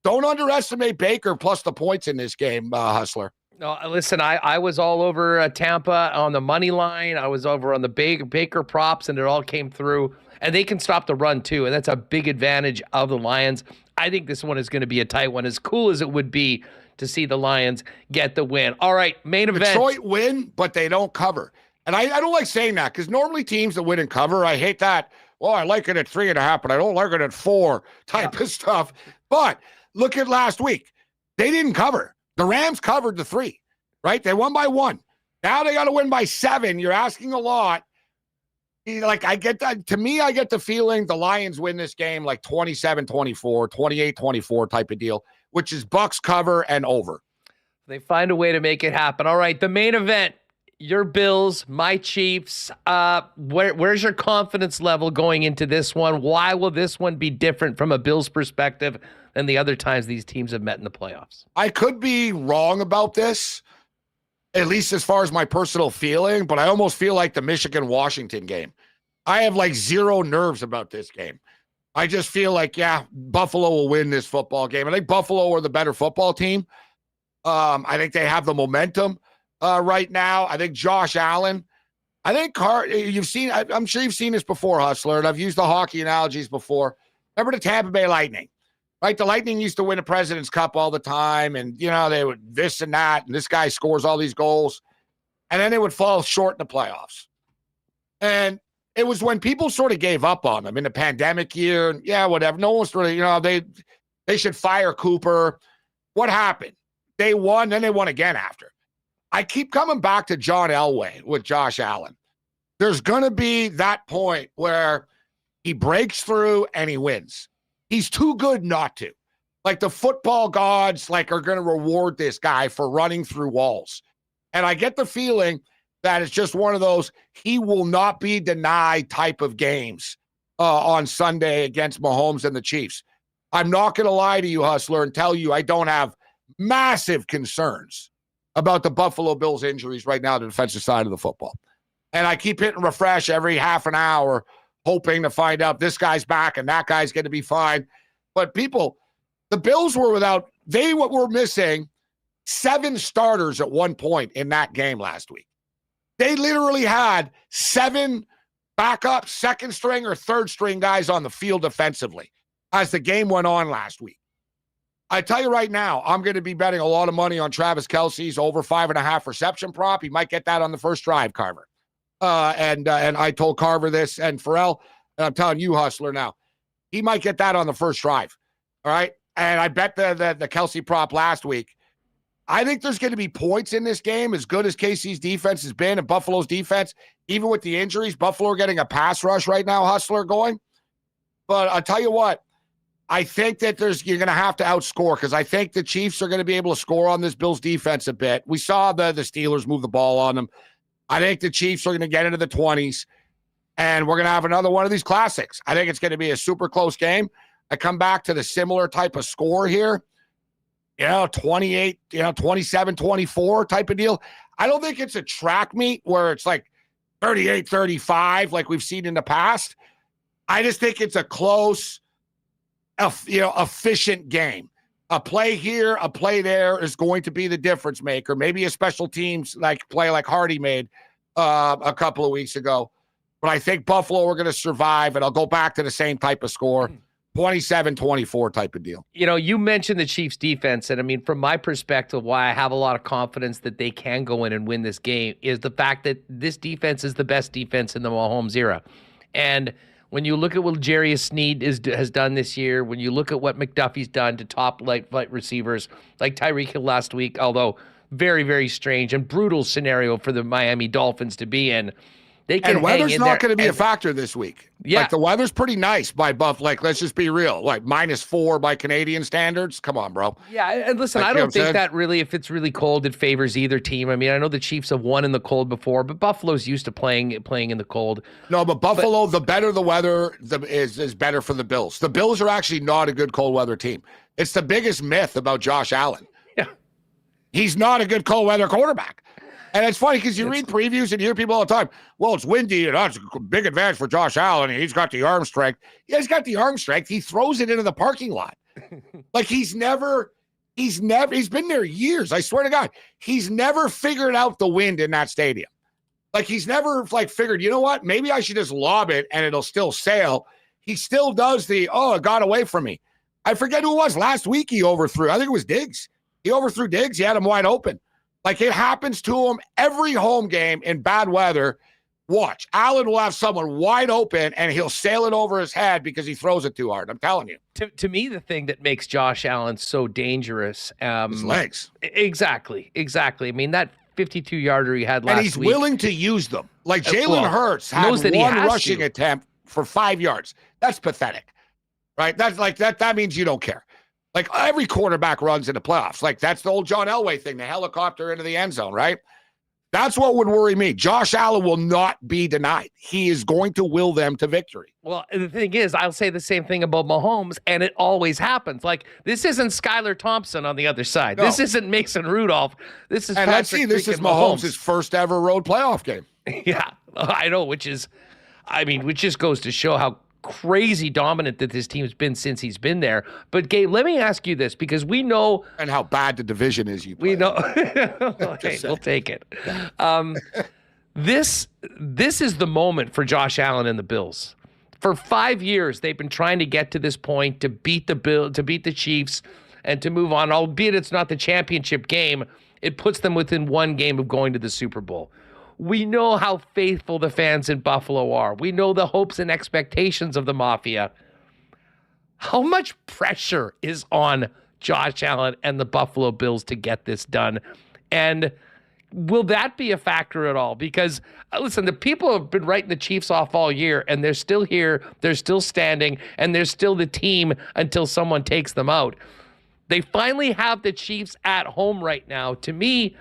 F: Don't underestimate Baker plus the points in this game, Hustler.
B: No, listen, I was all over Tampa on the money line. I was over on the Baker props, and it all came through. And they can stop the run, too, and that's a big advantage of the Lions. I think this one is going to be a tight one, as cool as it would be to see the Lions get the win. All right, main event.
F: Detroit win, but they don't cover. And I don't like saying that because normally teams that win and cover, I hate that. Well, I like it at 3.5, but I don't like it at 4 type of stuff. But look at last week. They didn't cover. The Rams covered the 3, right? They won by 1. Now they got to win by 7. You're asking a lot. Like, I get that. To me, I get the feeling the Lions win this game like 27-24, 28-24 type of deal, which is Bucks cover and over.
B: They find a way to make it happen. All right, the main event, your Bills, my Chiefs. Where's your confidence level going into this one? Why will this one be different from a Bills perspective than the other times these teams have met in the playoffs?
F: I could be wrong about this, at least as far as my personal feeling, but I almost feel like the Michigan-Washington game. I have like zero nerves about this game. I just feel like, yeah, Buffalo will win this football game. I think Buffalo are the better football team. I think they have the momentum right now. I think Josh Allen. I think you've seen. I'm sure you've seen this before, Hustler, and I've used the hockey analogies before. Remember the Tampa Bay Lightning, right? The Lightning used to win a President's Cup all the time, and they would this and that, and this guy scores all these goals, and then they would fall short in the playoffs. And it was when people sort of gave up on them in the pandemic year. And yeah, whatever. No one's really, they should fire Cooper. What happened? They won, then they won again after. I keep coming back to John Elway with Josh Allen. There's going to be that point where he breaks through and he wins. He's too good not to. Like the football gods are going to reward this guy for running through walls. And I get the feeling that it's just one of those he will not be denied type of games on Sunday against Mahomes and the Chiefs. I'm not going to lie to you, Hustler, and tell you I don't have massive concerns about the Buffalo Bills injuries right now on the defensive side of the football. And I keep hitting refresh every half an hour, hoping to find out this guy's back and that guy's going to be fine. But the Bills were missing 7 starters at one point in that game last week. They literally had 7 backup, second string or third string guys on the field defensively as the game went on last week. I tell you right now, I'm going to be betting a lot of money on Travis Kelce's over 5.5 reception prop. He might get that on the first drive, Carver. And I told Carver this and Pharrell, and I'm telling you, Hustler, now, he might get that on the first drive. All right. And I bet the Kelce prop last week. I think there's going to be points in this game, as good as KC's defense has been and Buffalo's defense, even with the injuries. Buffalo are getting a pass rush right now, Hustler, going. But I'll tell you what, I think that you're going to have to outscore, because I think the Chiefs are going to be able to score on this Bills defense a bit. We saw the Steelers move the ball on them. I think the Chiefs are going to get into the 20s, and we're going to have another one of these classics. I think it's going to be a super close game. I come back to the similar type of score here, 28, 27, 24 type of deal. I don't think it's a track meet where it's like 38, 35 like we've seen in the past. I just think it's a close, efficient game. A play here, a play there is going to be the difference maker. Maybe a special teams play like Hardy made a couple of weeks ago. But I think Buffalo are going to survive, and I'll go back to the same type of score, 27-24 type of deal.
B: You mentioned the Chiefs defense, and I mean, from my perspective, why I have a lot of confidence that they can go in and win this game is the fact that this defense is the best defense in the Mahomes era. And when you look at what Jarius Sneed has done this year, when you look at what McDuffie's done to top flight receivers like Tyreek Hill last week, although very, very strange and brutal scenario for the Miami Dolphins to be in, they can.
F: And weather's not going to be a factor this week.
B: Yeah,
F: the weather's pretty nice by Buff. Let's just be real. -4 by Canadian standards. Come on, bro.
B: Yeah, and listen, I don't think that really, if it's really cold, it favors either team. I mean, I know the Chiefs have won in the cold before, but Buffalo's used to playing in the cold.
F: No, but Buffalo, the better the weather is better for the Bills. The Bills are actually not a good cold weather team. It's the biggest myth about Josh Allen.
B: Yeah,
F: he's not a good cold weather quarterback. And it's funny because you read previews and you hear people all the time, well, it's windy and that's a big advantage for Josh Allen. And he's got the arm strength. Yeah, he's got the arm strength. He throws it into the parking lot. He's been there years. I swear to God, he's never figured out the wind in that stadium. He's never figured, you know what? Maybe I should just lob it and it'll still sail. He still does it got away from me. I forget who it was last week he overthrew. I think it was Diggs. He overthrew Diggs. He had him wide open. It happens to him every home game in bad weather. Watch. Allen will have someone wide open, and he'll sail it over his head because he throws it too hard. I'm telling you.
B: To me, the thing that makes Josh Allen so dangerous.
F: His legs.
B: Exactly. I mean, that 52-yarder he had last week.
F: And he's willing to use them. Jalen Hurts had one rushing attempt for 5 yards. That's pathetic, right? That's that means you don't care. Like every quarterback runs in the playoffs. Like that's the old John Elway thing, the helicopter into the end zone, right? That's what would worry me. Josh Allen will not be denied. He is going to will them to victory.
B: Well, the thing is, I'll say the same thing about Mahomes, and it always happens. Like, this isn't Skylar Thompson on the other side.
F: No.
B: This isn't Mason Rudolph. This is
F: And
B: Patrick
F: let's see, this is
B: freaking
F: Mahomes' first ever road playoff game.
B: Yeah, I know, which just goes to show how crazy dominant that this team's been since he's been there. But Gabe, let me ask you this, because we know
F: and how bad the division is. We
B: know. Okay, we'll take it. This is the moment for Josh Allen and the Bills. For 5 years, they've been trying to get to this point to beat the Chiefs, and to move on. Albeit it's not the championship game, it puts them within one game of going to the Super Bowl. We know how faithful the fans in Buffalo are. We know the hopes and expectations of the Mafia. How much pressure is on Josh Allen and the Buffalo Bills to get this done? And will that be a factor at all? Because, listen, the people have been writing the Chiefs off all year, and they're still here, they're still standing, and they're still the team until someone takes them out. They finally have the Chiefs at home right now. To me,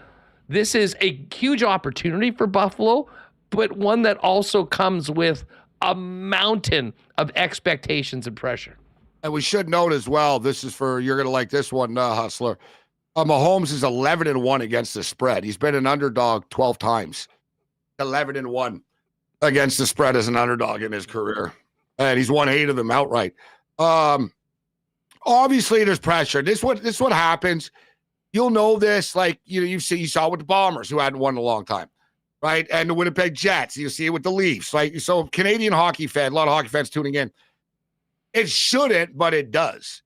B: this is a huge opportunity for Buffalo, but one that also comes with a mountain of expectations and pressure.
F: And we should note as well, this is for, you're going to like this one, Hustler. Mahomes is 11-1 against the spread. He's been an underdog 12 times. 11-1 against the spread as an underdog in his career. And he's won 8 of them outright. Obviously, there's pressure. This is what happens. You'll know this, like, you saw with the Bombers, who hadn't won in a long time, right? And the Winnipeg Jets. You see it with the Leafs, right? So Canadian hockey fan, a lot of hockey fans tuning in. It shouldn't, but it does.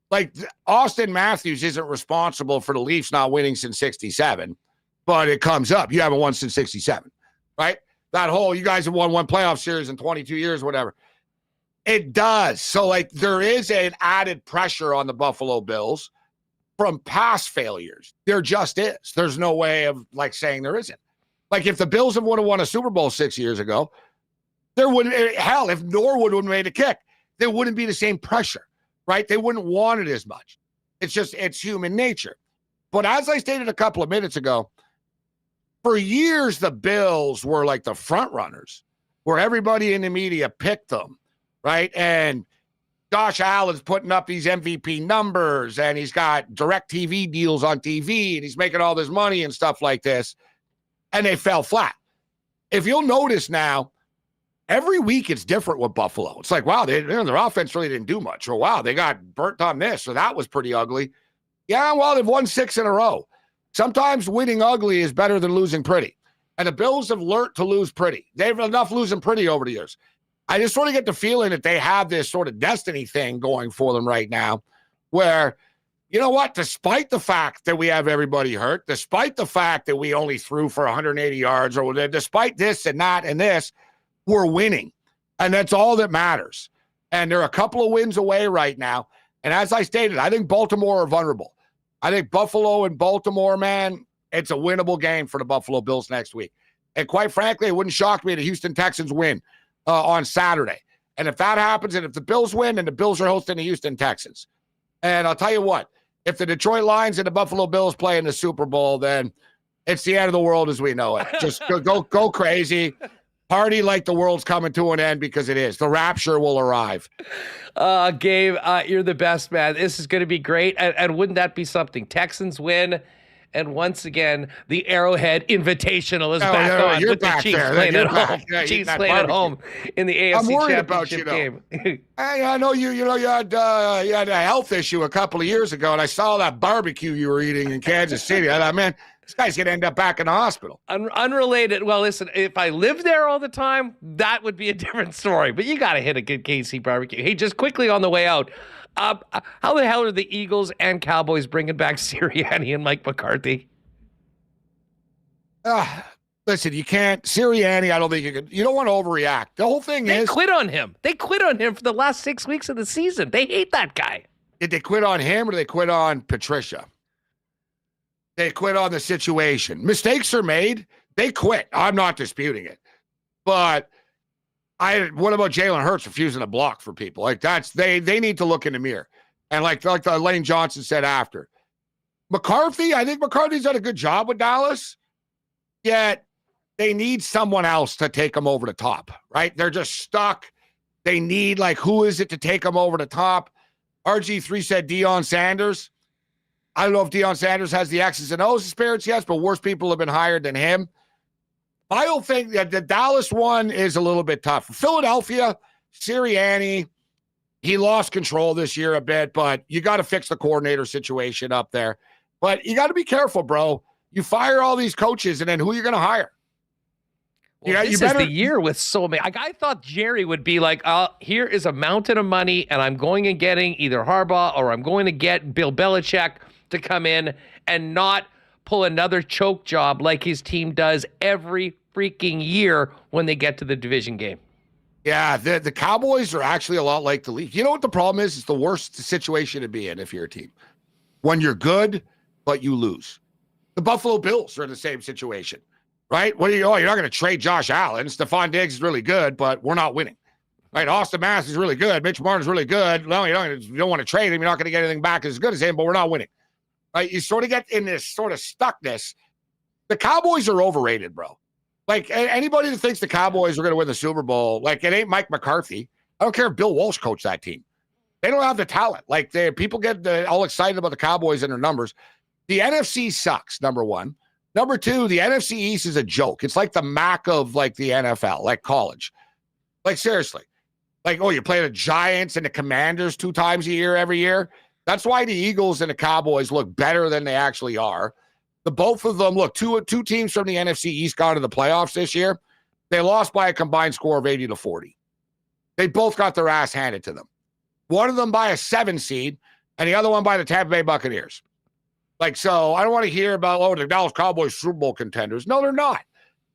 F: Like, Austin Matthews isn't responsible for the Leafs not winning since 67, but it comes up. You haven't won since 67, right? That whole, you guys have won one playoff series in 22 years, whatever. It does. So, like, there is an added pressure on the Buffalo Bills from past failures. There just is. There's no way of, like, saying there isn't. Like, if the Bills would have won a Super Bowl 6 years ago, there wouldn't, hell, if Norwood would have made a kick, there wouldn't be the same pressure, right? They wouldn't want it as much. It's human nature. But as I stated a couple of minutes ago, for years, the Bills were like the front runners, where everybody in the media picked them, right? And Josh Allen's putting up these MVP numbers, and he's got direct TV deals on TV, and he's making all this money and stuff like this. And they fell flat. If you'll notice now, every week it's different with Buffalo. It's like, wow, their offense really didn't do much. Or, wow, they got burnt on this, or that was pretty ugly. Yeah, well, they've won 6 in a row. Sometimes winning ugly is better than losing pretty. And the Bills have learned to lose pretty. They've enough losing pretty over the years. I just sort of get the feeling that they have this sort of destiny thing going for them right now, where, you know what, despite the fact that we have everybody hurt, despite the fact that we only threw for 180 yards, or despite this and that and this, we're winning. And that's all that matters. And they're a couple of wins away right now. And as I stated, I think Baltimore are vulnerable. I think Buffalo and Baltimore, man, it's a winnable game for the Buffalo Bills next week. And quite frankly, it wouldn't shock me if the Houston Texans win on Saturday. And if that happens, and if the Bills win, and the Bills are hosting the Houston Texans. And I'll tell you what, if the Detroit Lions and the Buffalo Bills play in the Super Bowl, then it's the end of the world as we know it. Just go crazy. Party like the world's coming to an end, because it is. The rapture will arrive.
B: Gabe, you're the best, man. This is going to be great. And wouldn't that be something? Texans win. And once again, the Arrowhead Invitational is back on.
F: You're back
B: Chiefs
F: there.
B: playing
F: You're
B: at
F: back.
B: home.
F: Yeah,
B: Chiefs playing at home in the AFC
F: I'm worried
B: Championship
F: about you, though.
B: game.
F: I know you had a health issue a couple of years ago, and I saw that barbecue you were eating in Kansas City. I thought, man, this guy's going to end up back in the hospital.
B: Unrelated. Well, listen, if I lived there all the time, that would be a different story. But you got to hit a good KC barbecue. Hey, just quickly on the way out, how the hell are the Eagles and Cowboys bringing back Sirianni and Mike McCarthy?
F: Listen, you can't. Sirianni, I don't think you can. You don't want to overreact. The whole thing
B: They
F: is.
B: quit on him. They quit on him for the last 6 weeks of the season. They hate that guy.
F: Did they quit on him, or did they quit on Patricia? They quit on the situation. Mistakes are made. They quit. I'm not disputing it. But what about Jalen Hurts refusing to block for people? Like, they need to look in the mirror. And like Lane Johnson said after. McCarthy, I think McCarthy's done a good job with Dallas, yet they need someone else to take them over the top, right? They're just stuck. They need, like, who is it to take them over the top? RG3 said Deion Sanders. I don't know if Deion Sanders has the X's and O's experience yet, but worse people have been hired than him. I don't think that the Dallas one is a little bit tough. Philadelphia, Sirianni, he lost control this year a bit, but you got to fix the coordinator situation up there. But you got to be careful, bro. You fire all these coaches, and then who are you going to hire?
B: Well, this is the year with so many. I thought Jerry would be like, here is a mountain of money, and I'm going and getting either Harbaugh or I'm going to get Bill Belichick to come in and not pull another choke job like his team does every freaking year when they get to the division game.
F: Yeah, the Cowboys are actually a lot like the Leafs. You know what the problem is? It's the worst situation to be in if you're a team. When you're good, but you lose. The Buffalo Bills are in the same situation, right? You're not going to trade Josh Allen. Stephon Diggs is really good, but we're not winning. Right? Austin Matthews is really good. Mitch Martin's really good. No, you don't want to trade him. You're not going to get anything back as good as him, but we're not winning. Right? You sort of get in this sort of stuckness. The Cowboys are overrated, bro. Like, anybody that thinks the Cowboys are going to win the Super Bowl, like, it ain't Mike McCarthy. I don't care if Bill Walsh coached that team. They don't have the talent. Like, people get all excited about the Cowboys and their numbers. The NFC sucks, number one. Number two, the NFC East is a joke. It's like the MAC of, like, the NFL, like college. Like, seriously. Like, you play the Giants and the Commanders 2 times a year every year. That's why the Eagles and the Cowboys look better than they actually are. The both of them, look, two teams from the NFC East got to the playoffs this year. They lost by a combined score of 80-40. They both got their ass handed to them. One of them by a 7 seed, and the other one by the Tampa Bay Buccaneers. Like, so I don't want to hear about, the Dallas Cowboys Super Bowl contenders. No, they're not,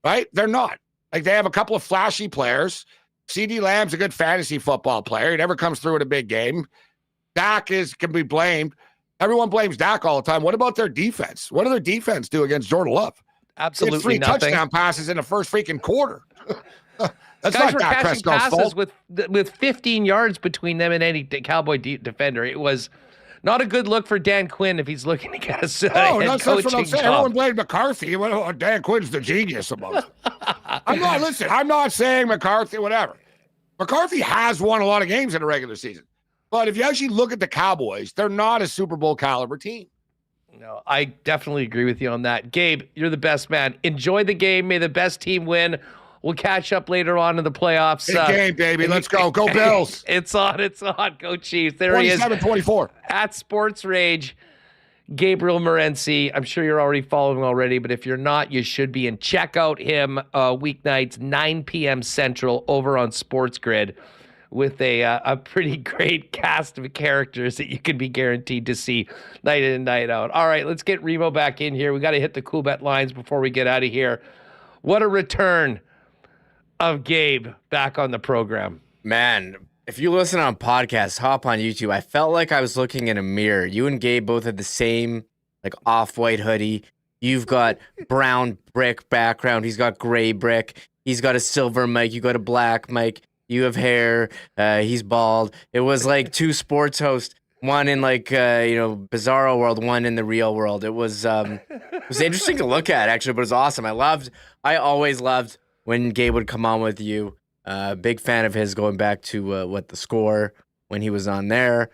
F: right? They're not. Like, they have a couple of flashy players. CeeDee Lamb's a good fantasy football player. He never comes through in a big game. Dak can be blamed. Everyone blames Dak all the time. What about their defense? What did their defense do against Jordan Love?
B: Absolutely
F: 3
B: nothing.
F: Touchdown passes in the first freaking quarter. That's
B: Guys
F: not
B: were
F: Dak
B: catching
F: Prescott's
B: passes
F: fault.
B: with 15 yards between them and any Cowboy defender. It was not a good look for Dan Quinn if he's looking to get a
F: that's what I'm saying.
B: job.
F: Everyone blamed McCarthy. Dan Quinn's the genius amongst them. I'm not saying McCarthy, whatever. McCarthy has won a lot of games in the regular season. But if you actually look at the Cowboys, they're not a Super Bowl caliber team.
B: No, I definitely agree with you on that. Gabe, you're the best man. Enjoy the game. May the best team win. We'll catch up later on in the playoffs.
F: Big game, baby. Let's go. Go Bills.
B: It's on. Go Chiefs. There he is.
F: 27-24.
B: At Sportsrage, Gabriel Morency. I'm sure you're already following already, but if you're not, you should be. And check out him weeknights, 9 p.m. Central over on Sports Grid with a pretty great cast of characters that you could be guaranteed to see night in and night out. All right, let's get Remo back in here. We got to hit the Coolbet lines before we get out of here. What a return of Gabe back on the program.
C: Man, if you listen on podcasts, hop on YouTube. I felt like I was looking in a mirror. You and Gabe both had the same like off-white hoodie. You've got brown brick background. He's got gray brick. He's got a silver mic. You got a black mic. You have hair. He's bald. It was like 2 sports hosts, one in like bizarro world, one in the real world. It was interesting to look at actually, but it was awesome. I always loved when Gabe would come on with you. Big fan of his going back to the score when he was on there.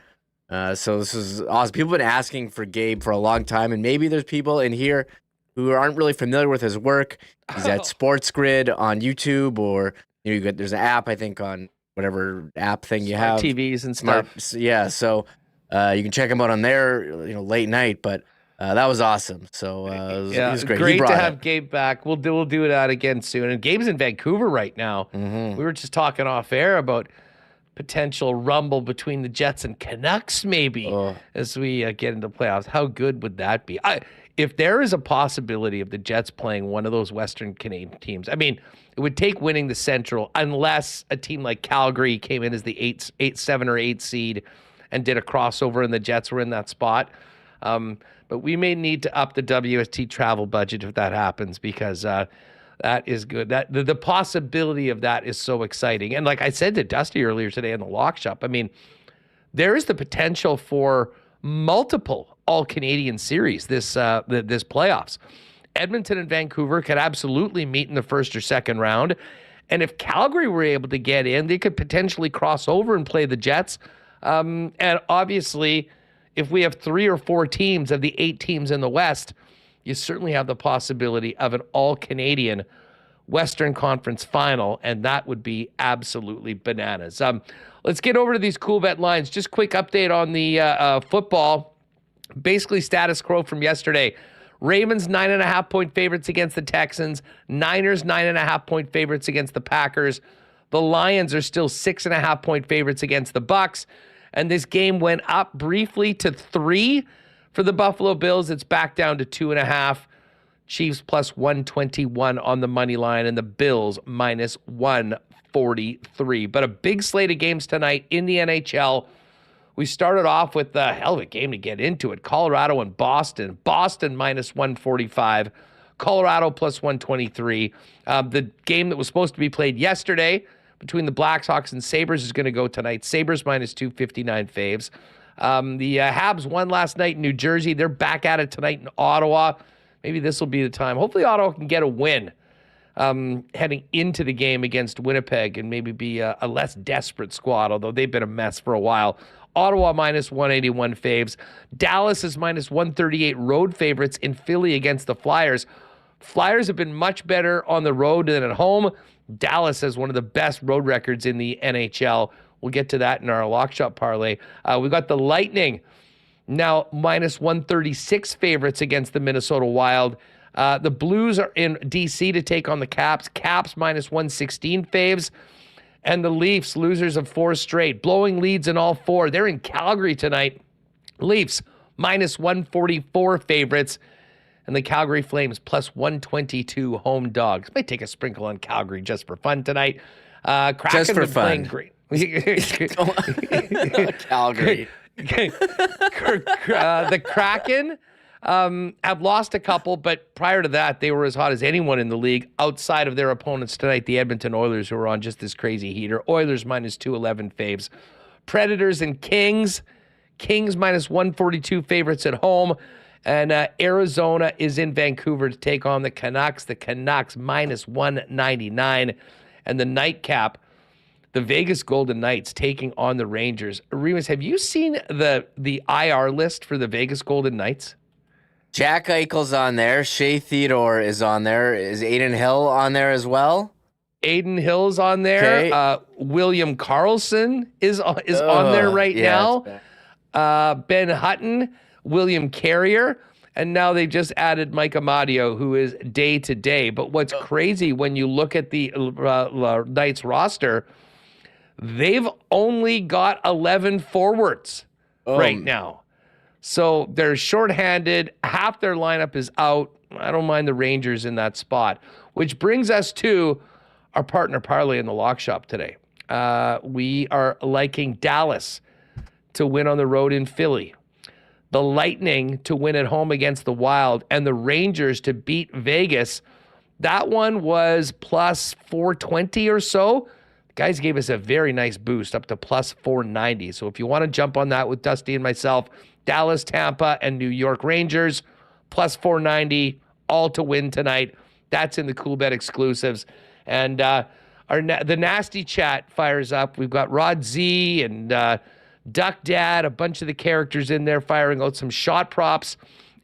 C: So this is awesome. People have been asking for Gabe for a long time, and maybe there's people in here who aren't really familiar with his work. He's at Sports Grid on YouTube, or there's an app, I think, on whatever app thing you have.
B: TVs and stuff.
C: Yeah, so you can check him out on there, late night, but that was awesome. So it was great.
B: Great to have Gabe back. We'll do that again soon. And Gabe's in Vancouver right now.
C: Mm-hmm.
B: We were just talking off air about potential rumble between the Jets and Canucks maybe as we get into playoffs. How good would that be? If there is a possibility of the Jets playing one of those Western Canadian teams, I mean, it would take winning the Central unless a team like Calgary came in as the 7 or 8 seed and did a crossover and the Jets were in that spot. But we may need to up the WST travel budget if that happens, because that is good. That the possibility of that is so exciting. And like I said to Dusty earlier today in the lock shop, I mean, there is the potential for multiple all-Canadian series this playoffs. Edmonton and Vancouver could absolutely meet in the first or second round. And if Calgary were able to get in, they could potentially cross over and play the Jets. And obviously, if we have 3 or 4 teams of the 8 teams in the West, you certainly have the possibility of an all-Canadian Western Conference final, and that would be absolutely bananas. Let's get over to these Coolbet lines. Just quick update on the football. Basically status quo from yesterday. Ravens 9.5-point favorites against the Texans. Niners 9.5-point favorites against the Packers. The Lions are still 6.5-point favorites against the Bucks. And this game went up briefly to 3 for the Buffalo Bills. It's back down to 2.5. Chiefs plus 121 on the money line, and the Bills minus 143. But a big slate of games tonight in the NHL. We started off with a hell of a game to get into it. Colorado and Boston. Boston minus 145. Colorado plus 123. The game that was supposed to be played yesterday between the Blackhawks and Sabres is going to go tonight. Sabres minus 259 faves. The Habs won last night in New Jersey. They're back at it tonight in Ottawa. Maybe this will be the time. Hopefully Ottawa can get a win heading into the game against Winnipeg and maybe be a less desperate squad, although they've been a mess for a while. Ottawa minus 181 faves. Dallas is minus 138 road favorites in Philly against the Flyers. Flyers have been much better on the road than at home. Dallas has one of the best road records in the NHL. We'll get to that in our lock shop parlay. We've got the Lightning now minus 136 favorites against the Minnesota Wild. The Blues are in D.C. to take on the Caps. Caps minus 116 faves. And the Leafs, losers of 4 straight, blowing leads in all 4. They're in Calgary tonight. Leafs minus 144 favorites. And the Calgary Flames plus 122 home dogs. Might take a sprinkle on Calgary just for fun tonight. Kraken
C: just for fun.
B: Great.
C: Calgary.
B: The Kraken have lost a couple, but prior to that, they were as hot as anyone in the league outside of their opponents tonight, the Edmonton Oilers, who are on just this crazy heater. Oilers minus 211 faves. Predators and Kings. Kings minus 142 favorites at home. And Arizona is in Vancouver to take on the Canucks. The Canucks minus 199. And the nightcap, the Vegas Golden Knights taking on the Rangers. Remis, have you seen the IR list for the Vegas Golden Knights?
C: Jack Eichel's on there. Shea Theodore is on there. Is Aiden Hill on there as well?
B: Aiden Hill's on there.
C: Okay.
B: William Karlsson is on there right now. Ben Hutton, William Carrier, and now they just added Mike Amadio, who is day to day. But what's crazy when you look at the Knights roster, they've only got 11 forwards right now. So they're shorthanded. Half their lineup is out. I don't mind the Rangers in that spot, which brings us to our partner parlay in the lock shop today. We are liking Dallas to win on the road in Philly, the Lightning to win at home against the Wild, and the Rangers to beat Vegas. That one was plus 420 or so. The guys gave us a very nice boost up to plus 490. So if you want to jump on that with Dusty and myself, Dallas, Tampa, and New York Rangers, plus 490, all to win tonight. That's in the Coolbet exclusives. And the Nasty Chat fires up. We've got Rod Z and Duck Dad, a bunch of the characters in there firing out some shot props.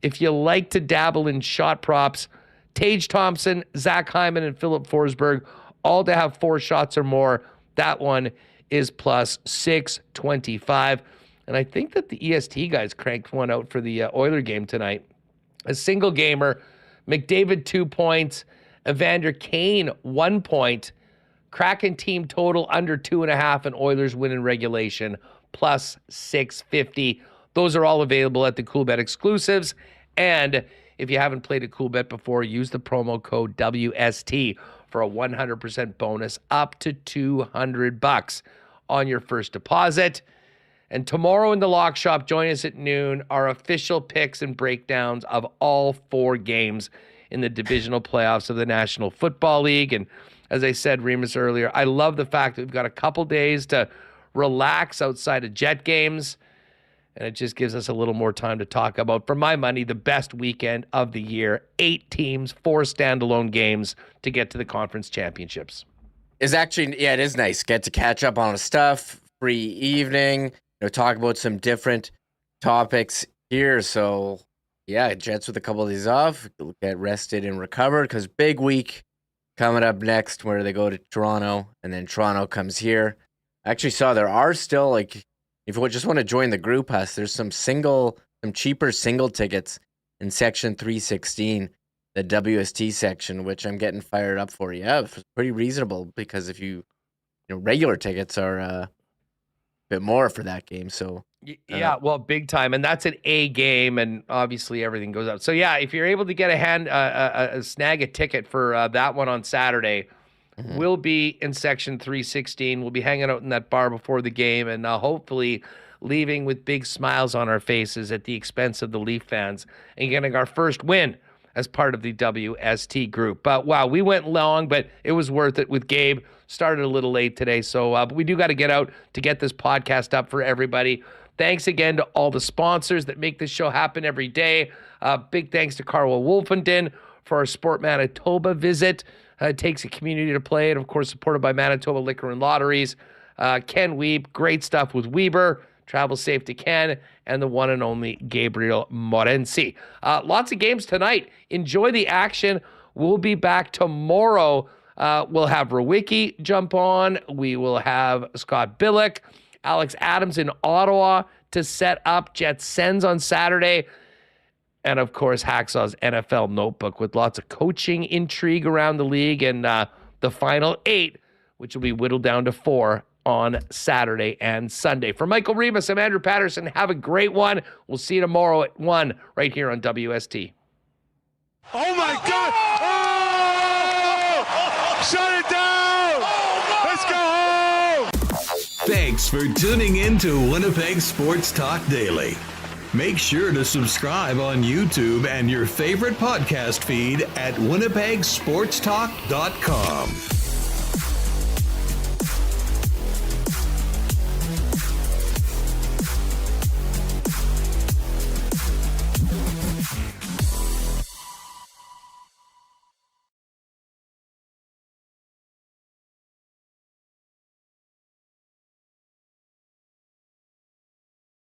B: If you like to dabble in shot props, Tage Thompson, Zach Hyman, and Philip Forsberg, all to have 4 shots or more. That one is plus 625. And I think that the EST guys cranked one out for the Oiler game tonight. A single gamer, McDavid 2 points, Evander Kane 1 point, Kraken team total under 2.5, and Oilers win in regulation plus 650. Those are all available at the Coolbet exclusives. And if you haven't played a Coolbet before, use the promo code WST for a 100% bonus up to $200 on your first deposit. And tomorrow in the lock shop, join us at noon, our official picks and breakdowns of all 4 games in the divisional playoffs of the National Football League. And as I said, Remis, earlier, I love the fact that we've got a couple days to relax outside of Jet games. And it just gives us a little more time to talk about, for my money, the best weekend of the year. 8 teams, 4 standalone games to get to the conference championships.
C: It's actually, yeah, it is nice. Get to catch up on stuff, free evening, talk about some different topics here. So, yeah, Jets with a couple of days off, get rested and recovered, because big week coming up next where they go to Toronto, and then Toronto comes here. I actually saw there are still, like, if you just want to join the group us, there's some cheaper single tickets in section 316, the WST section, which I'm getting fired up for. Yeah, it's pretty reasonable, because if regular tickets are a bit more for that game. So
B: yeah, well, big time, and that's an A game, and obviously everything goes up. So yeah, if you're able to get snag a ticket for that one on Saturday. We'll be in section 316. We'll be hanging out in that bar before the game, and hopefully leaving with big smiles on our faces at the expense of the Leaf fans and getting our first win as part of the WST group. But wow, we went long, but it was worth it with Gabe. Started a little late today, so but we do got to get out to get this podcast up for everybody. Thanks again to all the sponsors that make this show happen every day. Big thanks to Carla Wolfenden for our Sport Manitoba visit. It takes a community to play, and of course supported by Manitoba Liquor and Lotteries. Ken Wiebe, great stuff with Wiebe. Travel safe to Ken, and the one and only Gabriel Morency. Lots of games tonight. Enjoy the action. We'll be back tomorrow. We'll have Rowicki jump on. We will have Scott Billick, Alex Adams in Ottawa to set up Jets Sens on Saturday. And, of course, Hacksaw's NFL Notebook with lots of coaching intrigue around the league, and the final 8, which will be whittled down to 4 on Saturday and Sunday. For Michael Remis, I'm Andrew Paterson. Have a great one. We'll see you tomorrow at 1 right here on WST.
G: Oh, my God! Oh! Shut it down! Let's go home!
A: Thanks for tuning in to Winnipeg Sports Talk Daily. Make sure to subscribe on YouTube and your favorite podcast feed at winnipegsportstalk.com.